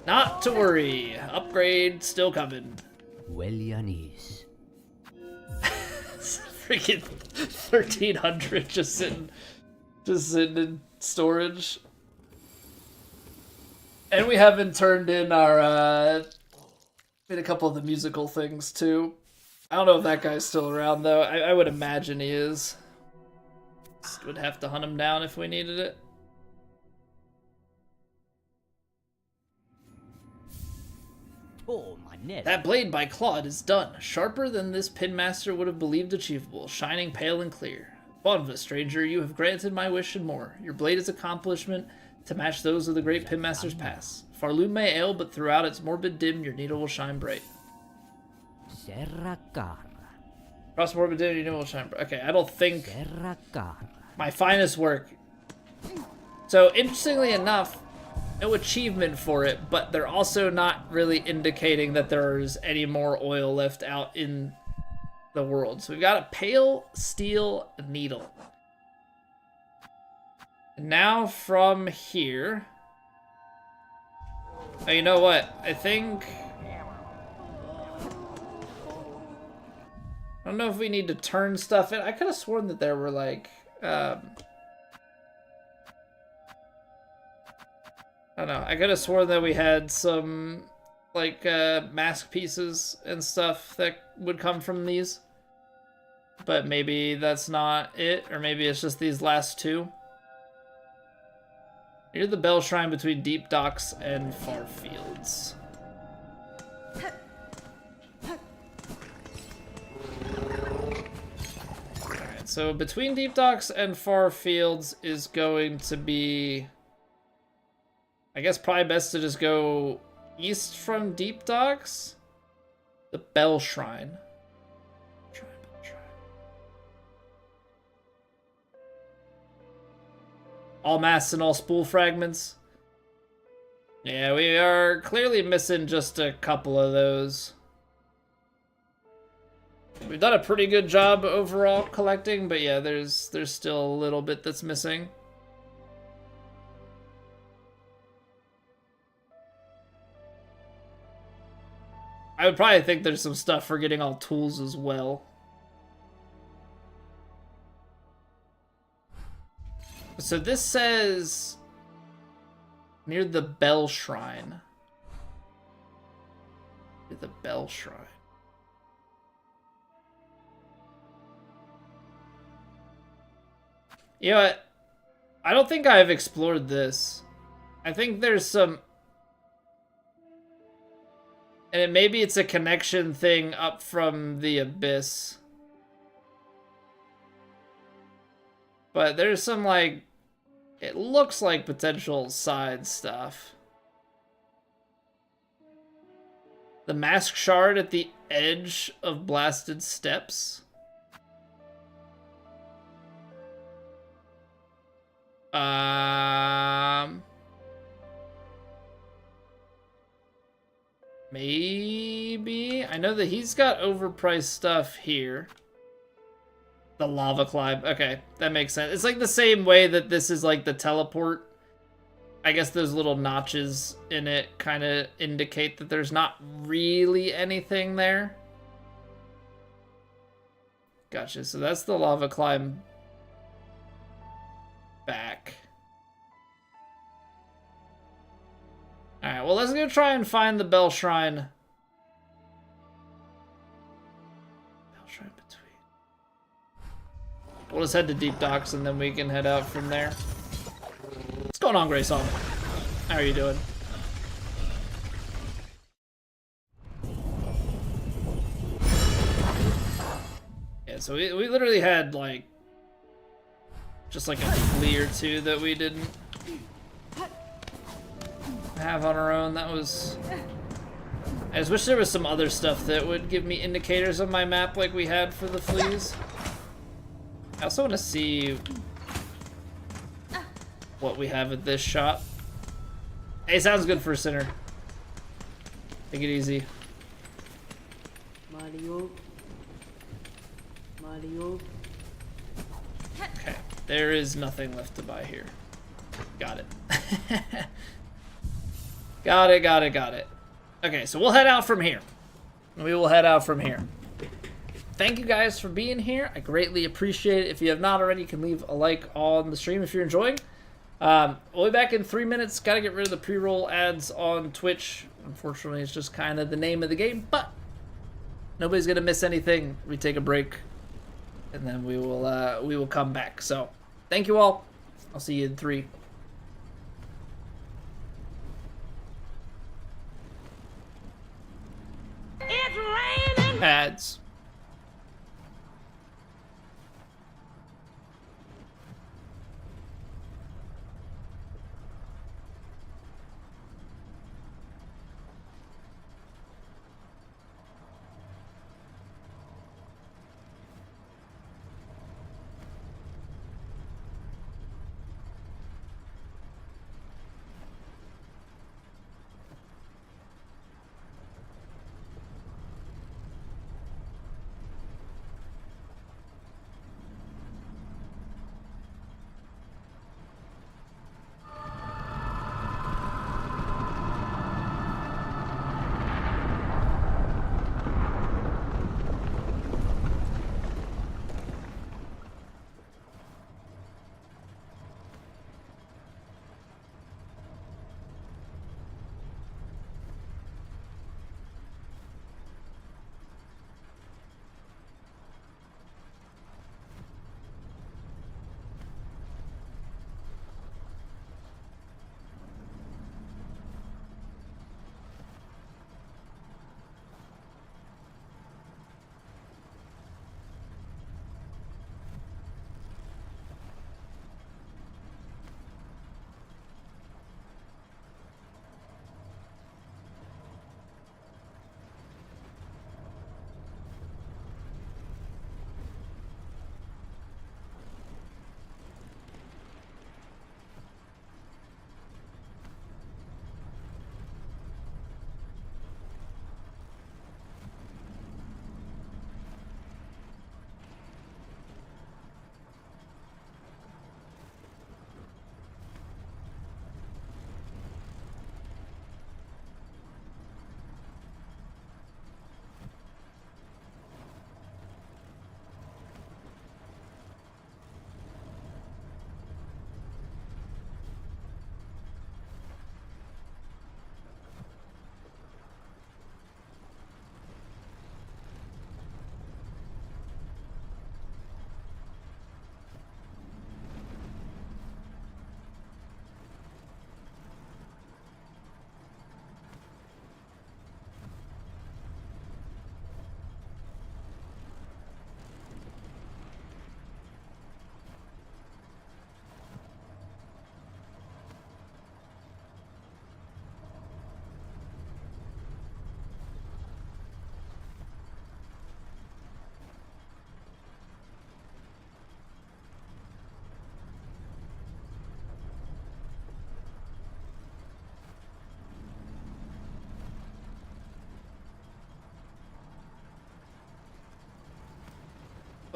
Not to worry. Upgrade still coming. Well, Yanis. Freaking 1300 just sitting in storage. And we haven't turned in our in a couple of the musical things too. I don't know if that guy's still around though. I would imagine he is. Just would have to hunt him down if we needed it. Oh, my net. That blade by Claude is done. Sharper than this Pinmaster would have believed achievable, shining pale and clear. Bonva, stranger, you have granted my wish and more. Your blade is accomplishment to match those of the great Pinmaster's past. Farloon may ail, but throughout its morbid dim, your needle will shine bright. Across morbid dim, your needle will shine bright. Okay, I don't think my finest work. So, interestingly enough, no achievement for it, but they're also not really indicating that there's any more oil left out in the world. So we've got a pale steel needle. And now from here... Oh, you know what? I think... I don't know if we need to turn stuff in. I could have sworn that there were like... I don't know. I could have sworn that we had some, like, mask pieces and stuff that would come from these. But maybe that's not it, or maybe it's just these last two. Near the bell shrine between deep docks and far fields. Alright, so between deep docks and far fields is going to be... I guess probably best to just go east from Deep Docks. The Bell Shrine. All masts and all spool fragments. Yeah, we are clearly missing just a couple of those. We've done a pretty good job overall collecting, but yeah, there's still a little bit that's missing. I would probably think there's some stuff for getting all tools as well. So this says near the Bell Shrine. Near the Bell Shrine. You know what? I don't think I've explored this. I think there's some... And maybe it's a connection thing up from the abyss. But there's some, like... It looks like potential side stuff. The mask shard at the edge of blasted steps. Maybe. I know that he's got overpriced stuff here. The lava climb. Okay, that makes sense. It's like the same way that this is like the teleport. I guess those little notches in it kind of indicate that there's not really anything there. Gotcha. So that's the lava climb back. Alright, well, let's go try and find the Bell Shrine. Bell Shrine between. We'll just head to Deep Docks and then we can head out from there. What's going on, Grey Song? How are you doing? Yeah, so we literally had, like, just like a flea or two that we didn't have on our own. That was... I just wish there was some other stuff that would give me indicators on my map like we had for the fleas. I also want to see what we have at this shop. Hey, sounds good for a sinner. Take it easy. Mario. Okay, there is nothing left to buy here. Got it. Got it. Okay, so we'll head out from here. We will head out from here. Thank you guys for being here. I greatly appreciate it. If you have not already, you can leave a like on the stream if you're enjoying. We'll be back in 3 minutes. Gotta get rid of the pre-roll ads on Twitch. Unfortunately, it's just kind of the name of the game, but nobody's gonna miss anything. We take a break, and then we will come back. So, thank you all. I'll see you in 3. It's raining! Ads.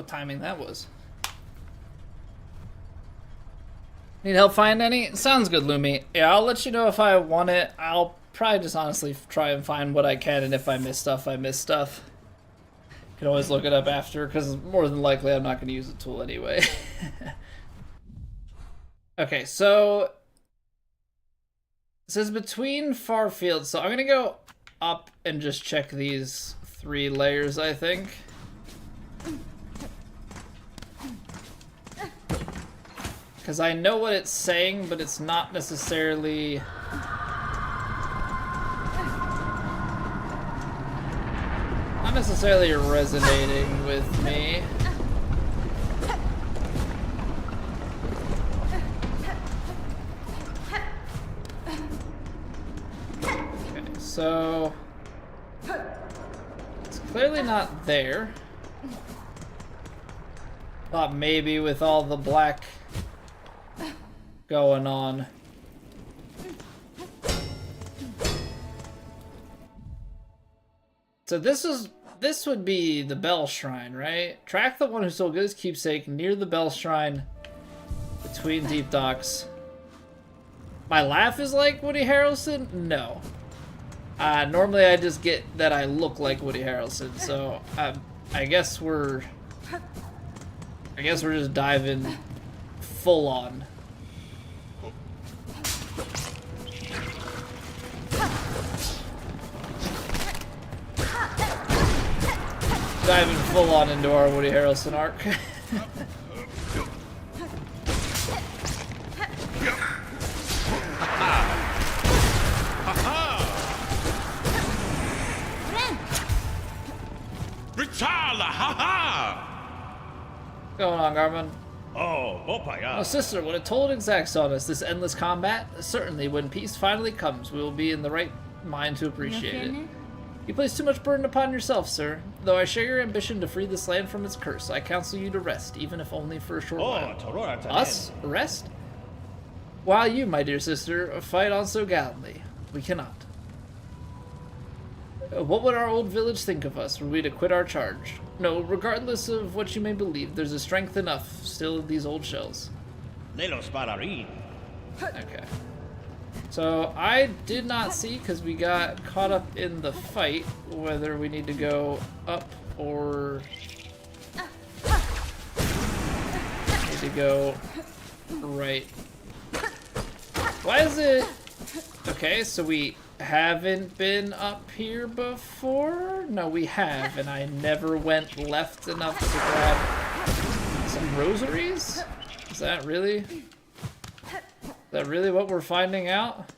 What timing that was. Need help find any? Sounds good, Lumi. Yeah, I'll let you know if I want it. I'll probably just honestly try and find what I can, and if I miss stuff, I miss stuff. You can always look it up after, because more than likely I'm not going to use the tool anyway. Okay, so it says between far fields, so I'm going to go up and just check these 3 layers, I think. Because I know what it's saying, but it's not necessarily... not necessarily resonating with me. Okay, so... it's clearly not there. Thought maybe with all the black going on. So this would be the Bell Shrine, right? Track the one who stole Good's keepsake near the Bell Shrine between deep docks. My laugh is like Woody Harrelson? No. Normally I just get that I look like Woody Harrelson, so I guess we're just diving full on. Diving full on into our Woody Harrelson arc. What's going on, Garmin? Oh, sister, what a total exacts on us, this endless combat. Certainly, when peace finally comes, we will be in the right mind to appreciate it. You place too much burden upon yourself, sir. Though I share your ambition to free this land from its curse, I counsel you to rest, even if only for a short while. Us? Rest? While you, my dear sister, fight on so gallantly. We cannot. What would our old village think of us were we to quit our charge? No, regardless of what you may believe, there's a strength enough still in these old shells. Okay. So I did not see, because we got caught up in the fight, whether we need to go up or need to go right. Why is it... okay, so we haven't been up here before? No, we have, and I never went left enough to grab some rosaries? Is that really what we're finding out?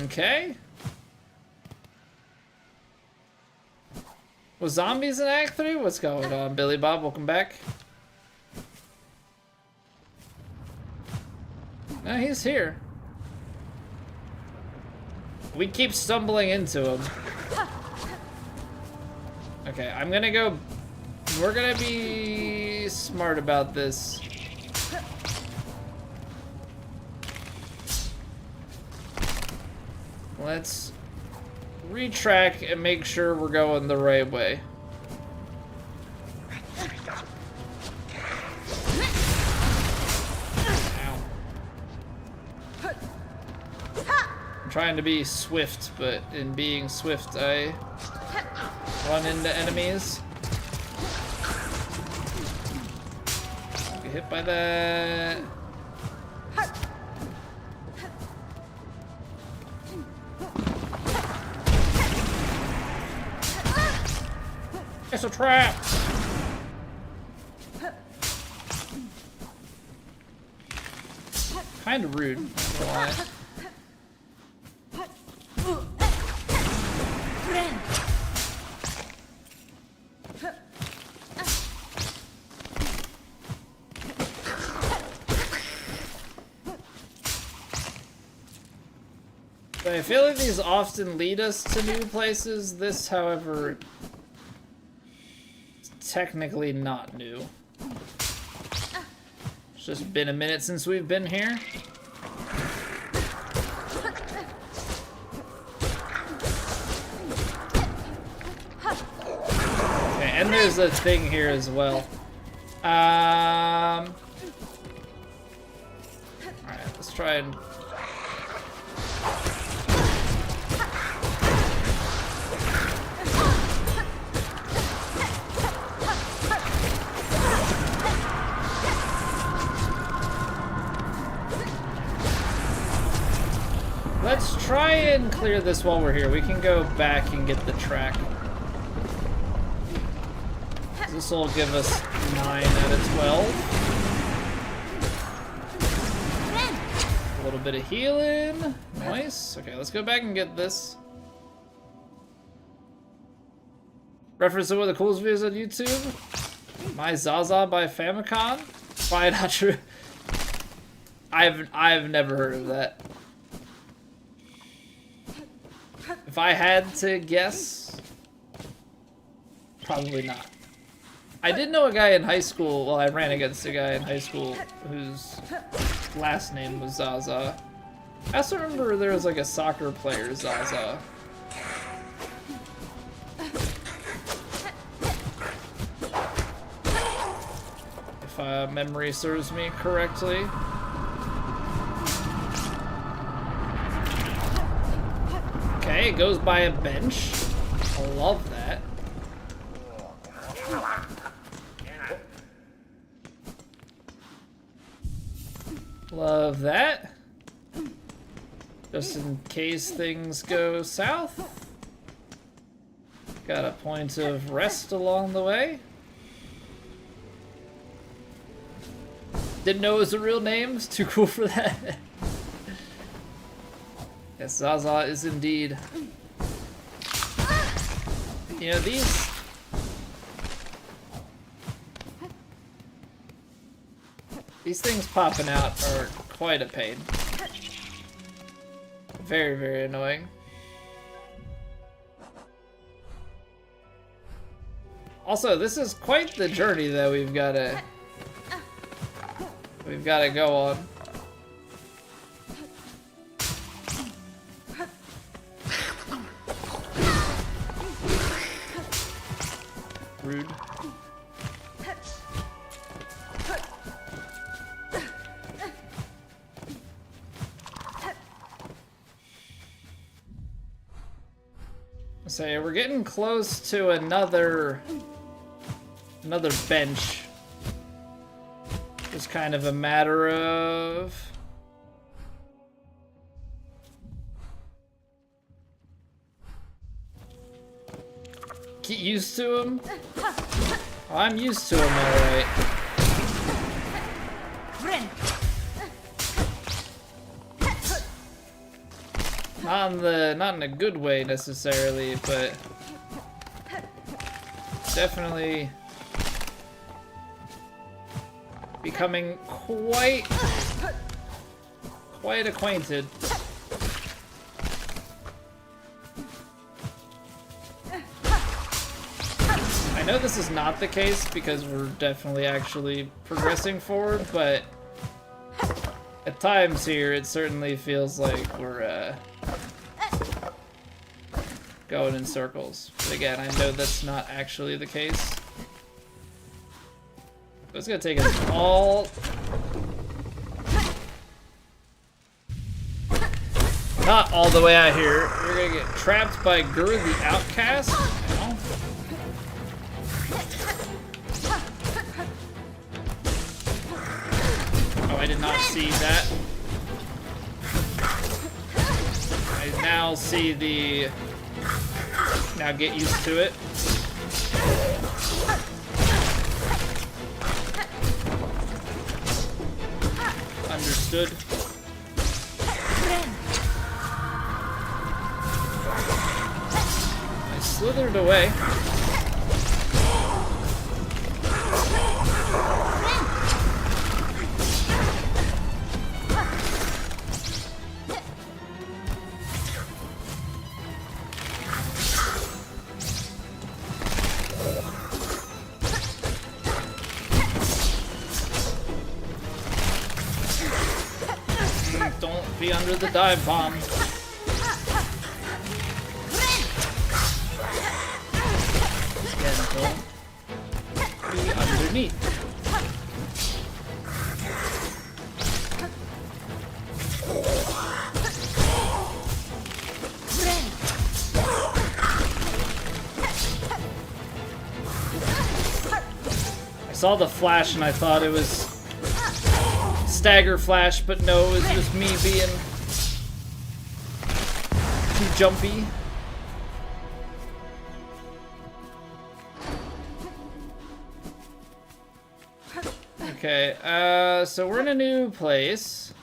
Okay. Was zombies in Act 3? What's going on, Billy Bob? Welcome back. No, he's here. We keep stumbling into him. Okay, I'm gonna go... we're gonna be smart about this. Let's retrack and make sure we're going the right way. I'm trying to be swift, but in being swift, I run into enemies. Get hit by that. It's a trap! Kinda rude. Why? I feel like these often lead us to new places. This, however, is technically not new. It's just been a minute since we've been here. there's a thing here as well. Alright, let's try and... Let's try and clear this while we're here. We can go back and get the track. This will give us 9 out of 12. A little bit of healing. Nice. Okay, let's go back and get this. Reference to one of the coolest videos on YouTube. My Zaza by Famicom. Probably not true. I've never heard of that. If I had to guess, probably not. I did know a guy in high school, well, I ran against a guy in high school whose last name was Zaza. I also remember there was like a soccer player, Zaza. If memory serves me correctly. Okay, it goes by a bench. I love that. Love that. Just in case things go south. Got a point of rest along the way. Didn't know it was a real name. It's too cool for that. Yes, Zaza is indeed. You know, these things popping out are quite a pain. Very, very annoying. Also, this is quite the journey that we've gotta go on. Rude. So we're getting close to another bench. It's kind of a matter of get used to him. Oh, I'm used to him, alright. Not in a good way necessarily, but definitely becoming quite acquainted. I know this is not the case because we're definitely actually progressing forward, but at times here it certainly feels like we're going in circles. But again, I know that's not actually the case. It's gonna take us all... Not all the way out here. We're gonna get trapped by Gur the Outcast. Now. Oh, I did not see that. I now see the... Now get used to it. Understood. I slithered away. Don't be under the dive bomb. Gentle. be underneath. I saw the flash and I thought it was stagger flash, but no, it was just me being too jumpy. Okay, so we're in a new place.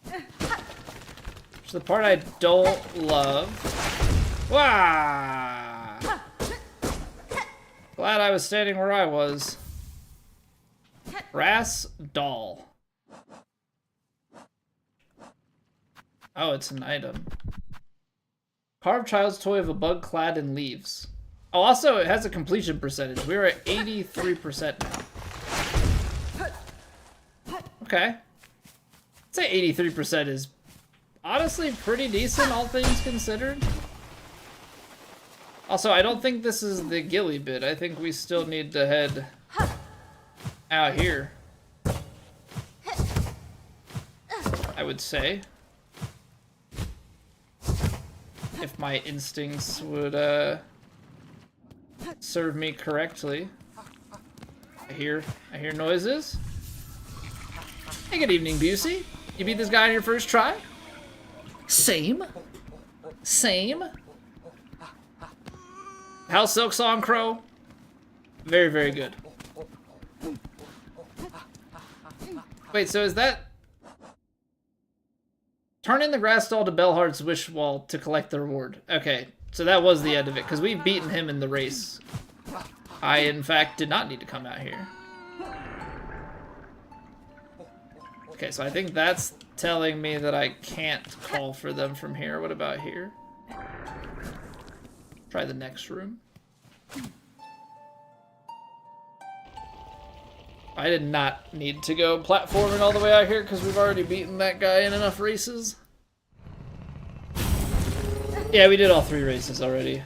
Which is the part I don't love. Wow! Glad I was standing where I was. Brass doll. Oh, it's an item. Carved child's toy of a bug clad in leaves. Oh, also, it has a completion percentage. We're at 83% now. Okay. I'd say 83% is honestly pretty decent, all things considered. Also, I don't think this is the ghillie bit. I think we still need to head out here. I would say. If my instincts would, serve me correctly. I hear noises. Hey, good evening, Busey. You beat this guy on your first try? Same. How's Silksong, Crow? Very, very good. Wait, so is that... Turn in the grass doll to Bellheart's wish wall to collect the reward. Okay, so that was the end of it, because we've beaten him in the race. I, in fact, did not need to come out here. Okay, so I think that's telling me that I can't call for them from here. What about here? Try the next room. I did not need to go platforming all the way out here because we've already beaten that guy in enough races. Yeah, we did all 3 races already.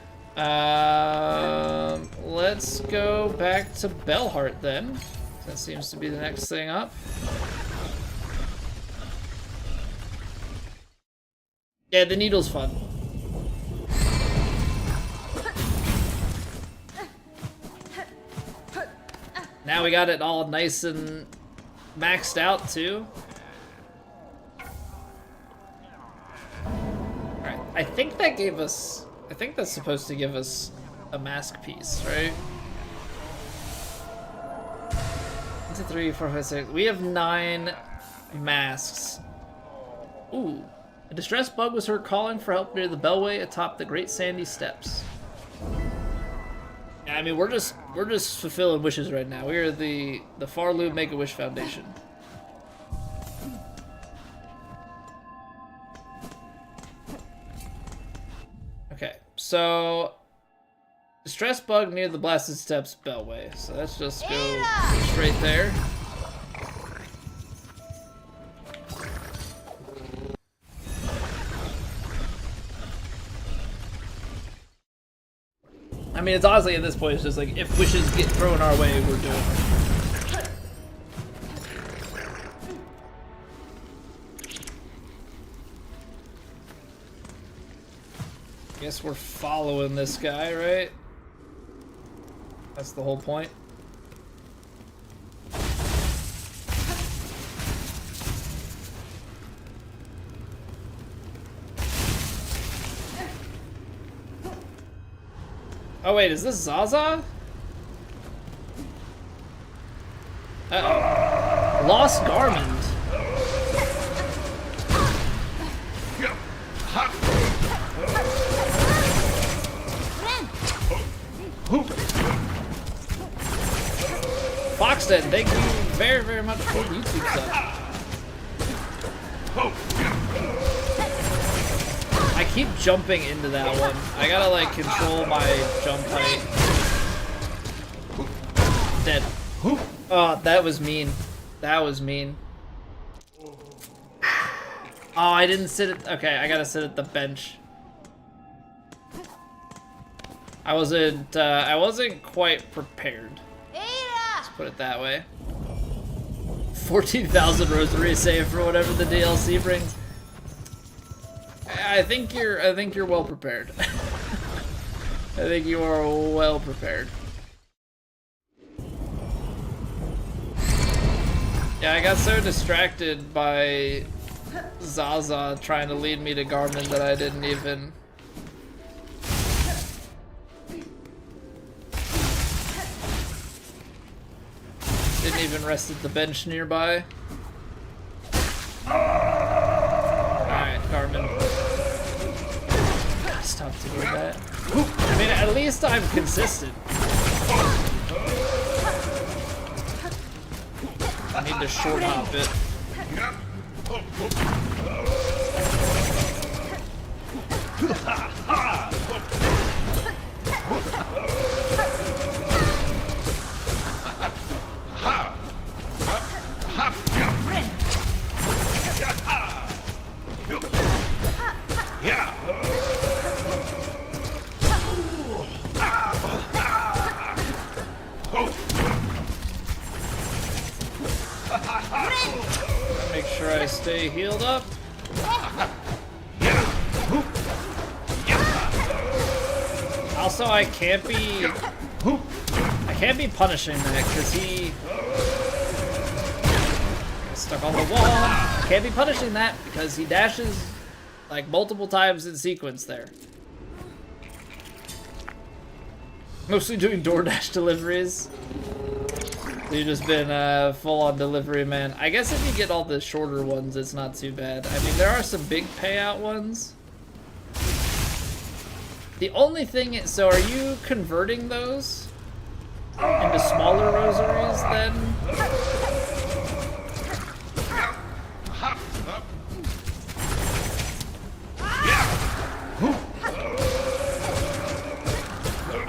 Let's go back to Bellheart then. That seems to be the next thing up. Yeah, the needle's fun. Now we got it all nice and maxed out too. Alright, I think that gave us... I think that's supposed to give us a mask piece, right? 1, 2, 3, 4, 5, 6. We have 9 masks. Ooh. A distressed bug was heard calling for help near the bellway atop the Great Sandy Steps. Yeah, I mean, we're just fulfilling wishes right now. We are the Farloo Make-A-Wish Foundation. Okay, so distressed bug near the Blasted Steps bellway. So let's just go straight there. I mean, it's honestly at this point, it's just like, if wishes get thrown our way, we're doing it. Guess we're following this guy, right? That's the whole point. Oh wait, is this Zaza? Uh-oh. Lost Garment. Foxden, thank you very, very much for the YouTube sub. I keep jumping into that one. I gotta like control my jump height. Dead. Oh, that was mean. That was mean. Oh, I didn't sit at... Okay, I gotta sit at the bench. I wasn't quite prepared. Let's put it that way. 14,000 rosary save for whatever the DLC brings. I think you're well prepared. I think you are well prepared. Yeah, I got so distracted by Zaza trying to lead me to Garmin that I didn't even rest at the bench nearby. Alright, Garmin. Stop doing that. I mean, at least I'm consistent. I need to short hop it. Make sure I stay healed up. Also, I can't be punishing that because he stuck on the wall. I can't be punishing that because he dashes like multiple times in sequence there. Mostly doing DoorDash deliveries. You've just been full-on delivery man. I guess if you get all the shorter ones, it's not too bad. I mean, there are some big payout ones. The only thing, so are you converting those into smaller rosaries then?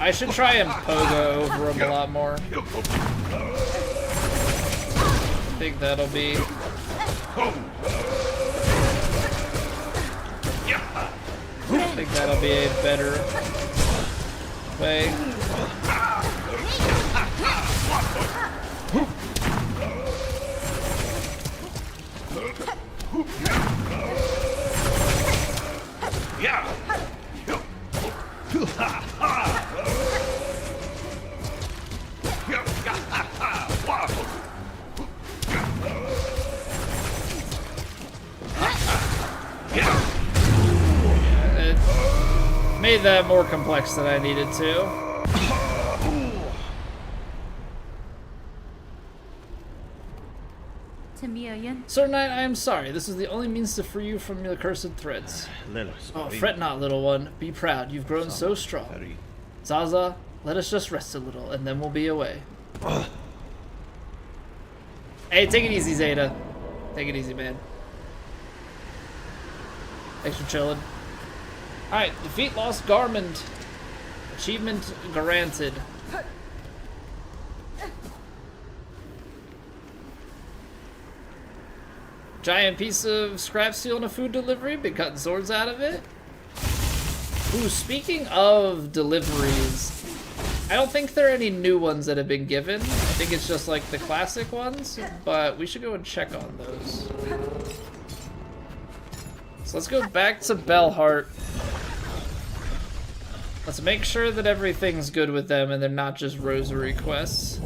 I should try and pogo over them a lot more. I think that'll be... I think that'll be a better way. Made that more complex than I needed to. Sir Knight, I am sorry. This is the only means to free you from your accursed threats. Oh, fret not, little one. Be proud. You've grown so strong. Zaza, let us just rest a little, and then we'll be away. Hey, take it easy, Zeta. Take it easy, man. Thanks for chilling. Alright, defeat Lost Garment. Achievement granted. Giant piece of scrap steel and a food delivery. Been cutting swords out of it. Ooh, speaking of deliveries, I don't think there are any new ones that have been given. I think it's just like the classic ones, but we should go and check on those. So let's go back to Bellheart. Let's make sure that everything's good with them and they're not just rosary quests.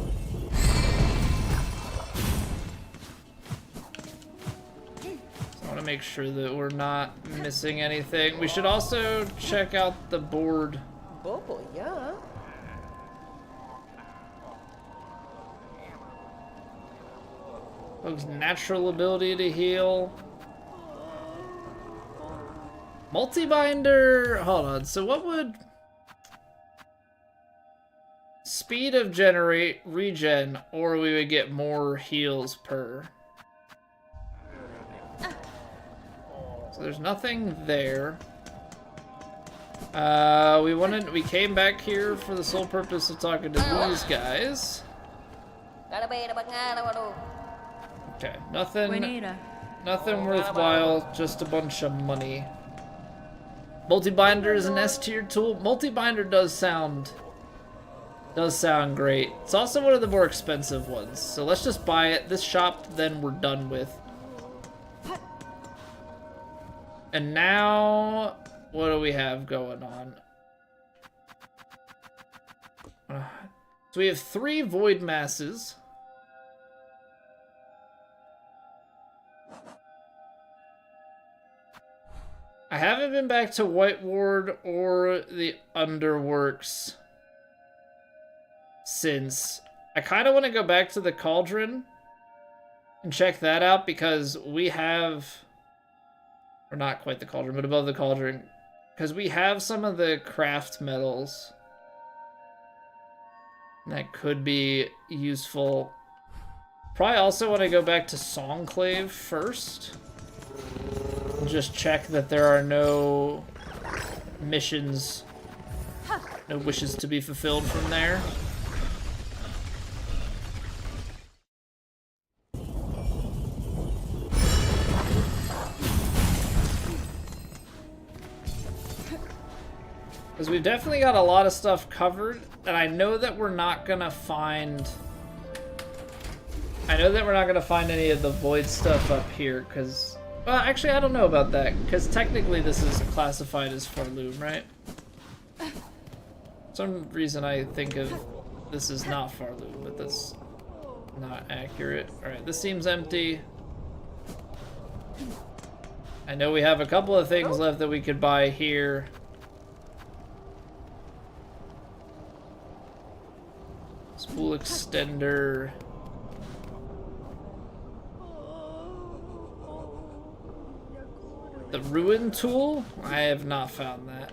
So I want to make sure that we're not missing anything. We should also check out the board. Bobo, yeah. Looks natural ability to heal. Multi-binder. Hold on. So what would... Speed of generate regen, or we would get more heals per. So there's nothing there. We came back here for the sole purpose of talking to these guys. Okay, nothing worthwhile, just a bunch of money. Multi-binder is an S-tier tool. Multi-binder does sound great. It's also one of the more expensive ones. So let's just buy it. This shop, then we're done with. And now, what do we have going on? So we have 3 void masses. I haven't been back to White Ward or the Underworks since. I kind of want to go back to the Cauldron and check that out because we have, or not quite the Cauldron, but above the Cauldron, because we have some of the craft metals that could be useful. Probably also want to go back to Songclave first. Just check that there are no missions, no wishes to be fulfilled from there. Because we've definitely got a lot of stuff covered, and I know that we're not gonna find... any of the void stuff up here, because... Well, actually, I don't know about that, because technically this is classified as Farloom, right? For some reason I think of this is not Farloom, but that's not accurate. Alright, this seems empty. I know we have a couple of things left that we could buy here. Spool extender. The ruin tool? I have not found that.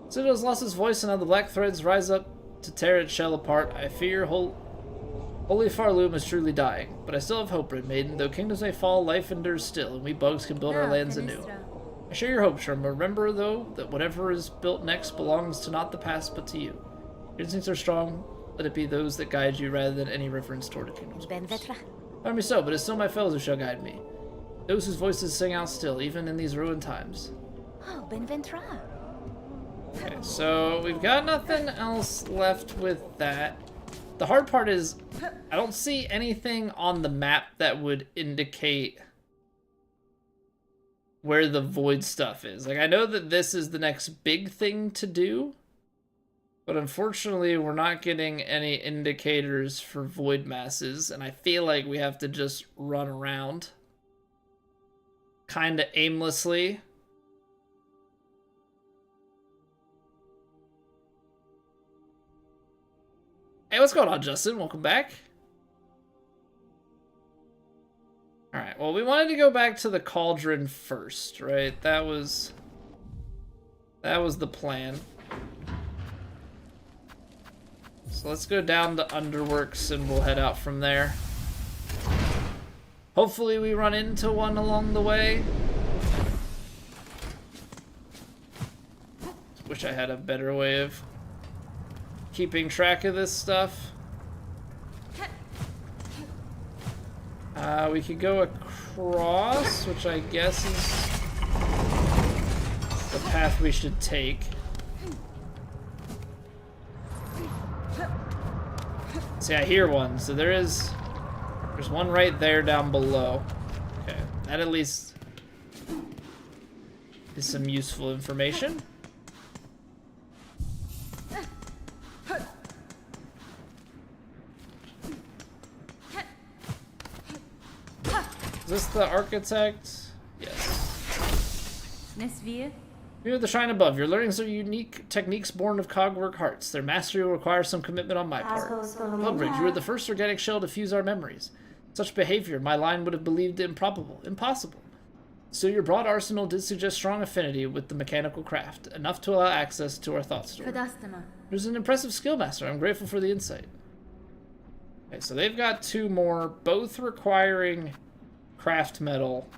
Citadel's lost his voice and now the black threads rise up to tear its shell apart. I fear Holy Farloom is truly dying, but I still have hope, Red Maiden. Though kingdoms may fall, life endures still, and we bugs can build our lands anew. I share your hope, Sherm. Remember, though, that whatever is built next belongs to not the past, but to you. Your instincts are strong. Let it be those that guide you rather than any reference toward a kingdom's course. Pardon me so, but it's still my fellows who shall guide me. Those whose voices sing out still, even in these ruined times. Oh, Benventra. Okay, so we've got nothing else left with that. The hard part is, I don't see anything on the map that would indicate where the void stuff is. Like, I know that this is the next big thing to do, but unfortunately we're not getting any indicators for void masses, and I feel like we have to just run around kind of aimlessly. Hey, what's going on, Justin? Welcome back. Alright, well, we wanted to go back to the Cauldron first, right? That was the plan. So let's go down to Underworks and we'll head out from there. Hopefully we run into one along the way. Wish I had a better way of keeping track of this stuff. We could go across, which I guess is the path we should take. See, I hear one, so there's one right there down below. Okay, that at least is some useful information. Is this the architect? Yes. Here at the shrine above, you're learning some unique techniques born of cogwork hearts. Their mastery will require some commitment on my part. Bloodbridge, you were the first organic shell to fuse our memories. Such behavior, my line would have believed improbable, impossible. So your broad arsenal did suggest strong affinity with the mechanical craft, enough to allow access to our thought store. There's an impressive skill master. I'm grateful for the insight. Okay, so they've got 2 more, both requiring craft metal.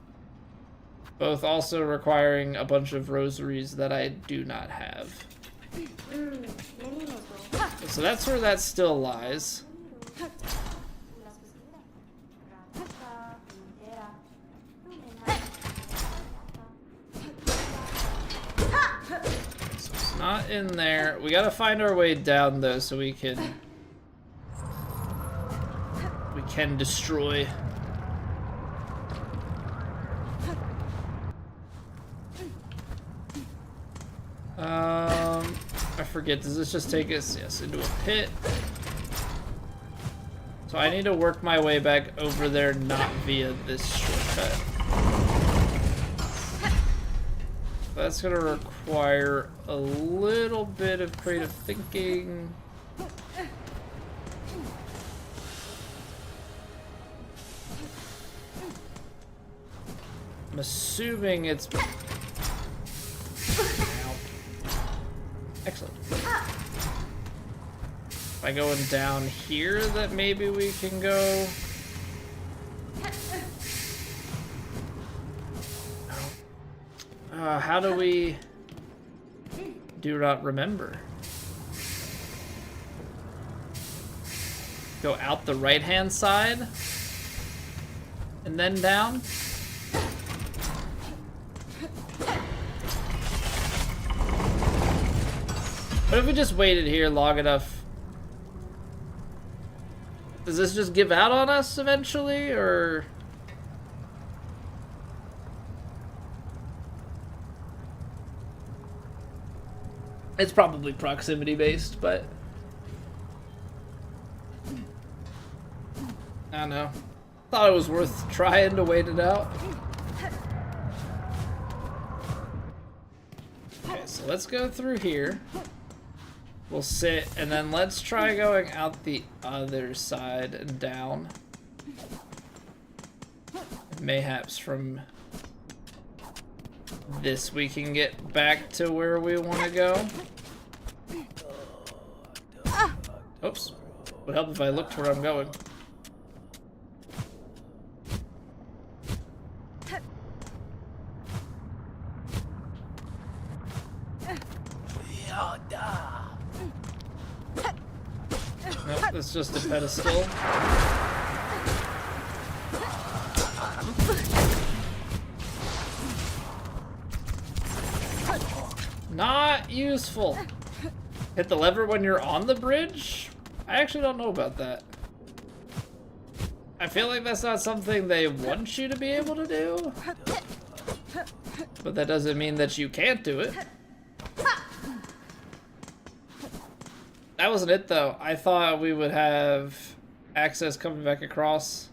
Both also requiring a bunch of rosaries that I do not have. So that's where that still lies. not in there. We gotta find our way down though, so we can destroy. I forget. Does this just take us? Yes, into a pit. So I need to work my way back over there, not via this shortcut. That's gonna require a little bit of creative thinking. I'm assuming it's... Excellent. By going down here, that maybe we can go... how do we... Do not remember. Go out the right-hand side? And then down? What if we just waited here long enough? Does this just give out on us eventually, or...? It's probably proximity based, but... I don't know. Thought it was worth trying to wait it out. Okay, so let's go through here. We'll sit, and then let's try going out the other side and down. Mayhaps from this we can get back to where we want to go. Oops. Would help if I looked where I'm going. Nope, that's just a pedestal. Not useful. Hit the lever when you're on the bridge? I actually don't know about that. I feel like that's not something they want you to be able to do. But that doesn't mean that you can't do it. That wasn't it though. I thought we would have access coming back across.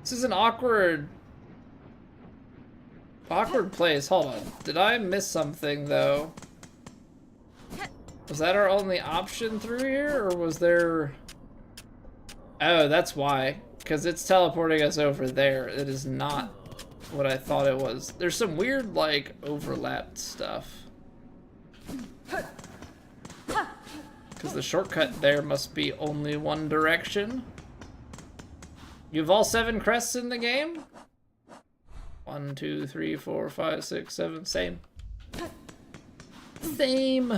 This is an awkward place. Hold on. Did I miss something though? Was that our only option through here, or was there... Oh, that's why. Because it's teleporting us over there. It is not what I thought it was. There's some weird, like, overlapped stuff. Because the shortcut there must be only one direction. You have all 7 crests in the game? 1, 2, 3, 4, 5, 6, 7. Same. Same.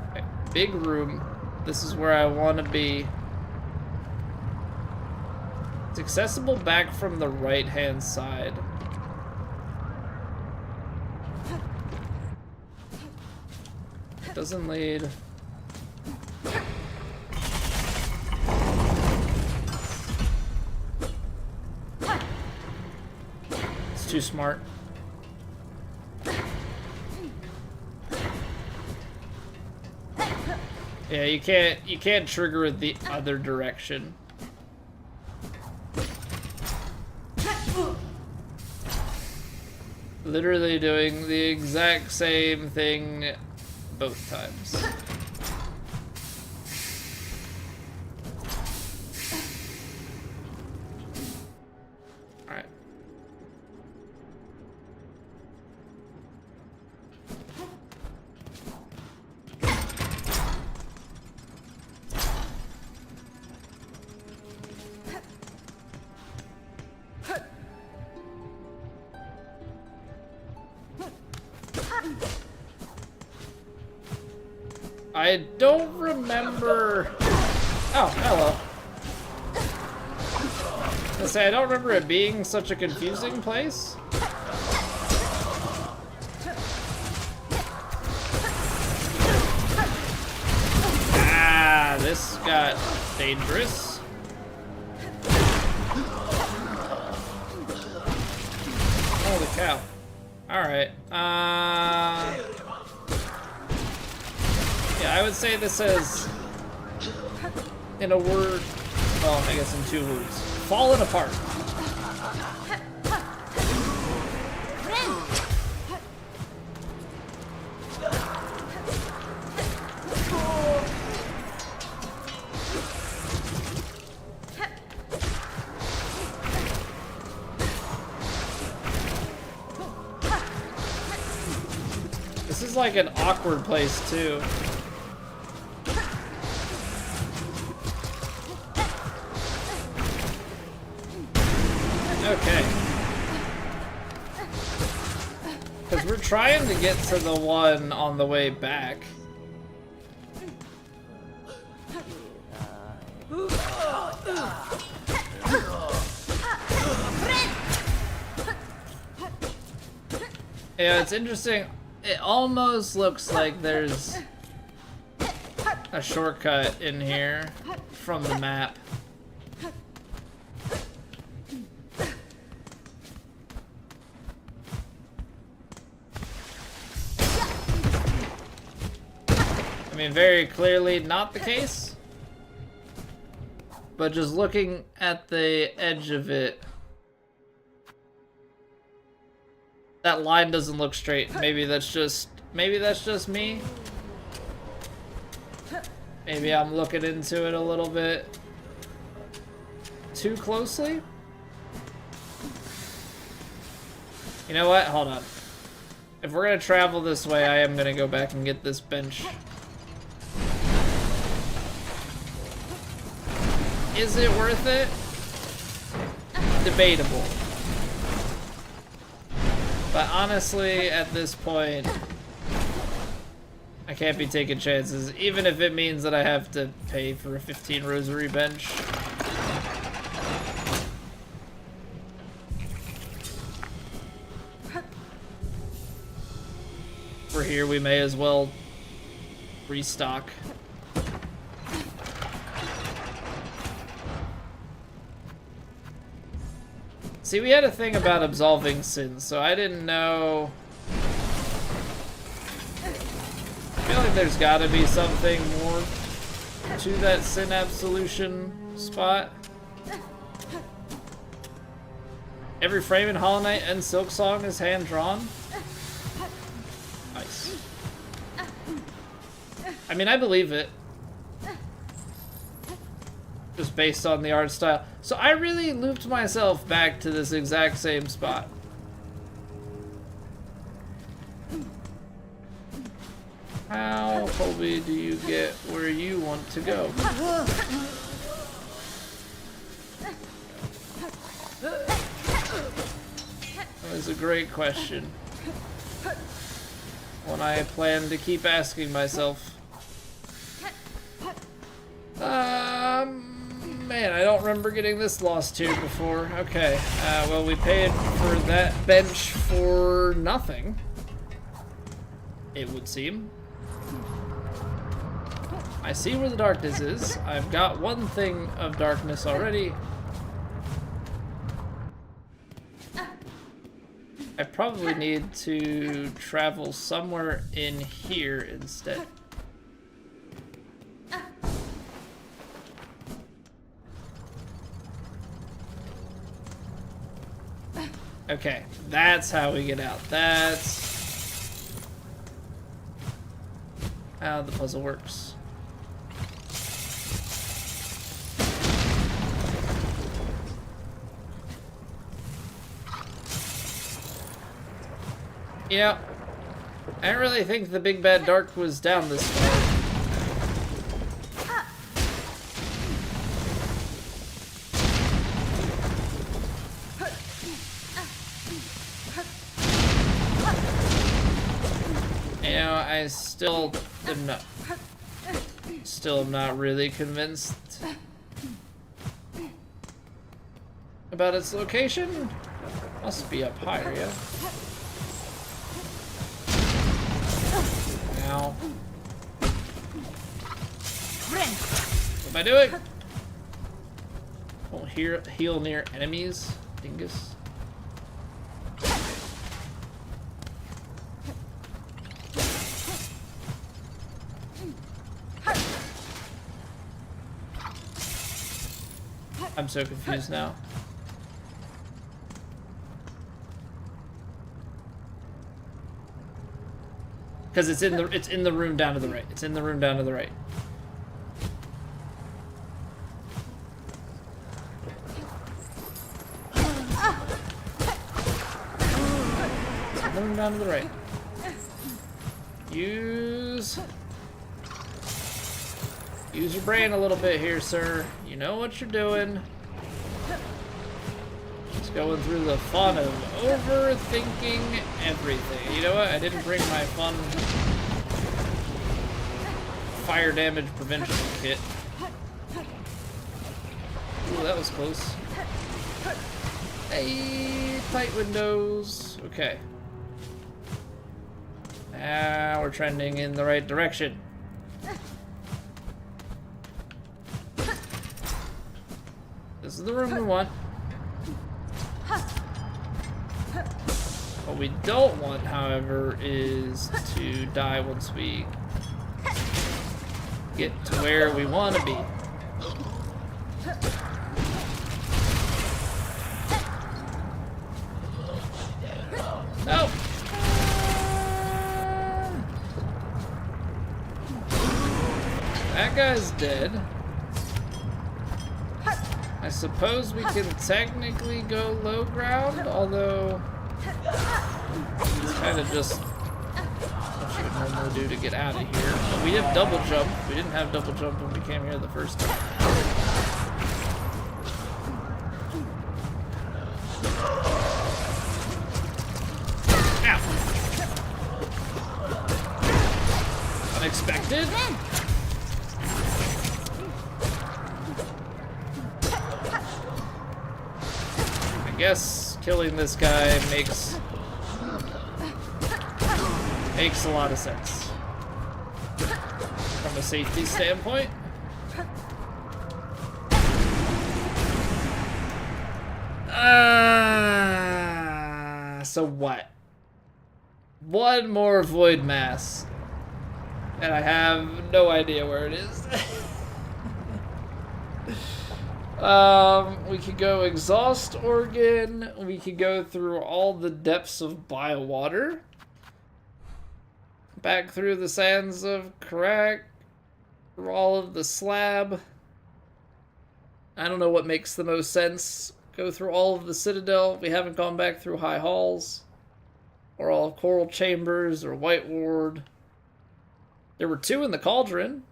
Okay, big room. This is where I want to be. It's accessible back from the right-hand side. Doesn't lead. It's too smart. Yeah, you can't trigger it the other direction. Literally doing the exact same thing both times. Alright. I don't remember Oh, hello. I say, I don't remember it being such a confusing place. Ah, this got dangerous. Holy cow. Alright. Yeah, I would say this is, in a word, well, I guess in 2 words, fallen apart. This is like an awkward place too. Okay. Because we're trying to get to the one on the way back. Yeah, it's interesting. It almost looks like there's a shortcut in here from the map. I mean, very clearly not the case, but just looking at the edge of it, that line doesn't look straight. Maybe that's just me. Maybe I'm looking into it a little bit too closely. You know what? Hold on. If we're gonna travel this way, I am gonna go back and get this bench. Is it worth it? Debatable. But honestly, at this point, I can't be taking chances, even if it means that I have to pay for a 15 rosary bench. For here, we may as well restock. See, we had a thing about absolving sins, so I didn't know. I feel like there's gotta be something more to that sin absolution spot. Every frame in Hollow Knight and Silksong is hand-drawn. Nice. I mean, I believe it. Just based on the art style. So I really looped myself back to this exact same spot. How, Colby, do you get where you want to go? That is a great question. One I plan to keep asking myself. Man, I don't remember getting this lost here before. Okay, well, we paid for that bench for nothing, it would seem. I see where the darkness is. I've got one thing of darkness already. I probably need to travel somewhere in here instead. Okay, that's how we get out. That's how the puzzle works. Yeah, I don't really think the big bad dark was down this far. You know, I still am not really convinced about its location? Must be up higher, yeah? Ow. What am I doing? Won't heal near enemies, dingus. I'm so confused now. Because it's in the room down to the right. It's in the room down to the right. It's in the room down to the right. Use your brain a little bit here, sir. You know what you're doing. Just going through the fun of overthinking everything. You know what? I didn't bring my fun fire damage prevention kit. Ooh, that was close. Hey, tight windows. Okay. Now we're trending in the right direction. This is the room we want. What we don't want, however, is to die once we get to where we want to be. No! That guy's dead. I suppose we can technically go low ground, although it's kind of just what you would normally do to get out of here. But we have double jump. We didn't have double jump when we came here the first time. Ow! Unexpected? I guess killing this guy makes a lot of sense from a safety standpoint. So what? One more void mass, and I have no idea where it is. We could go exhaust organ. We could go through all the depths of biowater. Back through the sands of Karak. Through all of the slab. I don't know what makes the most sense. Go through all of the citadel. We haven't gone back through high halls. Or all of coral chambers or white ward. There were 2 in the cauldron.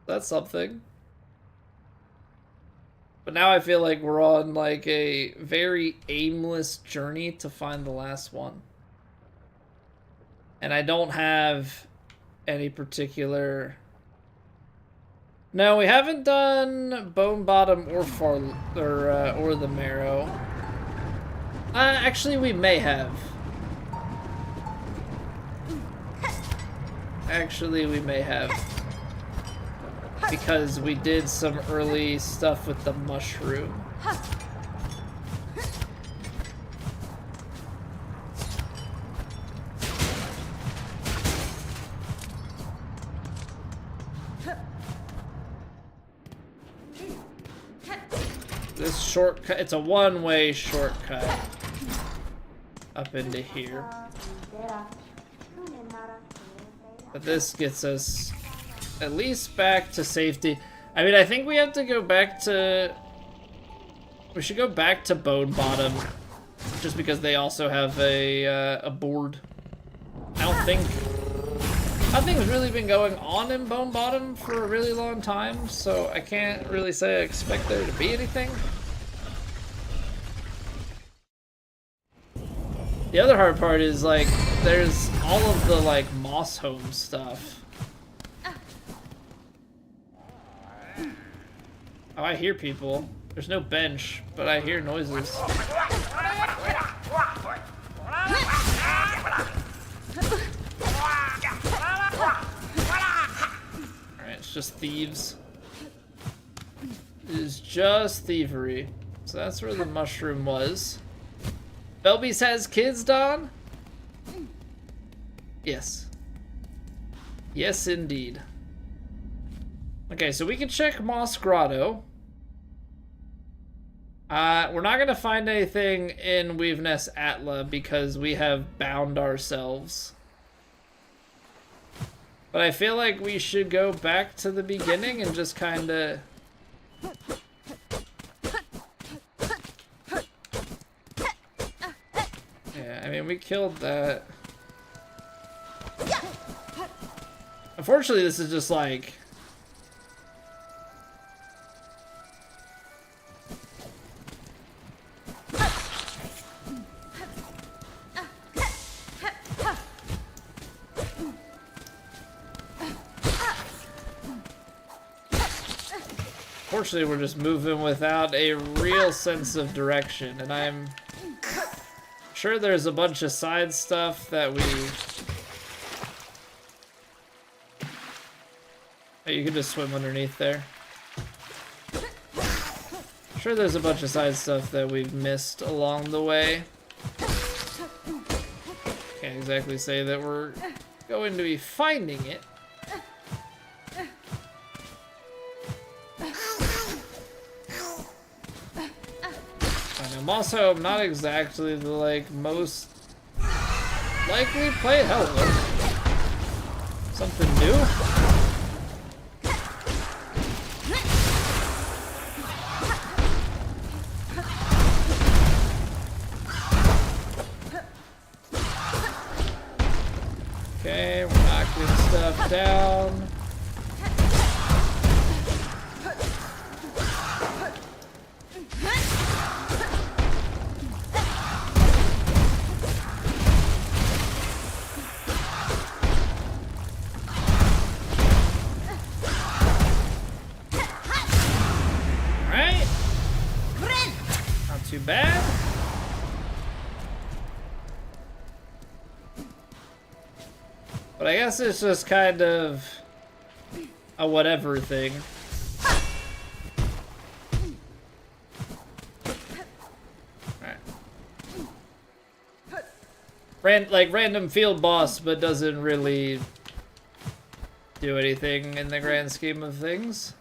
That's something. But now I feel like we're on like a very aimless journey to find the last one. And I don't have any particular... No, we haven't done Bone Bottom or the Marrow. Actually, we may have. Actually, we may have. Because we did some early stuff with the mushroom. This shortcut, it's a one-way shortcut up into here. But this gets us at least back to safety. I mean, I think we have to go back to... We should go back to Bone Bottom, just because they also have a board. I don't think... Nothing's really been going on in Bone Bottom for a really long time, so I can't really say I expect there to be anything. The other hard part is, like, there's all of the, like, Moss Home stuff. Oh, I hear people. There's no bench, but I hear noises. Alright, it's just thieves. It is just thievery. So that's where the mushroom was. Belby's has kids, Don? Yes. Yes, indeed. Okay, so we can check Moss Grotto. We're not gonna find anything in Weaveness Atla because we have bound ourselves. But I feel like we should go back to the beginning and just kinda... Yeah, I mean, we killed that. Unfortunately, this is just like... Unfortunately, we're just moving without a real sense of direction, and I'm sure there's a bunch of side stuff that we... Oh, you can just swim underneath there. Sure there's a bunch of side stuff that we've missed along the way. Can't exactly say that we're going to be finding it. I'm also not exactly the most likely play. Hello. Something new? Okay, we're knocking stuff down. Too bad. But I guess it's just kind of a whatever thing. Alright. Like random field boss, but doesn't really do anything in the grand scheme of things.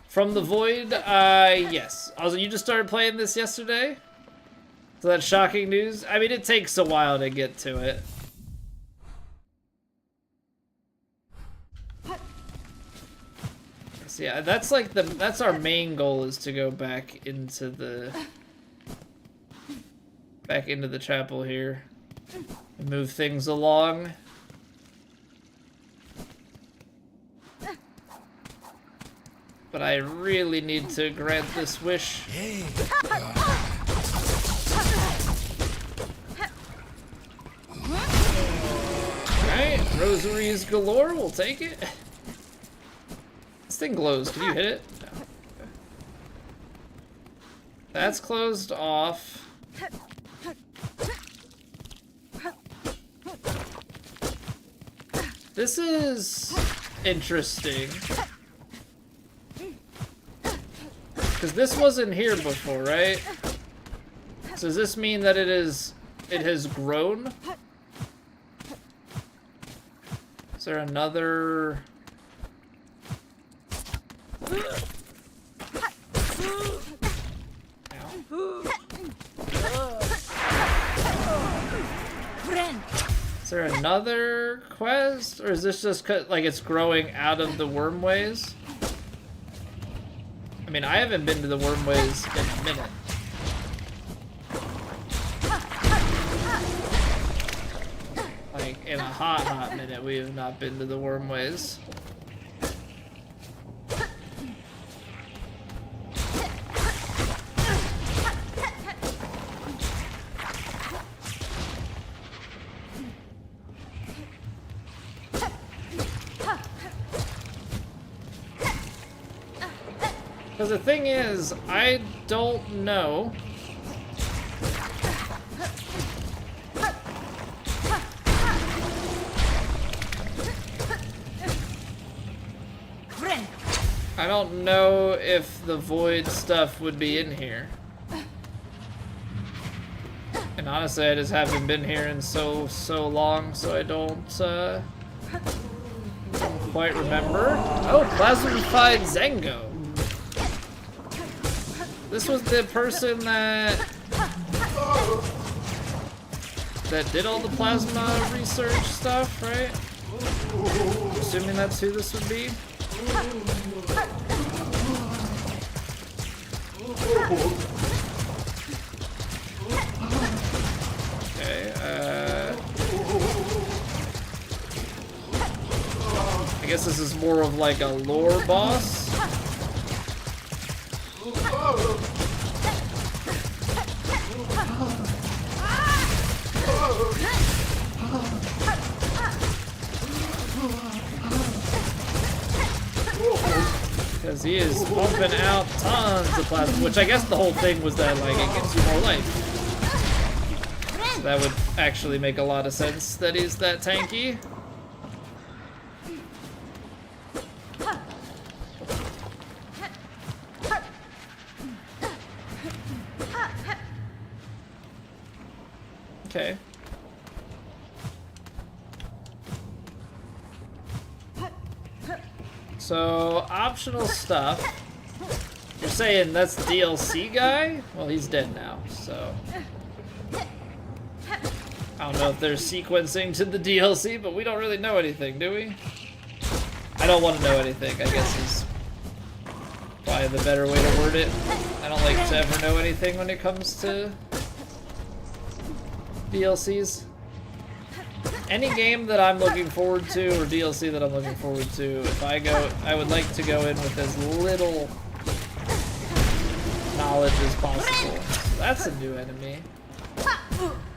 From the Void, yes. Also, you just started playing this yesterday? So that's shocking news. I mean, it takes a while to get to it. So yeah, that's like that's our main goal, is to go back into the chapel here and move things along. But I really need to grant this wish. Alright, rosaries galore, we'll take it. This thing glows, can you hit it? No. That's closed off. This is interesting. Because this wasn't here before, right? So does this mean that it has grown? Is there another... Is there another quest? Or is this just like it's growing out of the wormways? I mean, I haven't been to the wormways in a minute. Like, in a hot minute, we have not been to the wormways. Because the thing is, I don't know. I don't know if the void stuff would be in here. And honestly, I just haven't been here in so long, so I don't quite remember. Oh, plasmified Zengo. This was the person that did all the plasma research stuff, right? Assuming that's who this would be. Okay, I guess this is more of like a lore boss. Because he is pumping out tons of plasma, which I guess the whole thing was that like it gives you more life. So that would actually make a lot of sense that he's that tanky. Okay. So, optional stuff. You're saying that's the DLC guy? Well, he's dead now, so. I don't know if there's sequencing to the DLC, but we don't really know anything, do we? I don't want to know anything, I guess is probably the better way to word it. I don't like to ever know anything when it comes to DLCs. Any game that I'm looking forward to, or DLC that I'm looking forward to, if I go, I would like to go in with as little knowledge as possible. So that's a new enemy.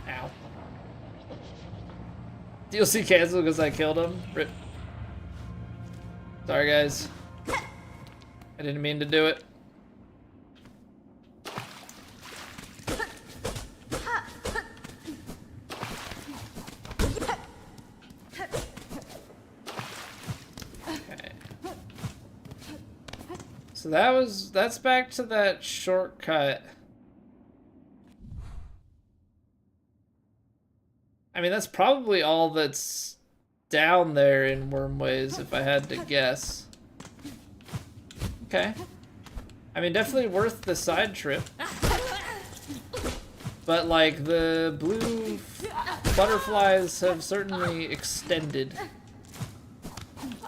Ow. DLC canceled because I killed him. Rip. Sorry guys. I didn't mean to do it. So that's back to that shortcut. I mean, that's probably all that's down there in Wormways, if I had to guess. Okay. I mean, definitely worth the side trip. But, like, the blue butterflies have certainly extended.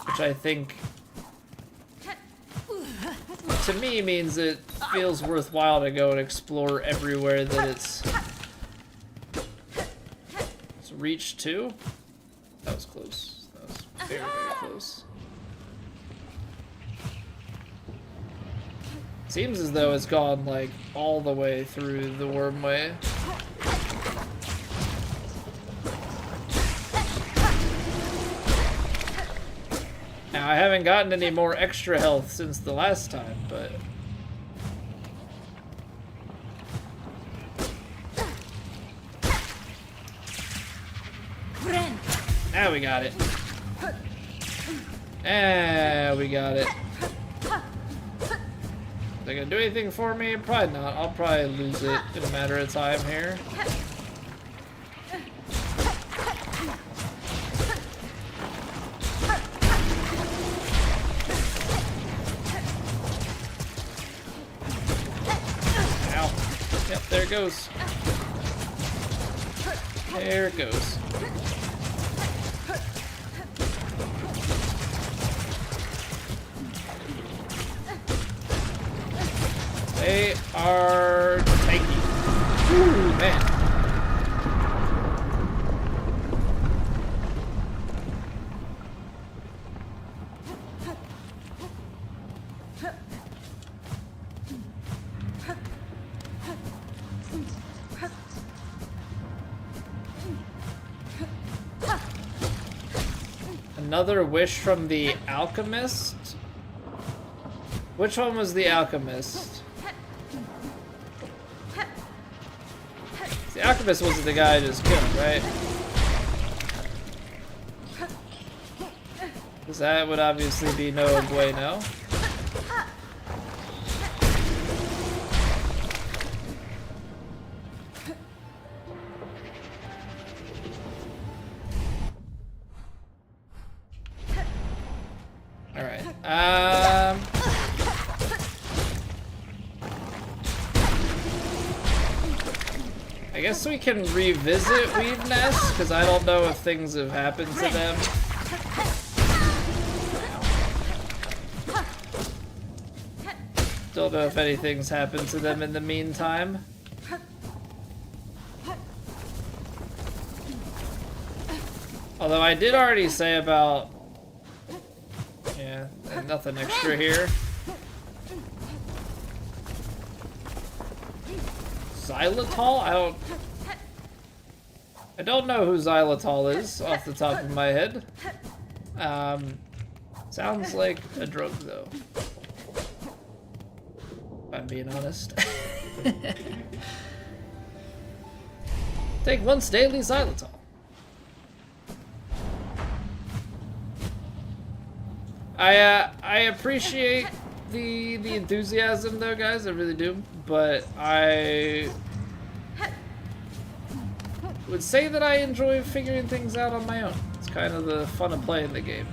Which I think, to me, means it feels worthwhile to go and explore everywhere that it's reached to. That was close. That was very, very close. Seems as though it's gone, like, all the way through the Wormway. Now, I haven't gotten any more extra health since the last time, but... Now we got it. And we got it. Is that gonna do anything for me? Probably not. I'll probably lose it in a matter of time here. Ow. Yep, there it goes. There it goes. They are tanky. Ooh, man. Another wish from the alchemist. Which one was the alchemist? The alchemist wasn't the guy I just killed, right? Because that would obviously be no bueno. Alright, I guess we can revisit Weave Nest, because I don't know if things have happened to them. Don't know if anything's happened to them in the meantime. Although I did already say about... Yeah, nothing extra here. Xylitol? I don't know who xylitol is off the top of my head. Sounds like a drug though. If I'm being honest. Take once daily xylitol. I appreciate the enthusiasm though, guys, I really do, but I would say that I enjoy figuring things out on my own. It's kind of the fun of playing the game.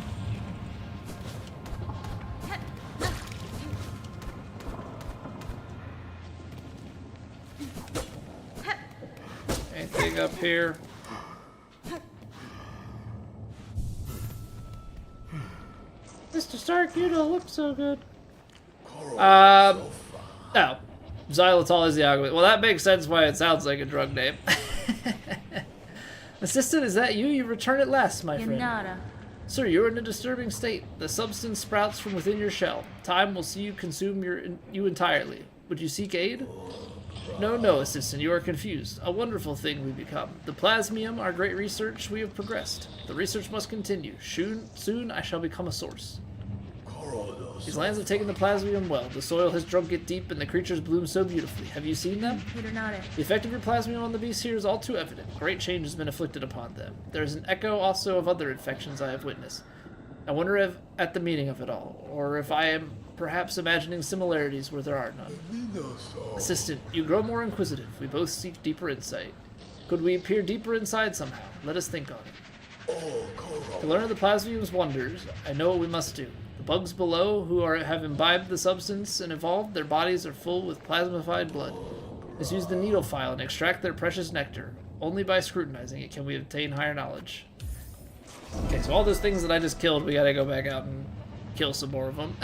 Anything up here? Mr. Stark, you don't look so good. Oh, xylitol is the algorithm. Well, that makes sense why it sounds like a drug name. Assistant, is that you? You returned at last, my friend. Nada. Sir, you're in a disturbing state. The substance sprouts from within your shell. Time will see you consume you entirely. Would you seek aid? No, Assistant, you are confused. A wonderful thing we become. The plasmium, our great research, we have progressed. The research must continue. Soon I shall become a source. These lands have taken the plasmium well. The soil has drunk it deep, and the creatures bloom so beautifully. Have you seen them? The effect of your plasmium on the beasts here is all too evident. Great change has been inflicted upon them. There is an echo also of other infections I have witnessed. I wonder at the meaning of it all, or if I am perhaps imagining similarities where there are none. Assistant, you grow more inquisitive. We both seek deeper insight. Could we peer deeper inside somehow? Let us think on it. To learn of the plasmium's wonders, I know what we must do. The bugs below, who have imbibed the substance and evolved, their bodies are full with plasmified blood. Let's use the needle file and extract their precious nectar. Only by scrutinizing it can we obtain higher knowledge. Okay, so all those things that I just killed, we gotta go back out and kill some more of them.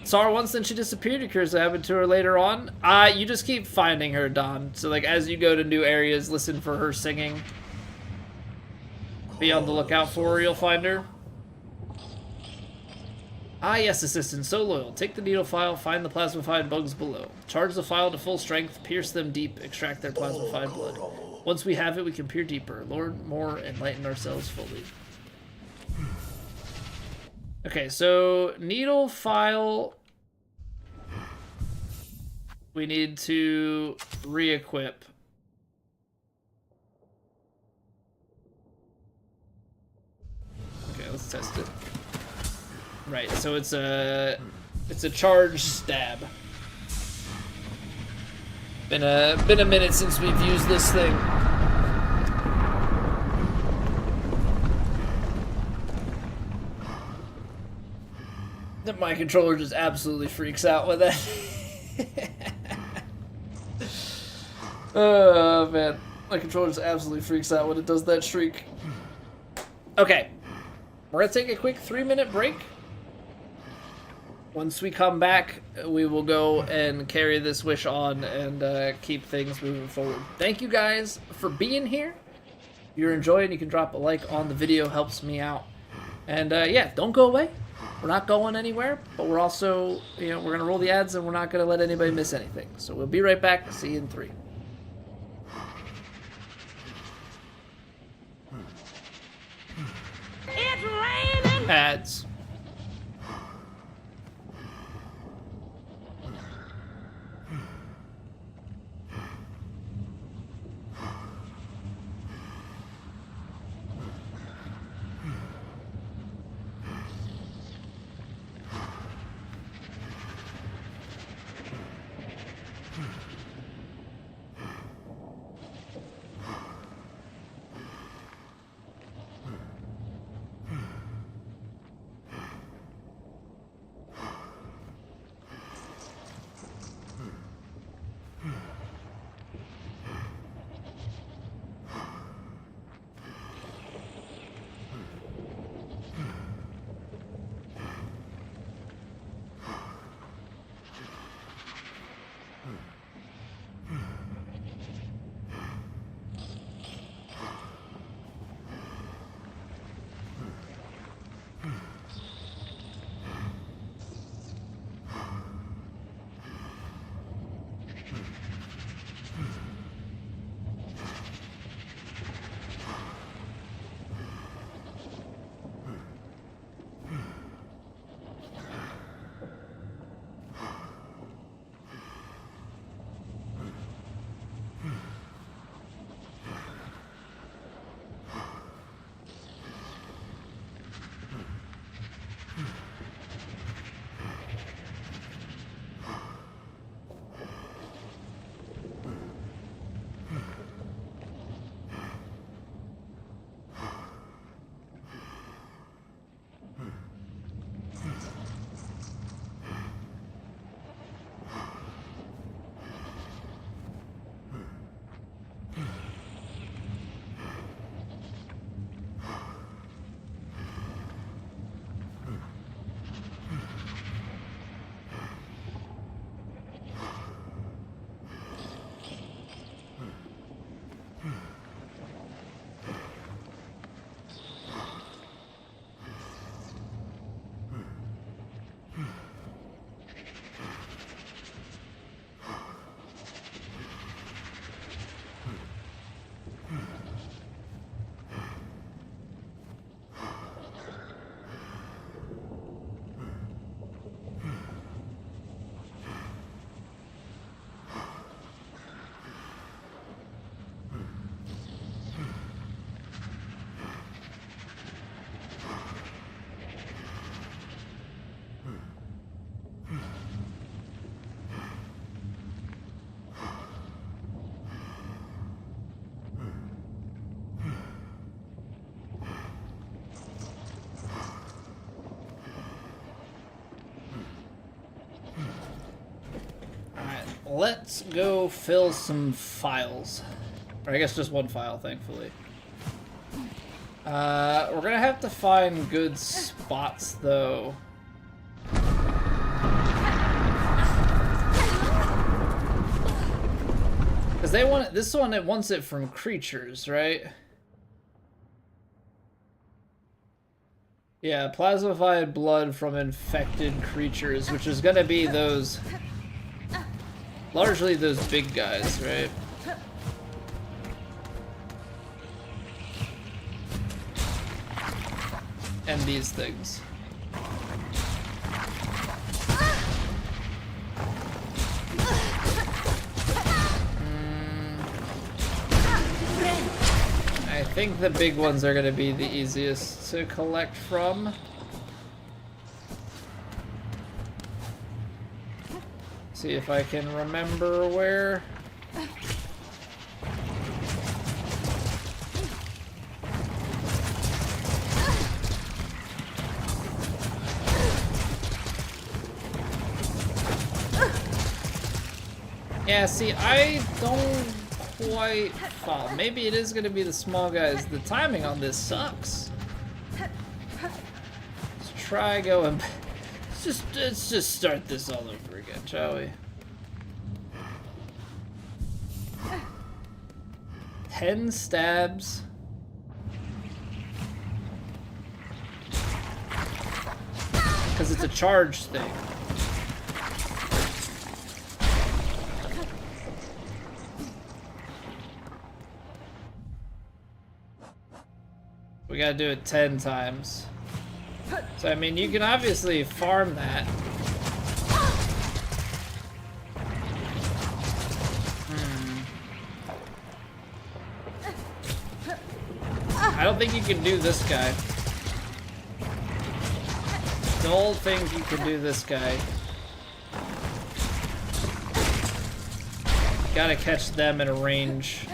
Saw her once, then she disappeared. You're curious what happened to her later on? You just keep finding her, Don. So, like, as you go to new areas, listen for her singing. Be on the lookout for her, you'll find her. Yes, Assistant, so loyal. Take the needle file, find the plasmified bugs below. Charge the file to full strength, pierce them deep, extract their plasmified blood. Once we have it, we can peer deeper, learn more, enlighten ourselves fully. Okay, so needle file... We need to re-equip. Okay, let's test it. Right, so it's a charged stab. Been a minute since we've used this thing. My controller just absolutely freaks out with it. Oh man, my controller just absolutely freaks out when it does that shriek. Okay, we're gonna take a quick 3-minute break. Once we come back, we will go and carry this wish on and keep things moving forward. Thank you guys for being here. If you're enjoying, you can drop a like on the video, helps me out. And yeah, don't go away. We're not going anywhere, but we're also, we're going to roll the ads and we're not going to let anybody miss anything. So we'll be right back. See you in 3. It's raining Ads. Let's go fill some files. Or I guess just one file, thankfully. We're gonna have to find good spots, though. Because they want it, this one, it wants it from creatures, right? Yeah, plasmified blood from infected creatures, which is gonna be those... largely those big guys, right? And these things. I think the big ones are gonna be the easiest to collect from. See if I can remember where. Yeah, see, I don't quite follow. Maybe it is gonna be the small guys. The timing on this sucks. Let's try going. Let's just start this all over again, shall we? 10 stabs. Because it's a charge thing. We gotta do it 10 times. So, I mean, you can obviously farm that. I don't think you can do this guy. Don't think you can do this guy. Gotta catch them in a range.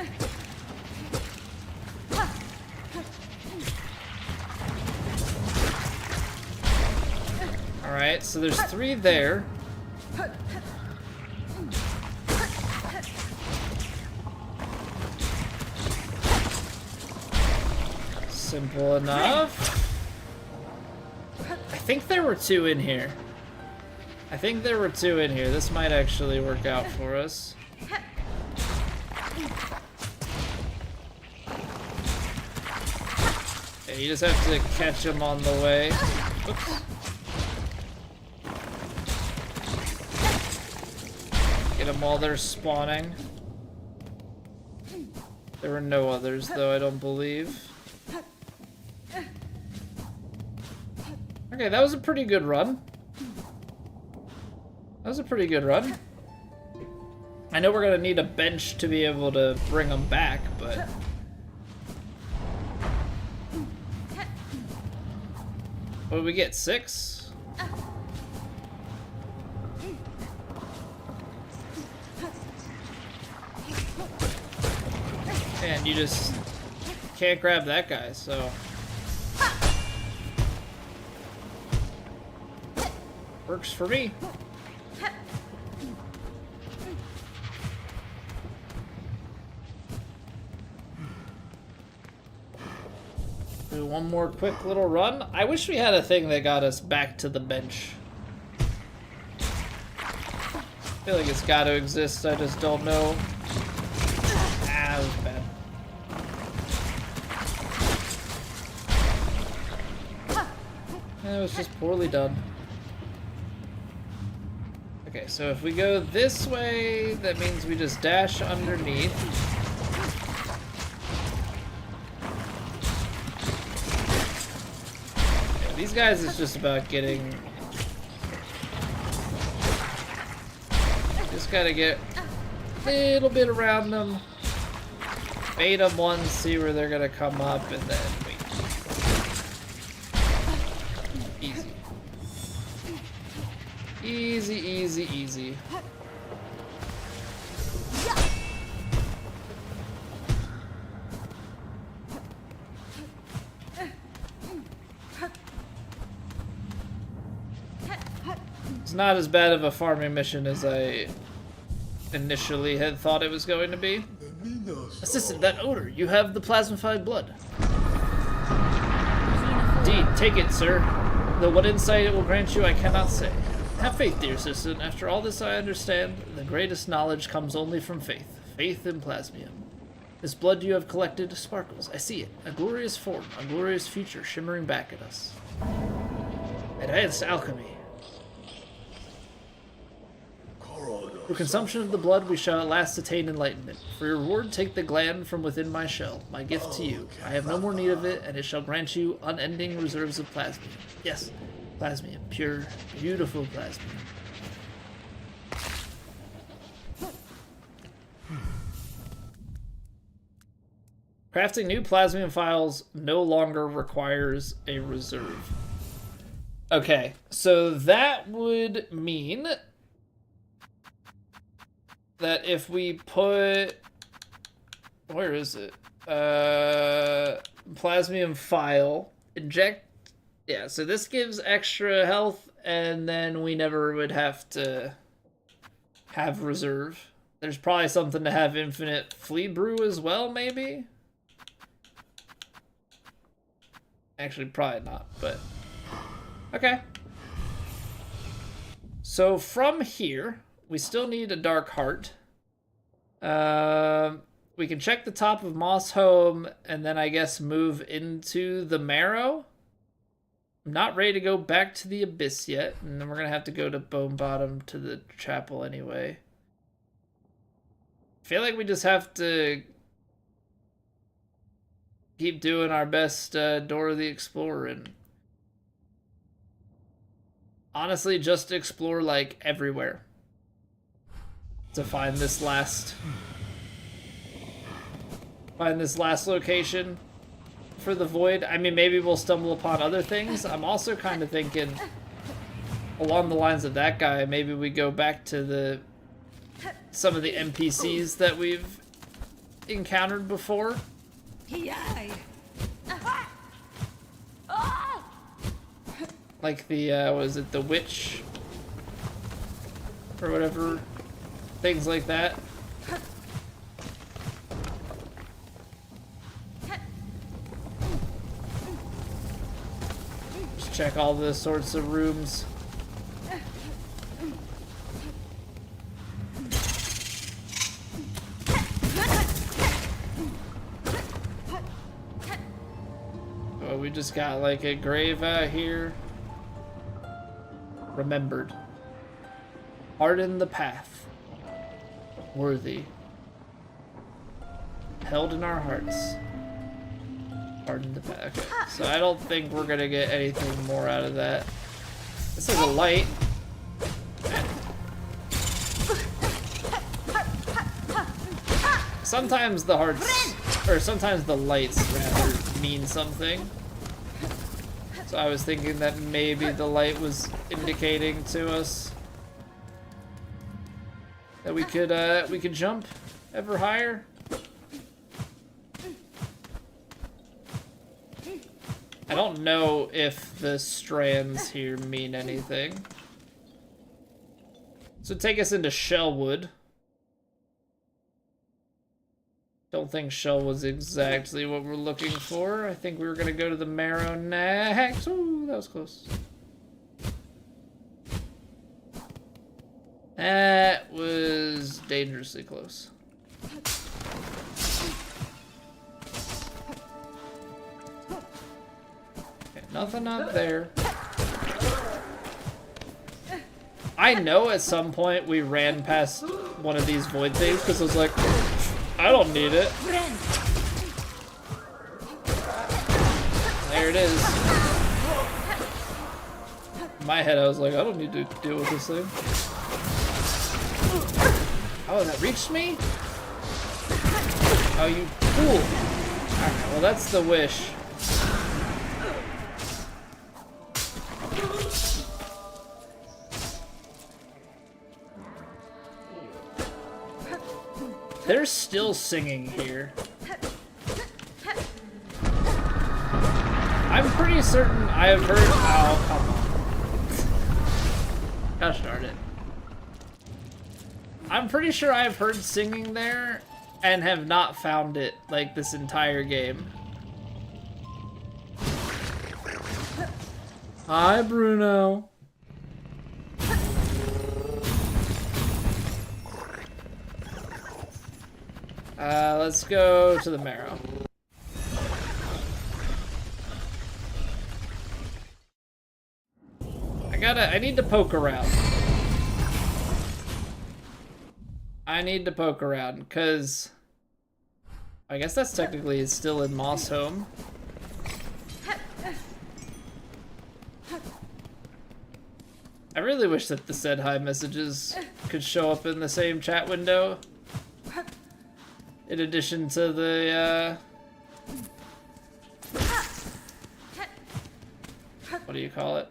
Alright, so there's 3 there. Simple enough. I think there were 2 in here. This might actually work out for us. Yeah, you just have to catch them on the way. Oops. Get them while they're spawning. There were no others, though, I don't believe. Okay, that was a pretty good run. I know we're gonna need a bench to be able to bring them back, but... What did we get, 6? And you just can't grab that guy, so... Works for me. Do one more quick little run. I wish we had a thing that got us back to the bench. I feel like it's got to exist, I just don't know. Ah, that was bad. It was just poorly done. Okay, so if we go this way, that means we just dash underneath. Yeah, these guys is just about getting... Just gotta get a little bit around them. Bait them once, see where they're gonna come up, and then wait. Easy. Easy, easy, easy. It's not as bad of a farming mission as I initially had thought it was going to be. Assistant, that odor. You have the plasmified blood. Indeed, take it, sir. Though what insight it will grant you, I cannot say. Have faith, dear assistant. After all this I understand, the greatest knowledge comes only from faith. Faith in plasmium. This blood you have collected sparkles. I see it. A glorious form, a glorious future shimmering back at us. Advanced alchemy. Through consumption of the blood, we shall at last attain enlightenment. For your reward, take the gland from within my shell, my gift to you. I have no more need of it, and it shall grant you unending reserves of plasmium. Yes, plasmium. Pure, beautiful plasmium. Crafting new plasmium files no longer requires a reserve. Okay, so that would mean that if we put, where is it? Plasmium file, inject, yeah, so this gives extra health, and then we never would have to have reserve. There's probably something to have infinite flea brew as well, maybe? Actually, probably not, but okay. So from here, we still need a dark heart. We can check the top of Moss Home and then I guess move into the Marrow. I'm not ready to go back to the Abyss yet, and then we're gonna have to go to Bone Bottom to the chapel anyway. I feel like we just have to keep doing our best Dora the Explorer and honestly just explore like everywhere to find this last location for the void. I mean, maybe we'll stumble upon other things. I'm also kind of thinking along the lines of that guy, maybe we go back to some of the NPCs that we've encountered before. Like the, was it the witch? Or whatever. Things like that. Just check all the sorts of rooms. Oh, we just got like a grave out here. Remembered. Harden the path. Worthy. Held in our hearts. Harden the path. Okay. So I don't think we're gonna get anything more out of that. This is a light. Sometimes the hearts, or sometimes the lights rather, mean something. So I was thinking that maybe the light was indicating to us that we could jump ever higher. I don't know if the strands here mean anything. So take us into Shellwood. Don't think Shell was exactly what we're looking for. I think we were gonna go to the Marrow next. Ooh, that was close. That was dangerously close. Okay, nothing up there. I know at some point we ran past one of these void things because I was like, I don't need it. There it is. In my head I was like, I don't need to deal with this thing. Oh, that reached me? Oh, you fool. Alright, well that's the wish. They're still singing here. I'm pretty certain I have heard. Oh, come on. Gosh darn it. I'm pretty sure I've heard singing there and have not found it like this entire game. Hi, Bruno. Let's go to the Marrow. I need to poke around. I need to poke around, because I guess that's technically still in Moss Home. I really wish that the said hi messages could show up in the same chat window. In addition to the, what do you call it?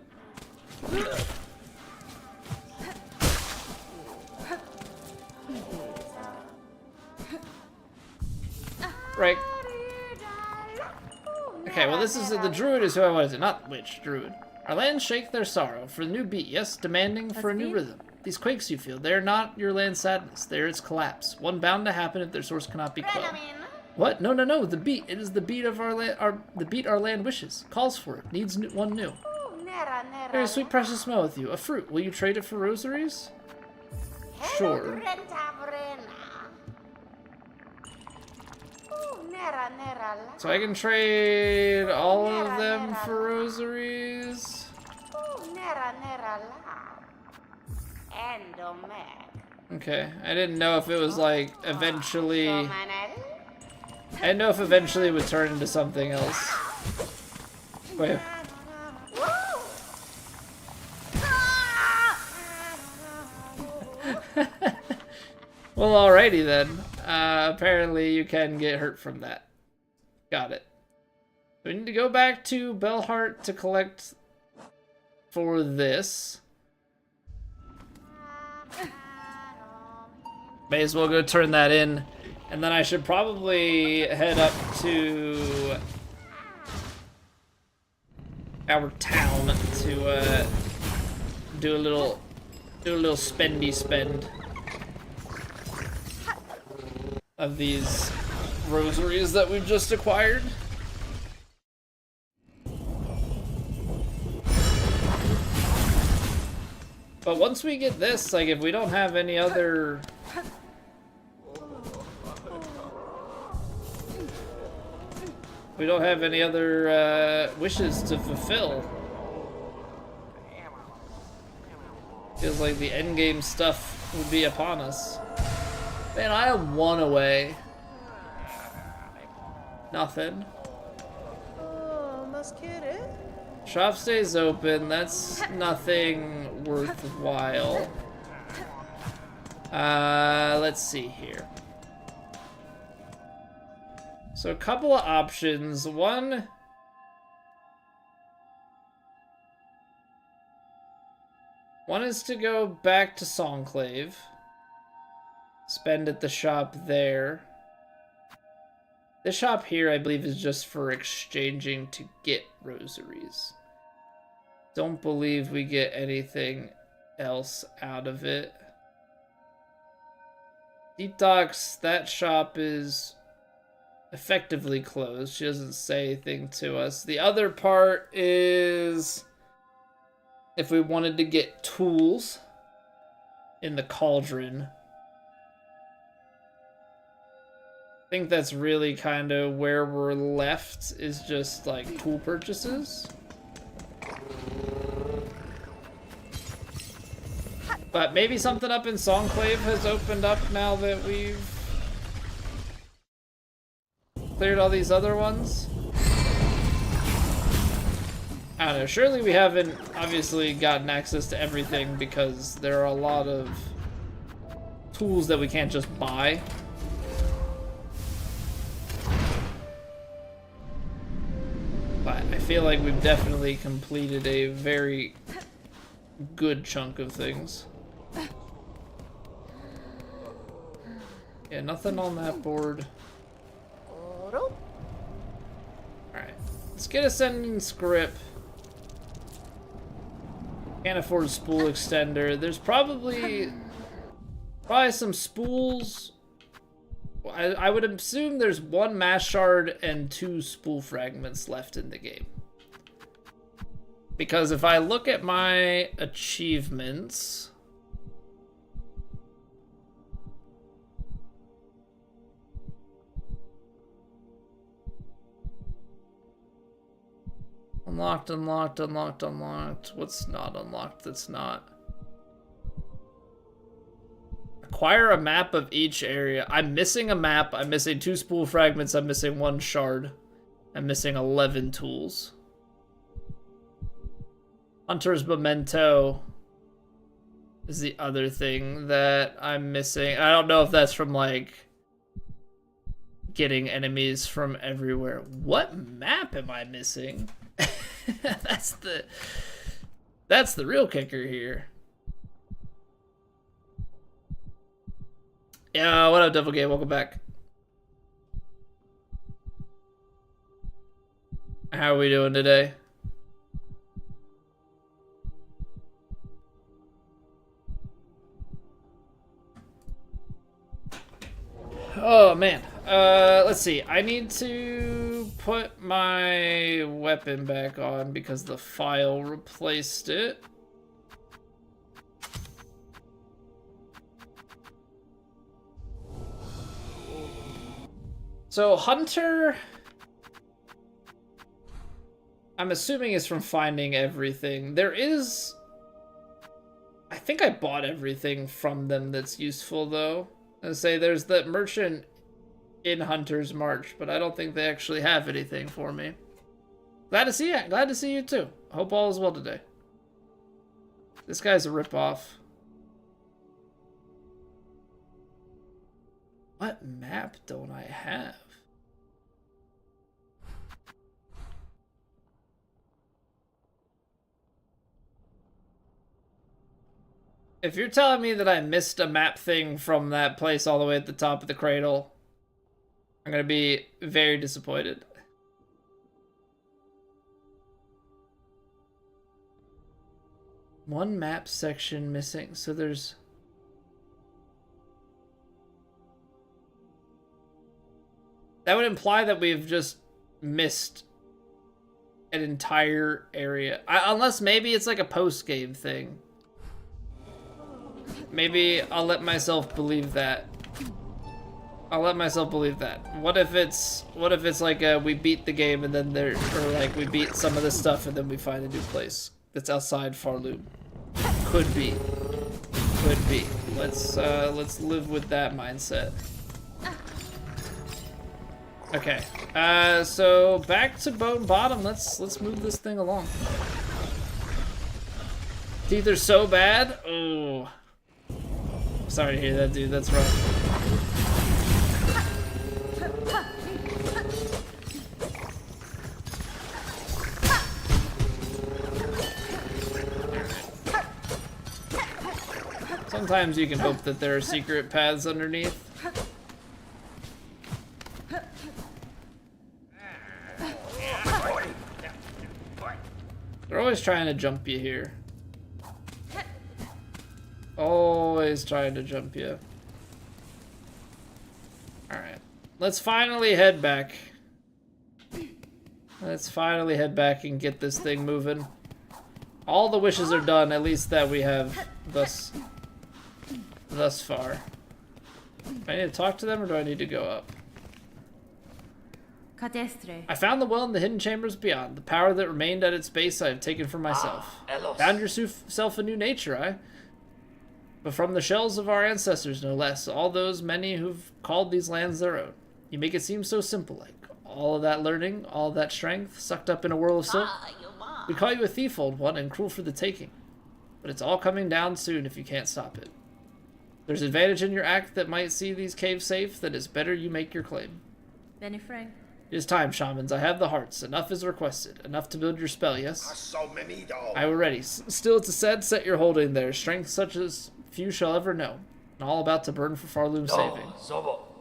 Right. Okay, well this is, the druid is who I wanted to, not witch, druid. Our lands shake their sorrow for the new beat, yes, demanding for a new rhythm. These quakes you feel, they are not your land's sadness, they are its collapse. One bound to happen if their source cannot be quelled. What? No, no, no, the beat. It is the beat of our land, the beat our land wishes. Calls for it, needs one new. Very sweet precious smell with you. A fruit, will you trade it for rosaries? Sure. So I can trade all of them for rosaries? Okay, I didn't know if it was like eventually... I didn't know if eventually it would turn into something else. Wait. Well, alrighty then. Apparently you can get hurt from that. Got it. We need to go back to Bellheart to collect for this. May as well go turn that in. And then I should probably head up to our town to do a little spendy spend of these rosaries that we've just acquired. But once we get this, like, if we don't have any other wishes to fulfill, feels like the endgame stuff would be upon us. Man, I am one away. Nothing. Shop stays open. That's nothing worthwhile. Let's see here. So a couple of options. One is to go back to Songclave. Spend at the shop there. The shop here, I believe, is just for exchanging to get rosaries. Don't believe we get anything else out of it. Deep Docks, that shop is effectively closed. She doesn't say anything to us. The other part is if we wanted to get tools in the Cauldron. I think that's really kind of where we're left, is just like tool purchases. But maybe something up in Songclave has opened up now that we've cleared all these other ones. I don't know, surely we haven't obviously gotten access to everything because there are a lot of tools that we can't just buy. But I feel like we've definitely completed a very good chunk of things. Yeah, nothing on that board. Alright, let's get Ascending Script. Can't afford spool extender. There's probably some spools. I would assume there's one mass shard and 2 spool fragments left in the game. Because if I look at my achievements, unlocked, unlocked, unlocked, unlocked. What's not unlocked that's not? Acquire a map of each area. I'm missing a map. I'm missing 2 spool fragments. I'm missing 1 shard. I'm missing 11 tools. Hunter's Memento is the other thing that I'm missing. I don't know if that's from, like, getting enemies from everywhere. What map am I missing? That's the real kicker here. Yeah, what up, Devil Game? Welcome back. How are we doing today? Oh, man. Let's see. I need to put my weapon back on because the file replaced it. So Hunter, I'm assuming is from finding everything. There is, I think I bought everything from them that's useful though. I say there's the merchant in Hunter's March, but I don't think they actually have anything for me. Glad to see you. Glad to see you too. Hope all is well today. This guy's a ripoff. What map don't I have? If you're telling me that I missed a map thing from that place all the way at the top of the cradle, I'm gonna be very disappointed. One map section missing, so there's... That would imply that we've just missed an entire area. Unless maybe it's like a post-game thing. Maybe I'll let myself believe that. I'll let myself believe that. What if it's like we beat the game and then like we beat some of the stuff and then we find a new place that's outside Farloom? Could be. Could be. Let's live with that mindset. Okay. So back to Bone Bottom. Let's move this thing along. Teeth are so bad. Oh. Sorry to hear that, dude. That's rough. Sometimes you can hope that there are secret paths underneath. They're always trying to jump you here. Always trying to jump you. Alright. Let's finally head back. Let's finally head back and get this thing moving. All the wishes are done, at least that we have thus far. Do I need to talk to them or do I need to go up? I found the well in the hidden chambers beyond. The power that remained at its base I have taken for myself. Found yourself a new nature, eh? But from the shells of our ancestors, no less. All those many who've called these lands their own. You make it seem so simple, like all of that learning, all of that strength, sucked up in a whirl of silk. We call you a thief, old one, and cruel for the taking. But it's all coming down soon if you can't stop it. There's advantage in your act that might see these caves safe, then it's better you make your claim. Benny Frank. It is time, shamans. I have the hearts. Enough is requested. Enough to build your spell, yes? I will ready. Still it's a set you're holding there. Strength such as few shall ever know. And all about to burn for Farloom's saving.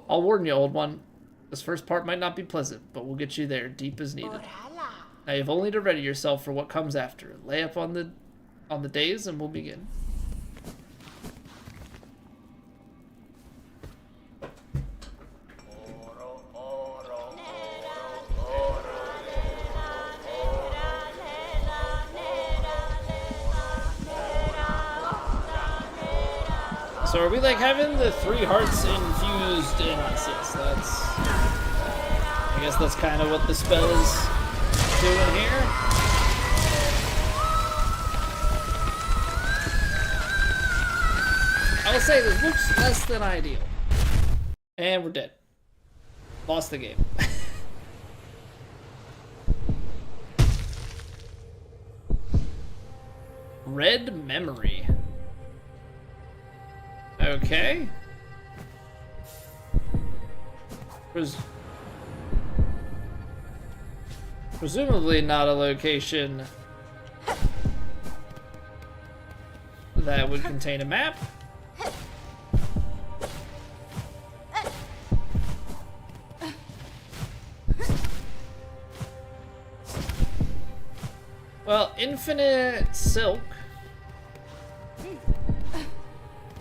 I'll warn you, old one. This first part might not be pleasant, but we'll get you there, deep as needed. Now you've only to ready yourself for what comes after. Lay up on the days and we'll begin. So are we like having the 3 hearts infused in us? Yes, that's... I guess that's kind of what the spell is doing here. I will say this looks less than ideal. And we're dead. Lost the game. Red memory. Okay. Presumably not a location that would contain a map. Well, infinite silk.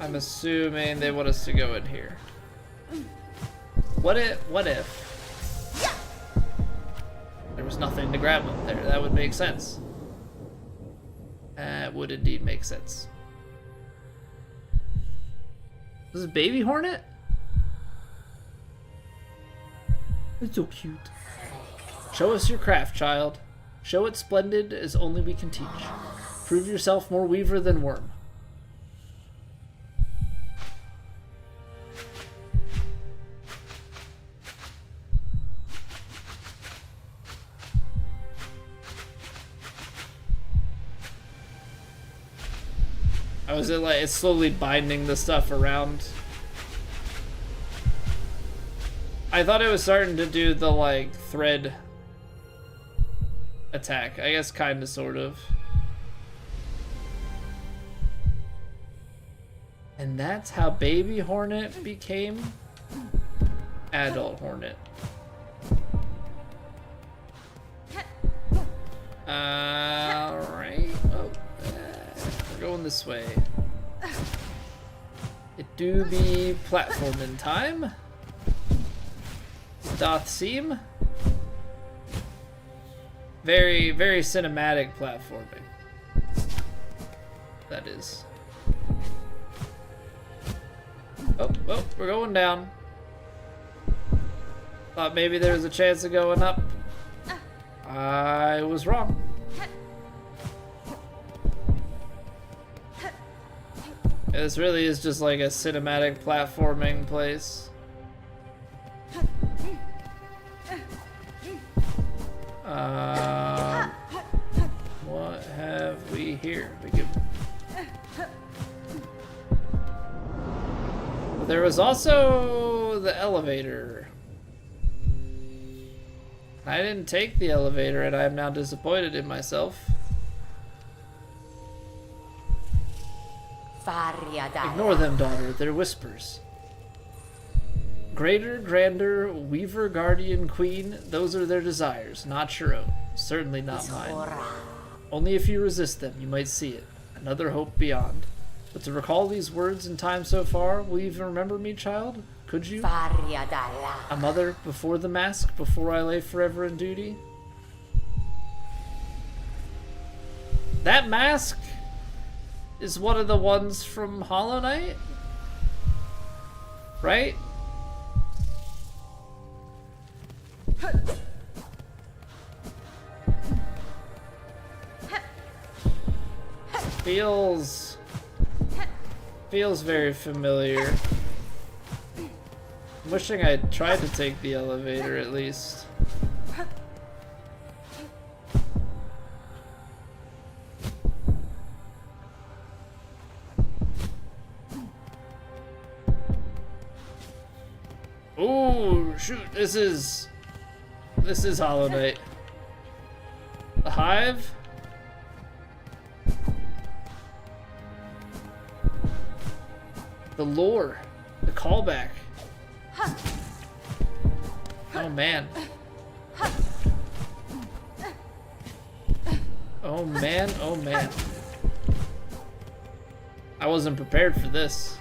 I'm assuming they want us to go in here. What if there was nothing to grab up there? That would make sense. That would indeed make sense. This is Baby Hornet? It's so cute. Show us your craft, child. Show it splendid as only we can teach. Prove yourself more weaver than worm. Oh, is it like it's slowly binding the stuff around? I thought it was starting to do the, like, thread attack. I guess kinda, sort of. And that's how Baby Hornet became Adult Hornet. Alright. Oh, we're going this way. It do be platforming time. Doth seem. Very, very cinematic platforming. That is. Oh, oh, we're going down. Thought maybe there was a chance of going up. I was wrong. This really is just like a cinematic platforming place. What have we here? There was also the elevator. I didn't take the elevator, and I am now disappointed in myself. Ignore them, daughter. They're whispers. Greater, grander, weaver, guardian, queen, those are their desires, not your own. Certainly not mine. Only if you resist them, you might see it. Another hope beyond. But to recall these words in time so far, will you even remember me, child? Could you? A mother before the mask, before I lay forever in duty? That mask is one of the ones from Hollow Knight? Right? Feels very familiar. I'm wishing I tried to take the elevator at least. Ooh, shoot, this is Hollow Knight. The Hive? The lore. The callback. Oh man. Oh man, oh man. I wasn't prepared for this.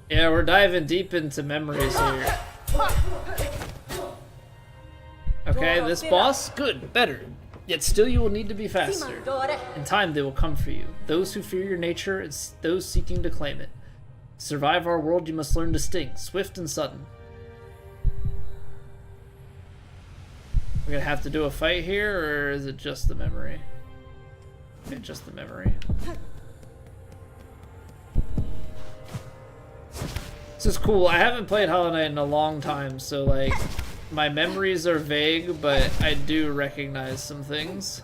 Yeah, we're diving deep into memories here. Okay, this boss? Good, better. Yet still you will need to be faster. In time they will come for you. Those who fear your nature and those seeking to claim it. To survive our world you must learn to sting, swift and sudden. We're gonna have to do a fight here, or is it just the memory? Okay, just the memory. This is cool. I haven't played Hollow Knight in a long time, so like my memories are vague, but I do recognize some things.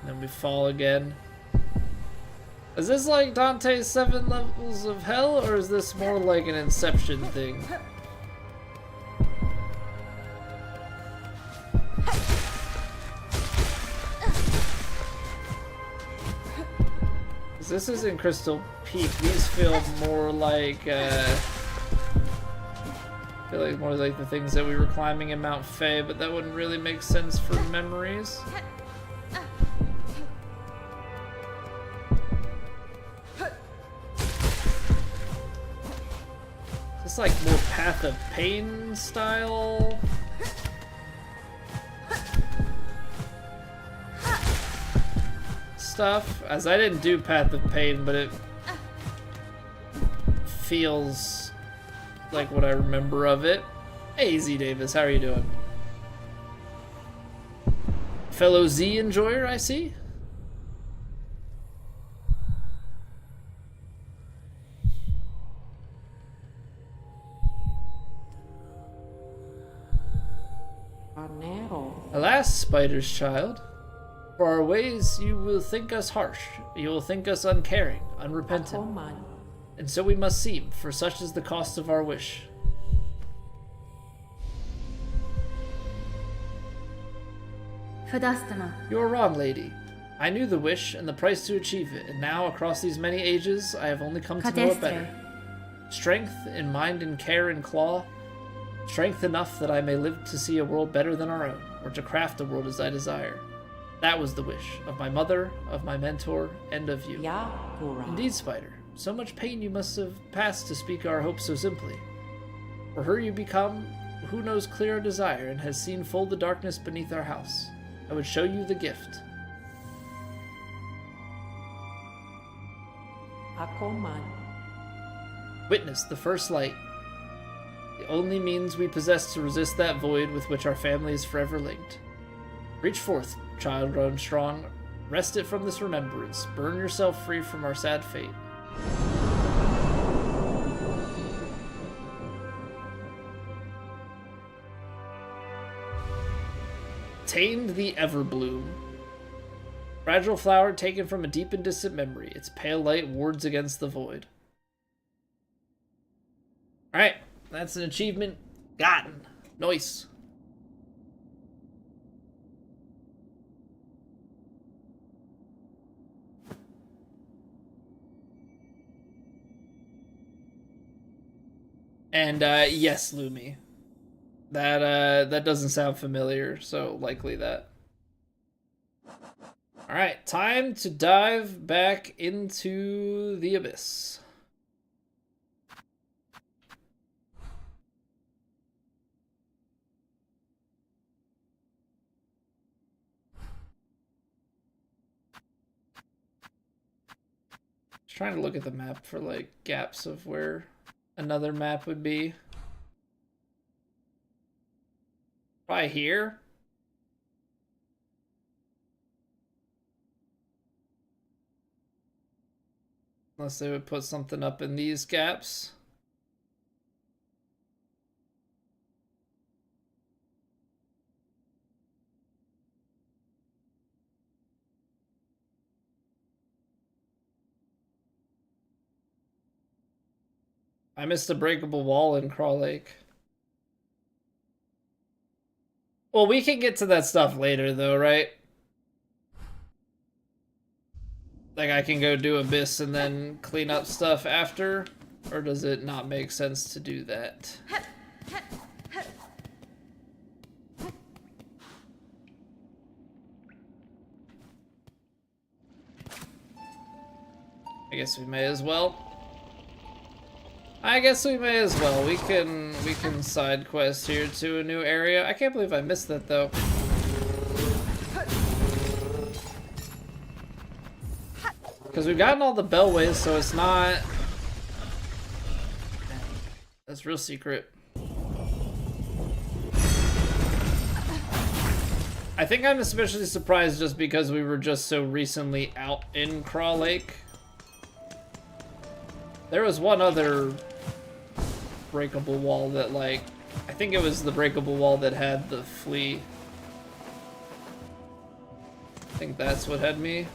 Then we fall again. Is this like Dante's 7 levels of hell, or is this more like an Inception thing? This is in Crystal Peak. These feel more like feel like more like the things that we were climbing in Mount Faye, but that wouldn't really make sense for memories. It's like more Path of Pain style. Stuff, as I didn't do Path of Pain, but it feels like what I remember of it. Hey Z Davis, how are you doing? Fellow Z enjoyer, I see. Alas, Spider's child. For our ways you will think us harsh, you will think us uncaring, unrepentant. And so we must seem, for such is the cost of our wish. You are wrong, lady. I knew the wish and the price to achieve it, and now, across these many ages, I have only come to know it better. Strength in mind and care and claw, strength enough that I may live to see a world better than our own, or to craft a world as I desire. That was the wish of my mother, of my mentor, and of you. Indeed, Spider, so much pain you must have passed to speak our hopes so simply. For her you become, who knows clear desire, and has seen full the darkness beneath our house. I would show you the gift. Witness the first light, the only means we possess to resist that void with which our family is forever linked. Reach forth, child grown strong, wrest it from this remembrance, burn yourself free from our sad fate. Tamed the Everbloom. Fragile flower taken from a deep and distant memory. Its pale light wards against the void. Alright, that's an achievement gotten. Nice. And yes, Lumi. That doesn't sound familiar, so likely that. Alright, time to dive back into the abyss. Just trying to look at the map for like gaps of where another map would be. Probably here. Unless they would put something up in these gaps. I missed a breakable wall in Crawl Lake. Well, we can get to that stuff later, though, right? Like, I can go do Abyss and then clean up stuff after? Or does it not make sense to do that? I guess we may as well. We can side quest here to a new area. I can't believe I missed that, though. Because we've gotten all the bellways, so it's not... That's real secret. I think I'm especially surprised just because we were just so recently out in Crawl Lake. There was one other breakable wall that, like... I think it was the breakable wall that had the flea. I think that's what had me.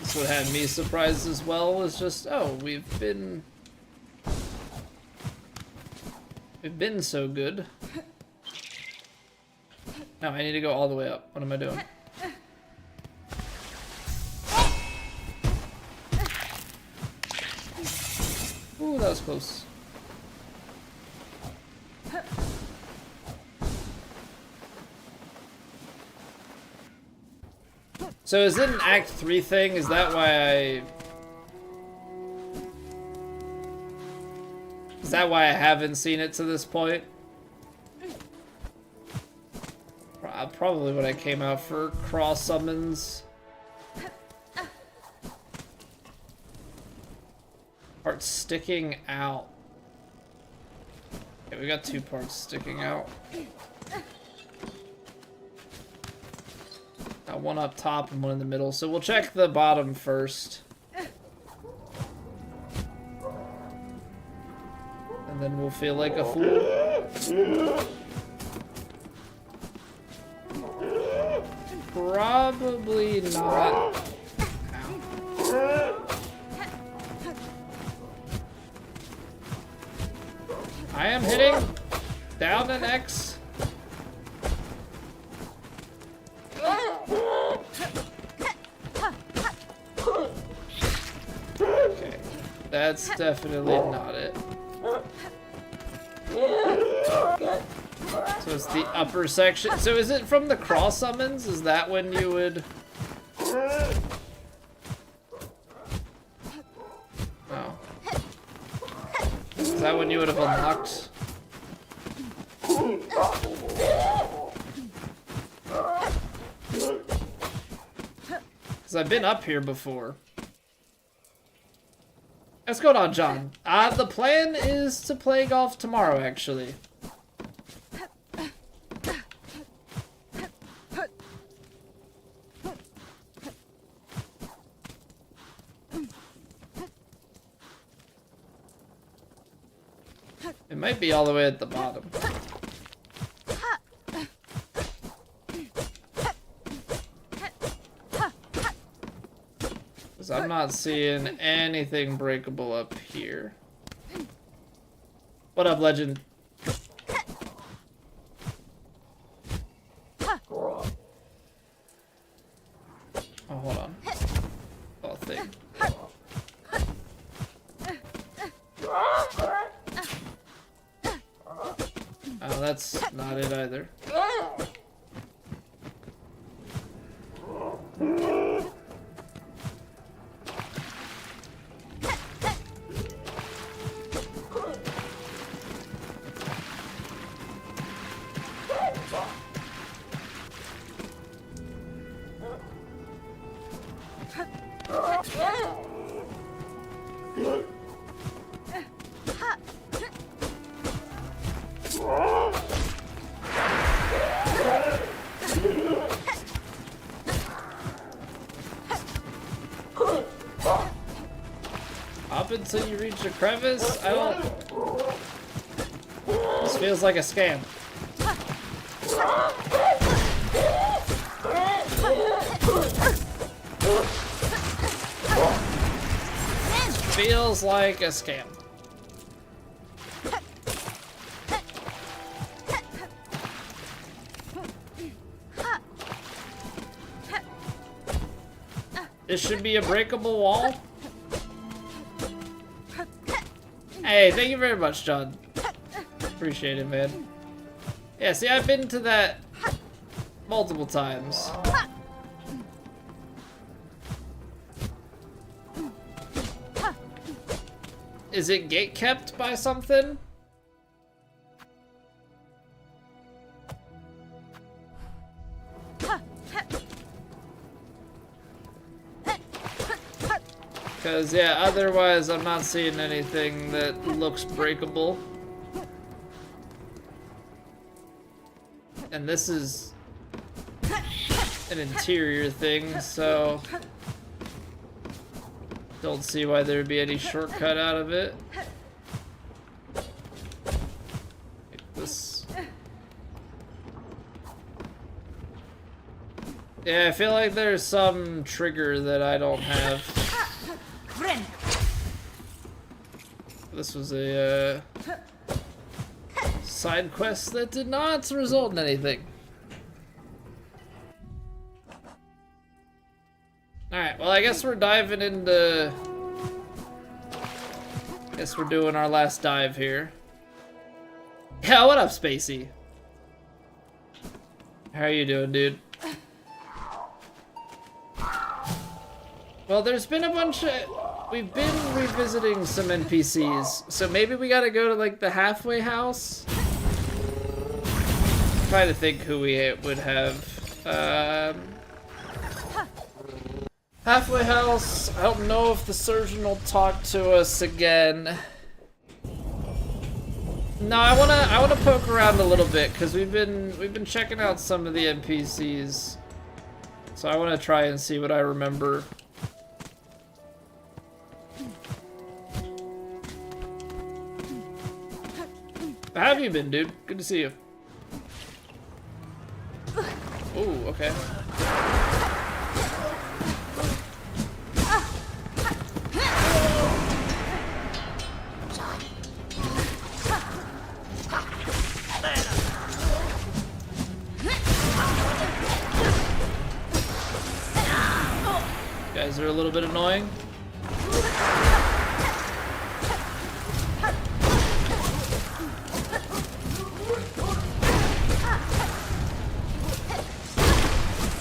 That's what had me surprised as well, was just, oh, we've been so good. No, I need to go all the way up. What am I doing? Ooh, that was close. So is it an Act 3 thing? Is that why I haven't seen it to this point? Probably when I came out for cross summons. Parts sticking out. Okay, we got 2 parts sticking out. Got one up top and one in the middle, so we'll check the bottom first. And then we'll feel like a fool. Probably not. Ow. I am hitting down an X. Okay, that's definitely not it. So it's the upper section. So is it from the cross summons? Is that when you would... Oh. Is that when you would have unlocked? Because I've been up here before. What's going on, John? The plan is to play golf tomorrow, actually. It might be all the way at the bottom. Because I'm not seeing anything breakable up here. What up, legend? Oh, hold on. Oh, thing. Oh, that's not it either. Up until you reach a crevice? I don't... This feels like a scam. Feels like a scam. This should be a breakable wall. Hey, thank you very much, John. Appreciate it, man. Yeah, see, I've been to that multiple times. Is it gate kept by something? Because, yeah, otherwise I'm not seeing anything that looks breakable. And this is an interior thing, so don't see why there'd be any shortcut out of it. Like this. Yeah, I feel like there's some trigger that I don't have. This was a side quest that did not result in anything. Alright, well, I guess we're diving into... Guess we're doing our last dive here. Yeah, what up, Spacey? How are you doing, dude? Well, there's been a bunch of... We've been revisiting some NPCs, so maybe we gotta go to, like, the halfway house? I'm trying to think who we would have. Halfway house. I don't know if the surgeon will talk to us again. No, I wanna poke around a little bit because we've been checking out some of the NPCs, so I want to try and see what I remember. How have you been, dude? Good to see you. Ooh, okay. You guys are a little bit annoying.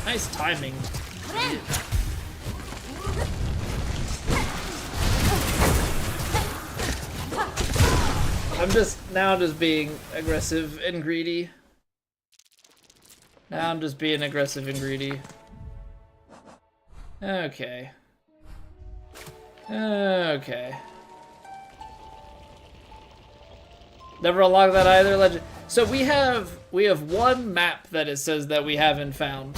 Nice timing. I'm just being aggressive and greedy. Now I'm just being aggressive and greedy. Okay. Okay. Never unlocked that either, legend. So we have one map that it says that we haven't found.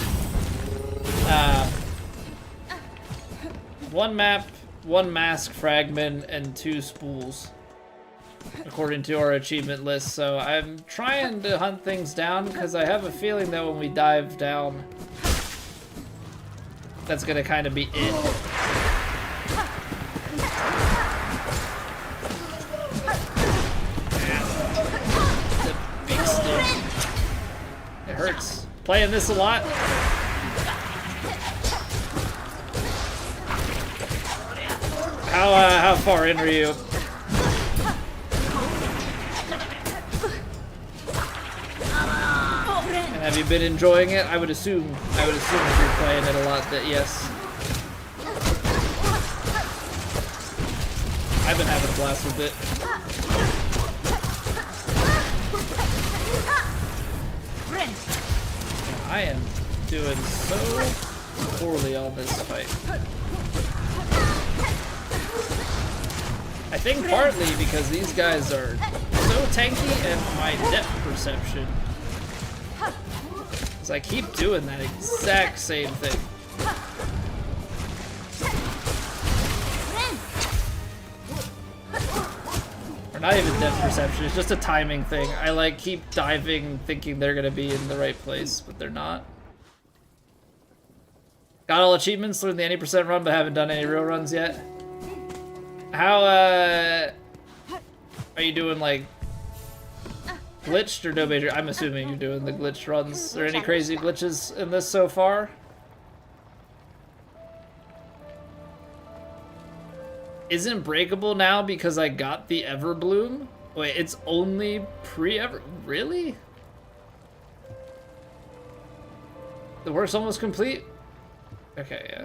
One map, one mask fragment, and 2 spools, according to our achievement list. So I'm trying to hunt things down because I have a feeling that when we dive down, that's gonna kind of be it. The big stick. It hurts. Playing this a lot. How far in are you? And have you been enjoying it? I would assume if you're playing it a lot that yes. I've been having a blast with it. I am doing so poorly on this fight. I think partly because these guys are so tanky and my depth perception. Because I keep doing that exact same thing. Or not even depth perception, it's just a timing thing. I like keep diving thinking they're gonna be in the right place, but they're not. Got all achievements, learned the 80% run, but haven't done any real runs yet. How, are you doing, like, glitched or no major? I'm assuming you're doing the glitched runs. Are there any crazy glitches in this so far? Isn't breakable now because I got the Everbloom? Wait, it's only pre-Ever... Really? The work's almost complete? Okay, yeah.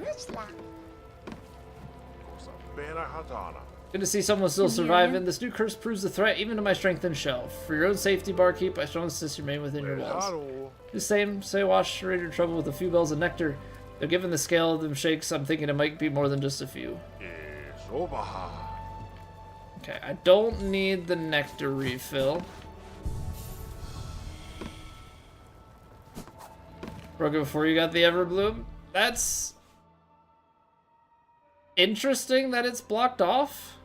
Good to see someone still surviving. This new curse proves a threat even to my strength and shell. For your own safety, barkeep, I strongly insist you remain within your walls. The same, say wash your trouble with a few bells of nectar. Though given the scale of them shakes, I'm thinking it might be more than just a few. Okay, I don't need the nectar refill. Broke it before you got the Everbloom? That's interesting that it's blocked off.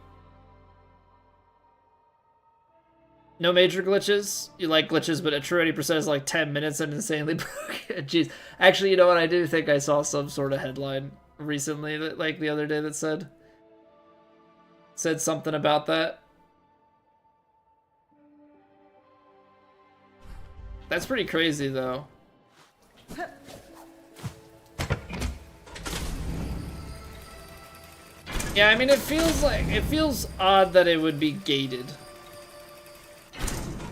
No major glitches. You like glitches, but a true 80% is like 10 minutes and insanely broken. Jeez. Actually, you know what? I do think I saw some sort of headline recently, that, like the other day, that said something about that. That's pretty crazy, though. Yeah, I mean, it feels odd that it would be gated.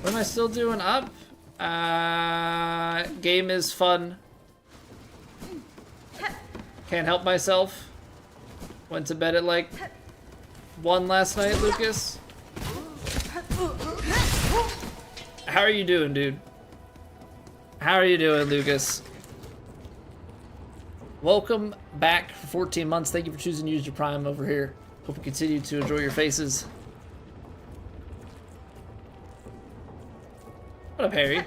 What am I still doing up? Game is fun. Can't help myself. Went to bed at like 1 last night, Lucas. How are you doing, dude? How are you doing, Lucas? Welcome back for 14 months. Thank you for choosing to use your Prime over here. Hope you continue to enjoy your faces. What up, Harry?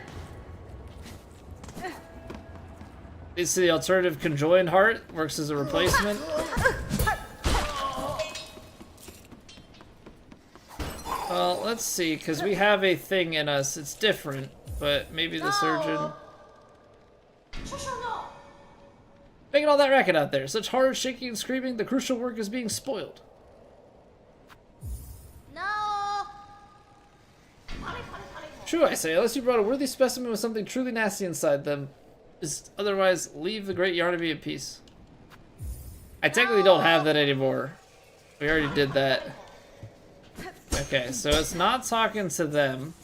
It's the alternative conjoined heart. Works as a replacement. Well, let's see, because we have a thing in us. It's different, but maybe the surgeon... Making all that racket out there. Such horror, shaking, and screaming. The crucial work is being spoiled. No. True, I say, unless you brought a worthy specimen with something truly nasty inside them. Otherwise, leave the great yarn to be in peace. I technically don't have that anymore. We already did that. Okay, so it's not talking to them.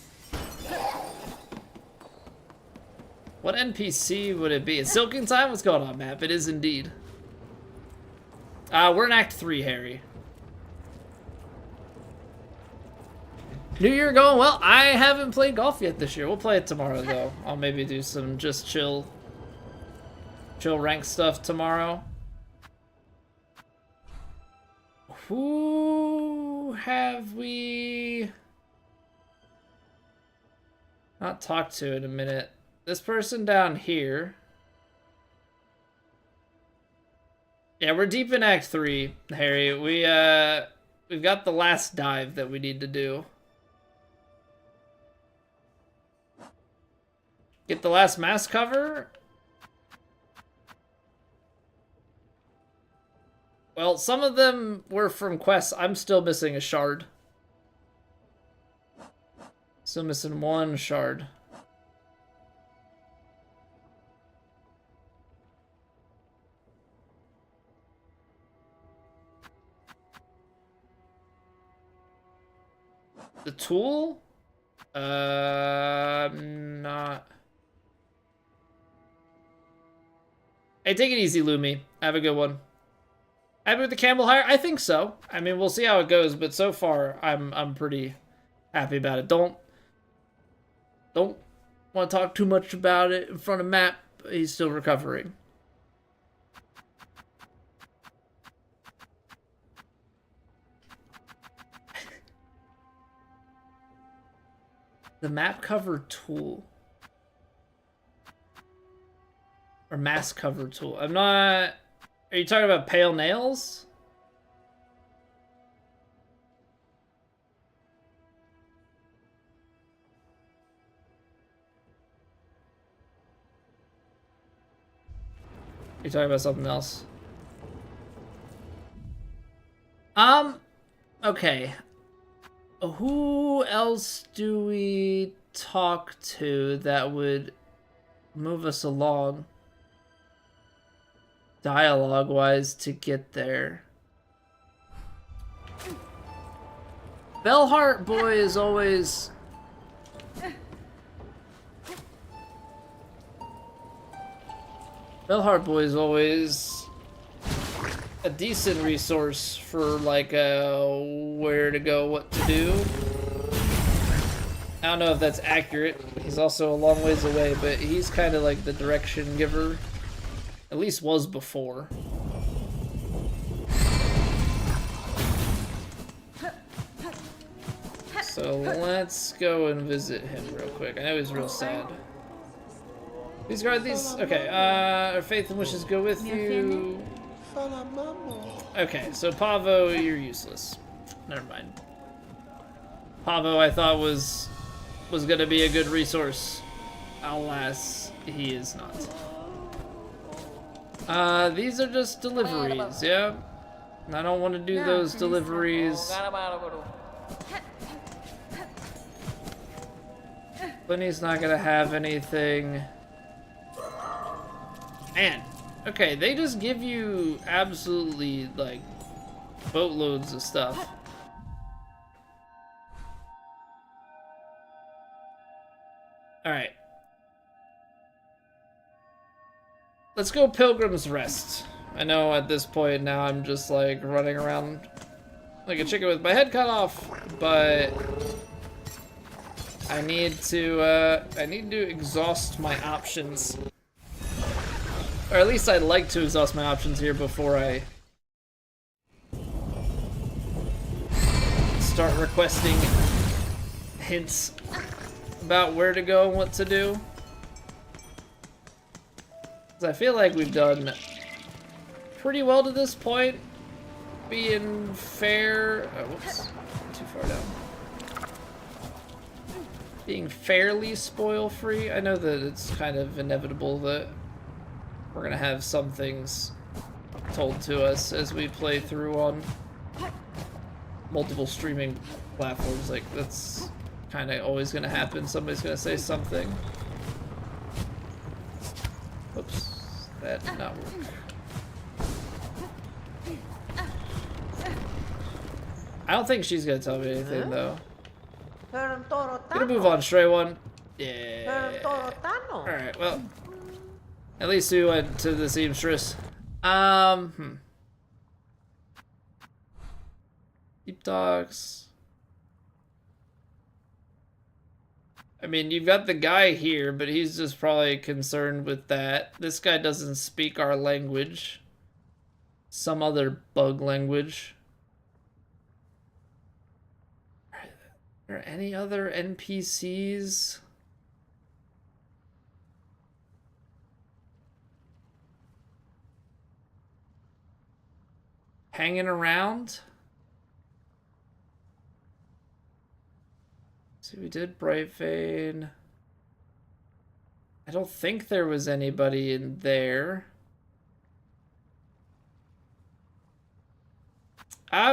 What NPC would it be? It's Silking time? What's going on, map? It is indeed. We're in Act 3, Harry. New Year going well. I haven't played golf yet this year. We'll play it tomorrow, though. I'll maybe do some just chill rank stuff tomorrow. Who have we not talked to in a minute? This person down here. Yeah, we're deep in Act 3, Harry. We've got the last dive that we need to do. Get the last mask cover. Well, some of them were from quests. I'm still missing a shard. Still missing one shard. The tool? Not. Hey, take it easy, Lumi. Have a good one. Happy with the Campbell hire? I think so. I mean, we'll see how it goes, but so far, I'm pretty happy about it. Don't want to talk too much about it in front of Matt. He's still recovering. The map cover tool. Or mask cover tool. I'm not... Are you talking about pale nails? You're talking about something else? Okay. Who else do we talk to that would move us along dialogue-wise to get there? Bellheart Boy is always... Bellheart Boy is always a decent resource for, like, where to go, what to do. I don't know if that's accurate. He's also a long ways away, but he's kind of like the direction giver. At least was before. So let's go and visit him real quick. I know he's real sad. Please guard these. Okay, our faith and wishes go with you. Okay, so Pavo, you're useless. Never mind. Pavo, I thought was gonna be a good resource. Alas, he is not. These are just deliveries, yeah? I don't want to do those deliveries. Plenty's not gonna have anything. Man, okay, they just give you absolutely, like, boatloads of stuff. Alright. Let's go Pilgrim's Rest. I know at this point now I'm just like running around like a chicken with my head cut off, but I need to exhaust my options. Or at least I'd like to exhaust my options here before I start requesting hints about where to go and what to do. I feel like we've done pretty well to this point, being fair. Oh, whoops, too far down. being fairly spoil-free. I know that it's kind of inevitable that we're gonna have some things told to us as we play through on multiple streaming platforms. Like, that's kind of always gonna happen. Somebody's gonna say something. Oops, that did not work. I don't think she's gonna tell me anything though. Gonna move on, stray one. Yeah. Alright, well. At least we went to the seamstress. Deep dogs. I mean, you've got the guy here, but he's just probably concerned with that. This guy doesn't speak our language. Some other bug language. Are there any other NPCs? Hanging around? See, we did Brightvein. I don't think there was anybody in there.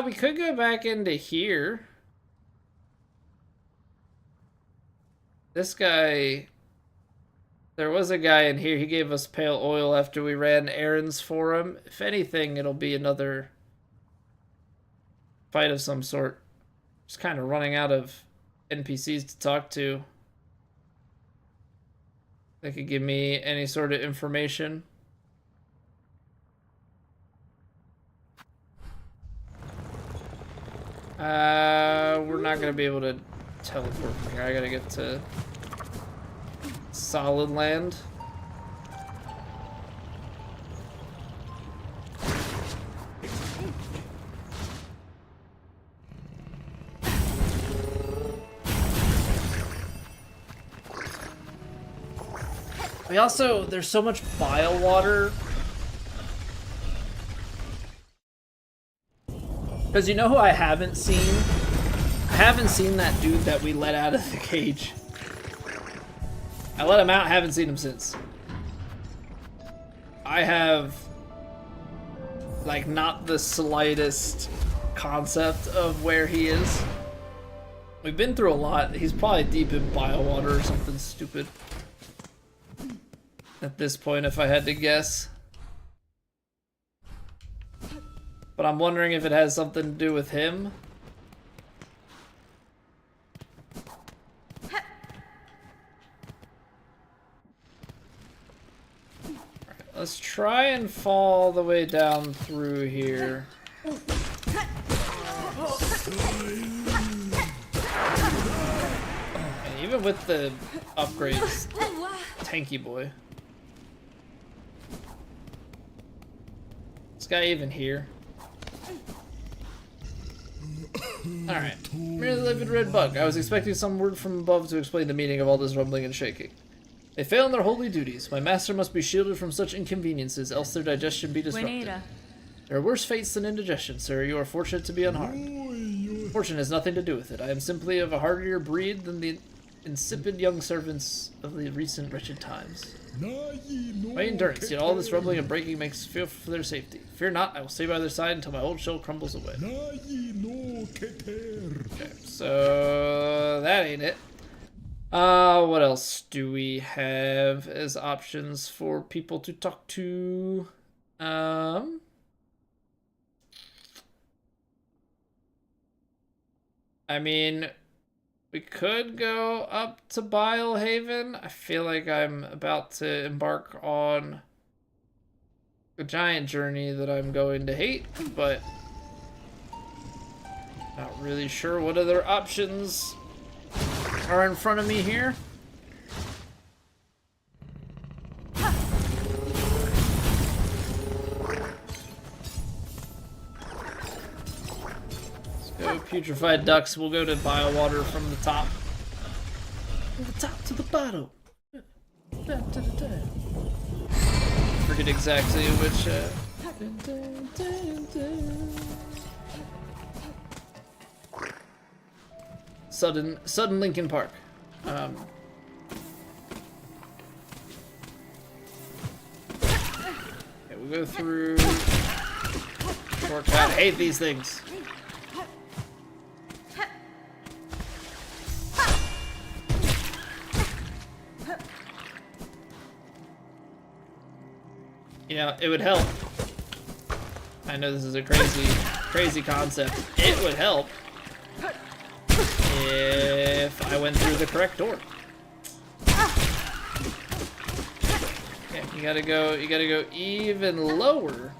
We could go back into here. This guy... There was a guy in here. He gave us pale oil after we ran errands for him. If anything, it'll be another fight of some sort. Just kind of running out of NPCs to talk to. They could give me any sort of information. We're not gonna be able to teleport from here. I gotta get to solid land. We also, there's so much bile water. Because you know who I haven't seen? I haven't seen that dude that we let out of the cage. I let him out, haven't seen him since. I have, like, not the slightest concept of where he is. We've been through a lot. He's probably deep in bile water or something stupid. At this point, if I had to guess. But I'm wondering if it has something to do with him. Alright, let's try and fall the way down through here. And even with the upgrades, tanky boy. This guy even here? Alright. Merely livid red bug. I was expecting some word from above to explain the meaning of all this rumbling and shaking. They fail in their holy duties. My master must be shielded from such inconveniences, else their digestion be disrupted. There are worse fates than indigestion, sir. You are fortunate to be unharmed. Fortune has nothing to do with it. I am simply of a hardier breed than the insipid young servants of the recent wretched times. My endurance, yet all this rumbling and breaking makes fear for their safety. Fear not, I will stay by their side until my old shell crumbles away. Okay, so that ain't it. What else do we have as options for people to talk to? I mean, we could go up to Bile Haven. I feel like I'm about to embark on a giant journey that I'm going to hate, but not really sure what other options are in front of me here. Go putrefied ducks. We'll go to biowater from the top. From the top to the bottom. Down to the down. Forget exactly which. Sudden Linkin Park. Okay, we'll go through. Shortcut. I hate these things. You know, it would help. I know this is a crazy concept. It would help if I went through the correct door. Okay, you gotta go even lower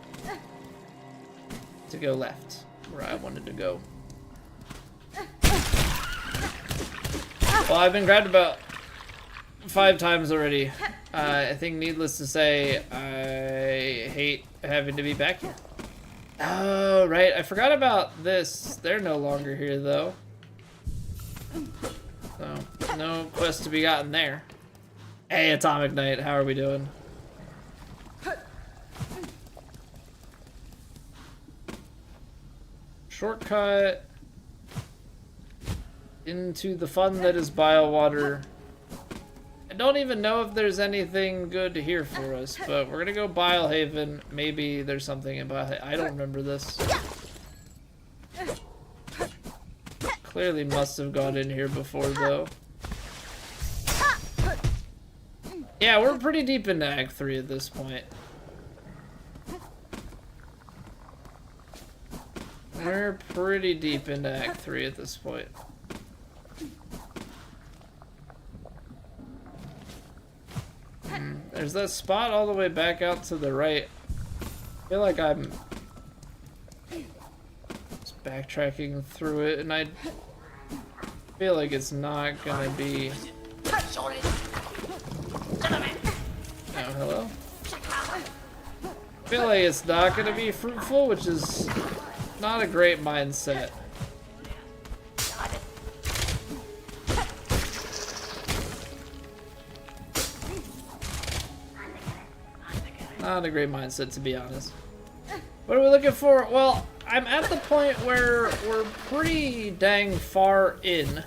to go left, where I wanted to go. Well, I've been grabbed about 5 times already. I think needless to say, I hate having to be back here. Oh, right. I forgot about this. They're no longer here, though. So, no quest to be gotten there. Hey, Atomic Knight, how are we doing? Shortcut into the fun that is Biowater. I don't even know if there's anything good here for us, but we're gonna go Bilehaven. Maybe there's something in Bilehaven. I don't remember this. Clearly must have gone in here before, though. Yeah, we're pretty deep into Act 3 at this point. We're pretty deep into Act 3 at this point. There's that spot all the way back out to the right. I feel like I'm just backtracking through it, and I feel like it's not gonna be... Oh, hello? I feel like it's not gonna be fruitful, which is not a great mindset. Not a great mindset, to be honest. What are we looking for? Well, I'm at the point where we're pretty dang far in.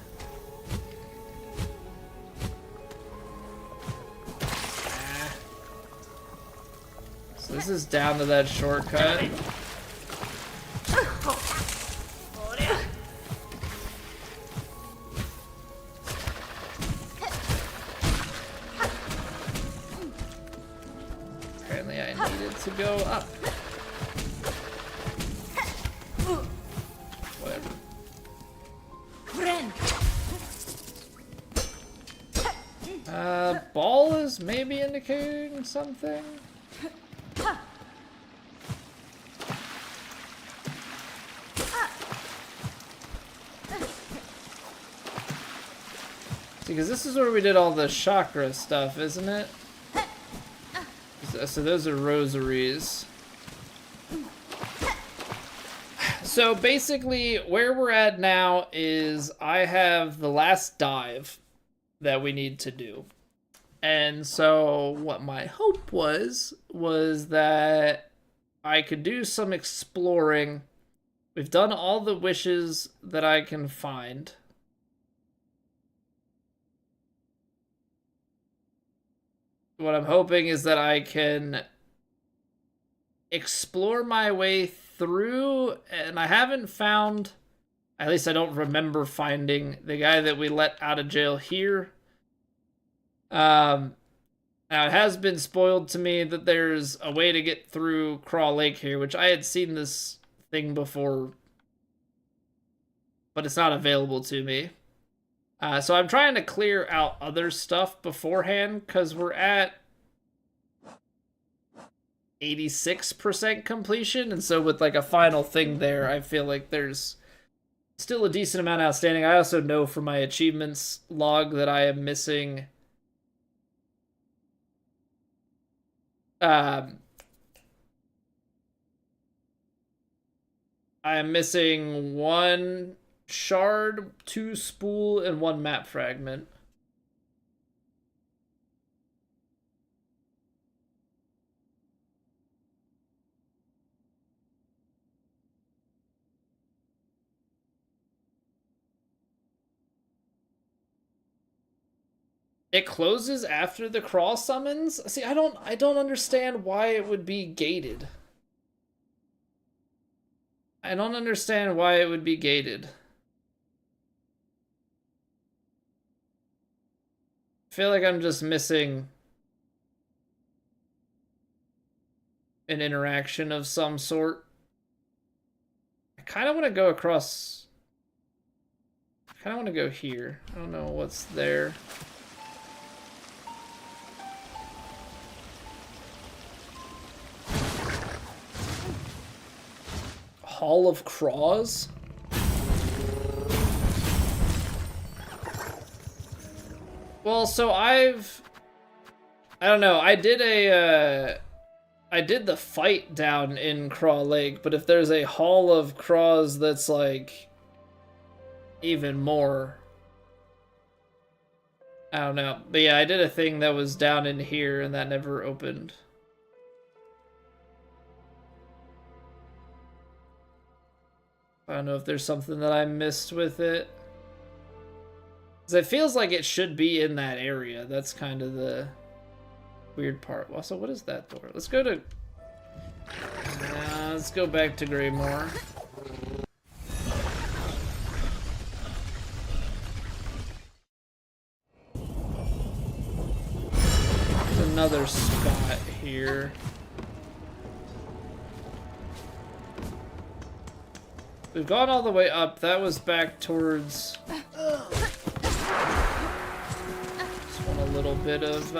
So this is down to that shortcut. Apparently I needed to go up. Whatever. Ball is maybe indicating something. Because this is where we did all the chakra stuff, isn't it? So those are rosaries. So basically, where we're at now is I have the last dive that we need to do. And so what my hope was that I could do some exploring. We've done all the wishes that I can find. What I'm hoping is that I can explore my way through, and I haven't found, at least I don't remember finding, the guy that we let out of jail here. Now it has been spoiled to me that there's a way to get through Craw Lake here, which I had seen this thing before, but it's not available to me. So I'm trying to clear out other stuff beforehand, because we're at 86% completion, and so with like a final thing there, I feel like there's still a decent amount outstanding. I also know from my achievements log that I am missing I am missing 1 shard, 2 spool, and 1 map fragment. It closes after the crawl summons? See, I don't understand why it would be gated. I don't understand why it would be gated. I feel like I'm just missing an interaction of some sort. I kind of want to go across. I kind of want to go here. I don't know what's there. Hall of Craws? Well, so I don't know, I did the fight down in Craw Lake, but if there's a Hall of Craws that's like even more, I don't know. But yeah, I did a thing that was down in here and that never opened. I don't know if there's something that I missed with it. 'Cause it feels like it should be in that area. That's kind of the weird part. Also, what is that door? Let's go to... let's go back to Greymore. There's another spot here. We've gone all the way up. That was back towards... Just want a little bit of...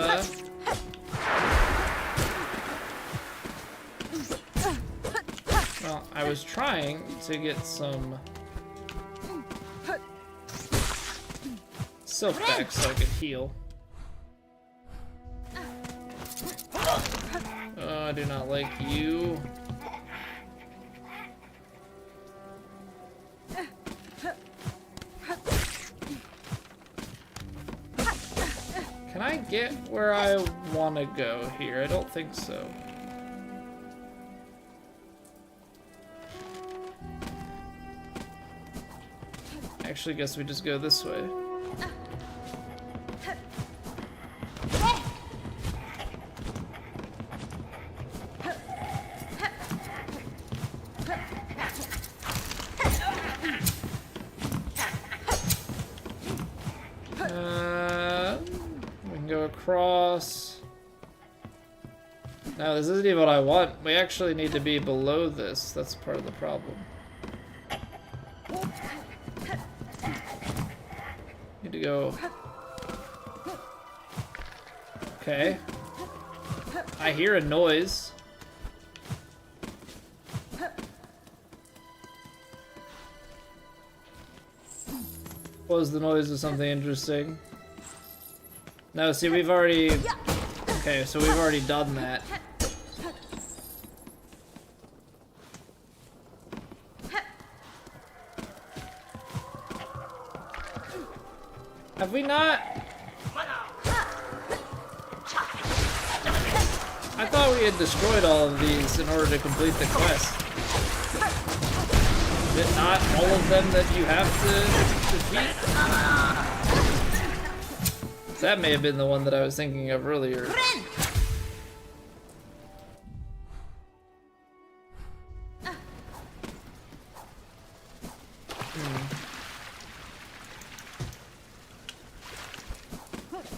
Well, I was trying to get some... Silk back so I could heal. Oh, I do not like you. Can I get where I want to go here? I don't think so. Actually, guess we just go this way. We can go across. No, this isn't even what I want. We actually need to be below this. That's part of the problem. Need to go. Okay. I hear a noise. What was the noise of something interesting? No, see, we've already... Okay, so we've already done that. Have we not? I thought we had destroyed all of these in order to complete the quest. Is it not all of them that you have to defeat? That may have been the one that I was thinking of earlier.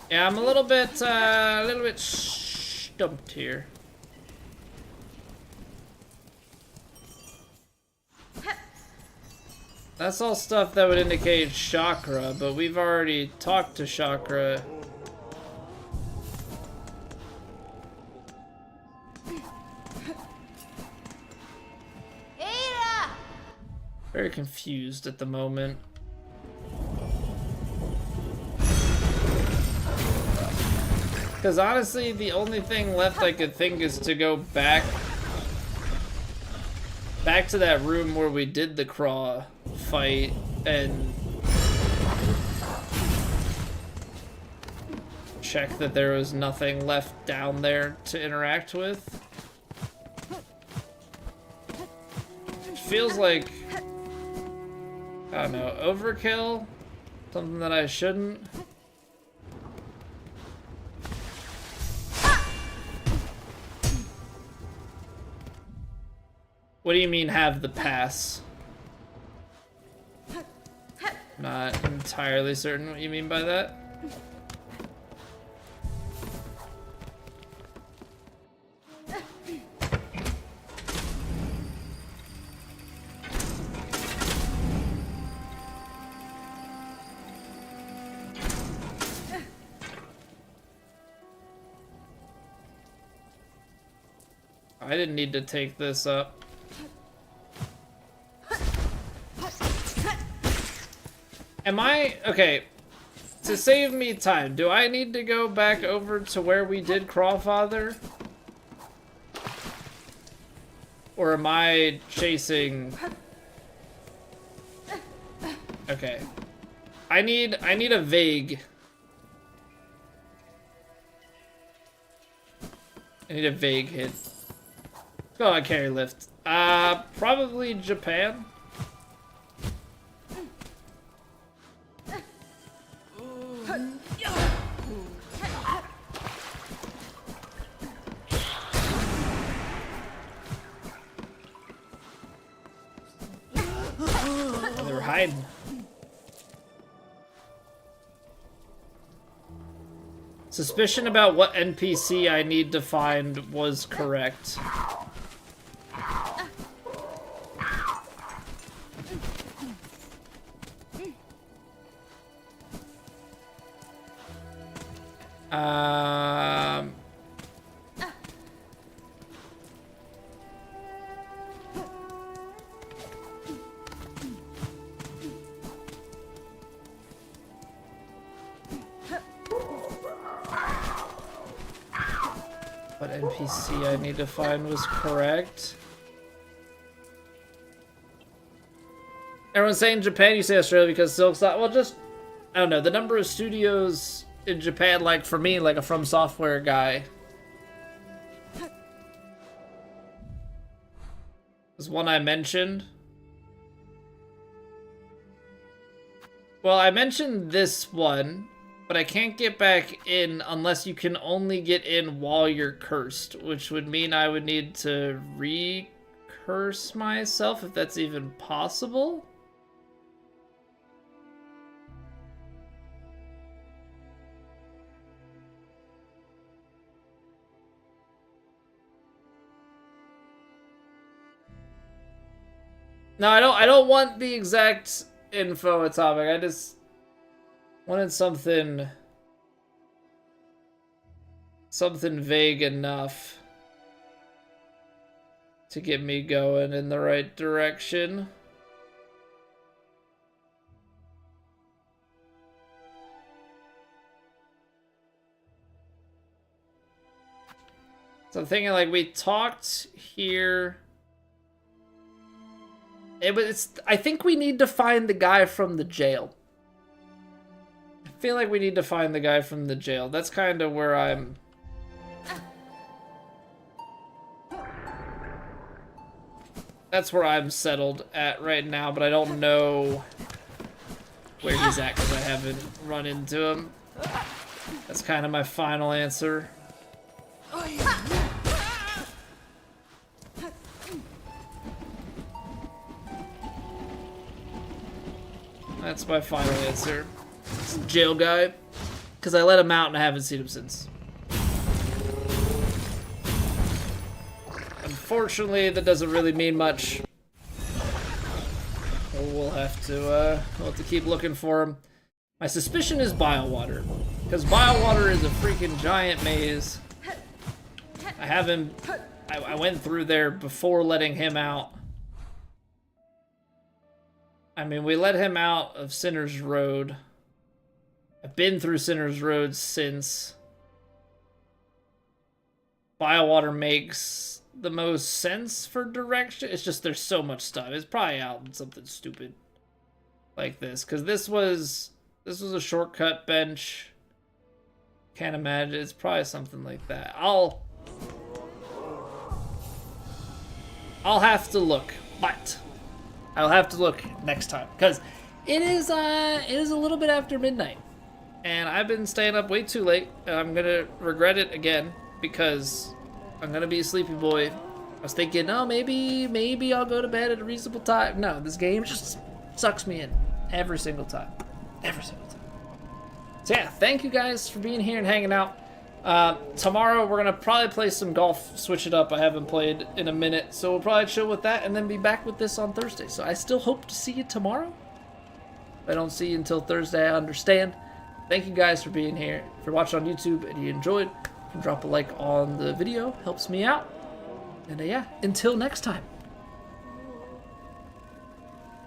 Yeah, I'm a little bit stumped here. That's all stuff that would indicate Chakra, but we've already talked to Chakra. Very confused at the moment. Because honestly, the only thing left I could think is to go back to that room where we did the craw fight and check that there was nothing left down there to interact with. It feels like, I don't know, overkill? Something that I shouldn't? What do you mean have the pass? Not entirely certain what you mean by that. I didn't need to take this up. Am I... Okay. To save me time, do I need to go back over to where we did Crawfather? Or am I chasing... Okay. I need a vague... I need a vague hit. Let's go on carry lift. Probably Japan. Oh, they were hiding. Suspicion about what NPC I need to find was correct. What NPC I need to find was correct. Everyone's saying Japan, you say Australia because Silksong. Well, just, I don't know, the number of studios in Japan, like for me, like a From Software guy, was one I mentioned. Well, I mentioned this one, but I can't get back in unless you can only get in while you're cursed, which would mean I would need to re-curse myself, if that's even possible. No, I don't want the exact info atomic. I just wanted something vague enough to get me going in the right direction. So I'm thinking, like, we talked here. I think we need to find the guy from the jail. I feel like we need to find the guy from the jail. That's kind of where I'm... That's where I'm settled at right now, but I don't know where he's at because I haven't run into him. That's kind of my final answer. That's my final answer. It's the jail guy. Because I let him out and I haven't seen him since. Unfortunately, that doesn't really mean much. We'll have to keep looking for him. My suspicion is Biowater. Because Biowater is a freaking giant maze. I went through there before letting him out. I mean, we let him out of Sinner's Road. I've been through Sinner's Road since. Biowater makes the most sense for direction. It's just there's so much stuff. It's probably out in something stupid like this. Because this was a shortcut bench. Can't imagine. It's probably something like that. I'll have to look. But I'll have to look next time, because it is a little bit after midnight, and I've been staying up way too late, and I'm gonna regret it again, because I'm gonna be a sleepy boy I was thinking, oh, maybe I'll go to bed at a reasonable time. No, this game just sucks me in every single time. Every single time. So yeah, thank you guys for being here and hanging out. Tomorrow we're gonna probably play some golf, switch it up. I haven't played in a minute, so we'll probably chill with that and then be back with this on Thursday. So I still hope to see you tomorrow. If I don't see you until Thursday, I understand. Thank you guys for being here. If you're watching on YouTube and you enjoyed, you can drop a like on the video, helps me out. And yeah, until next time.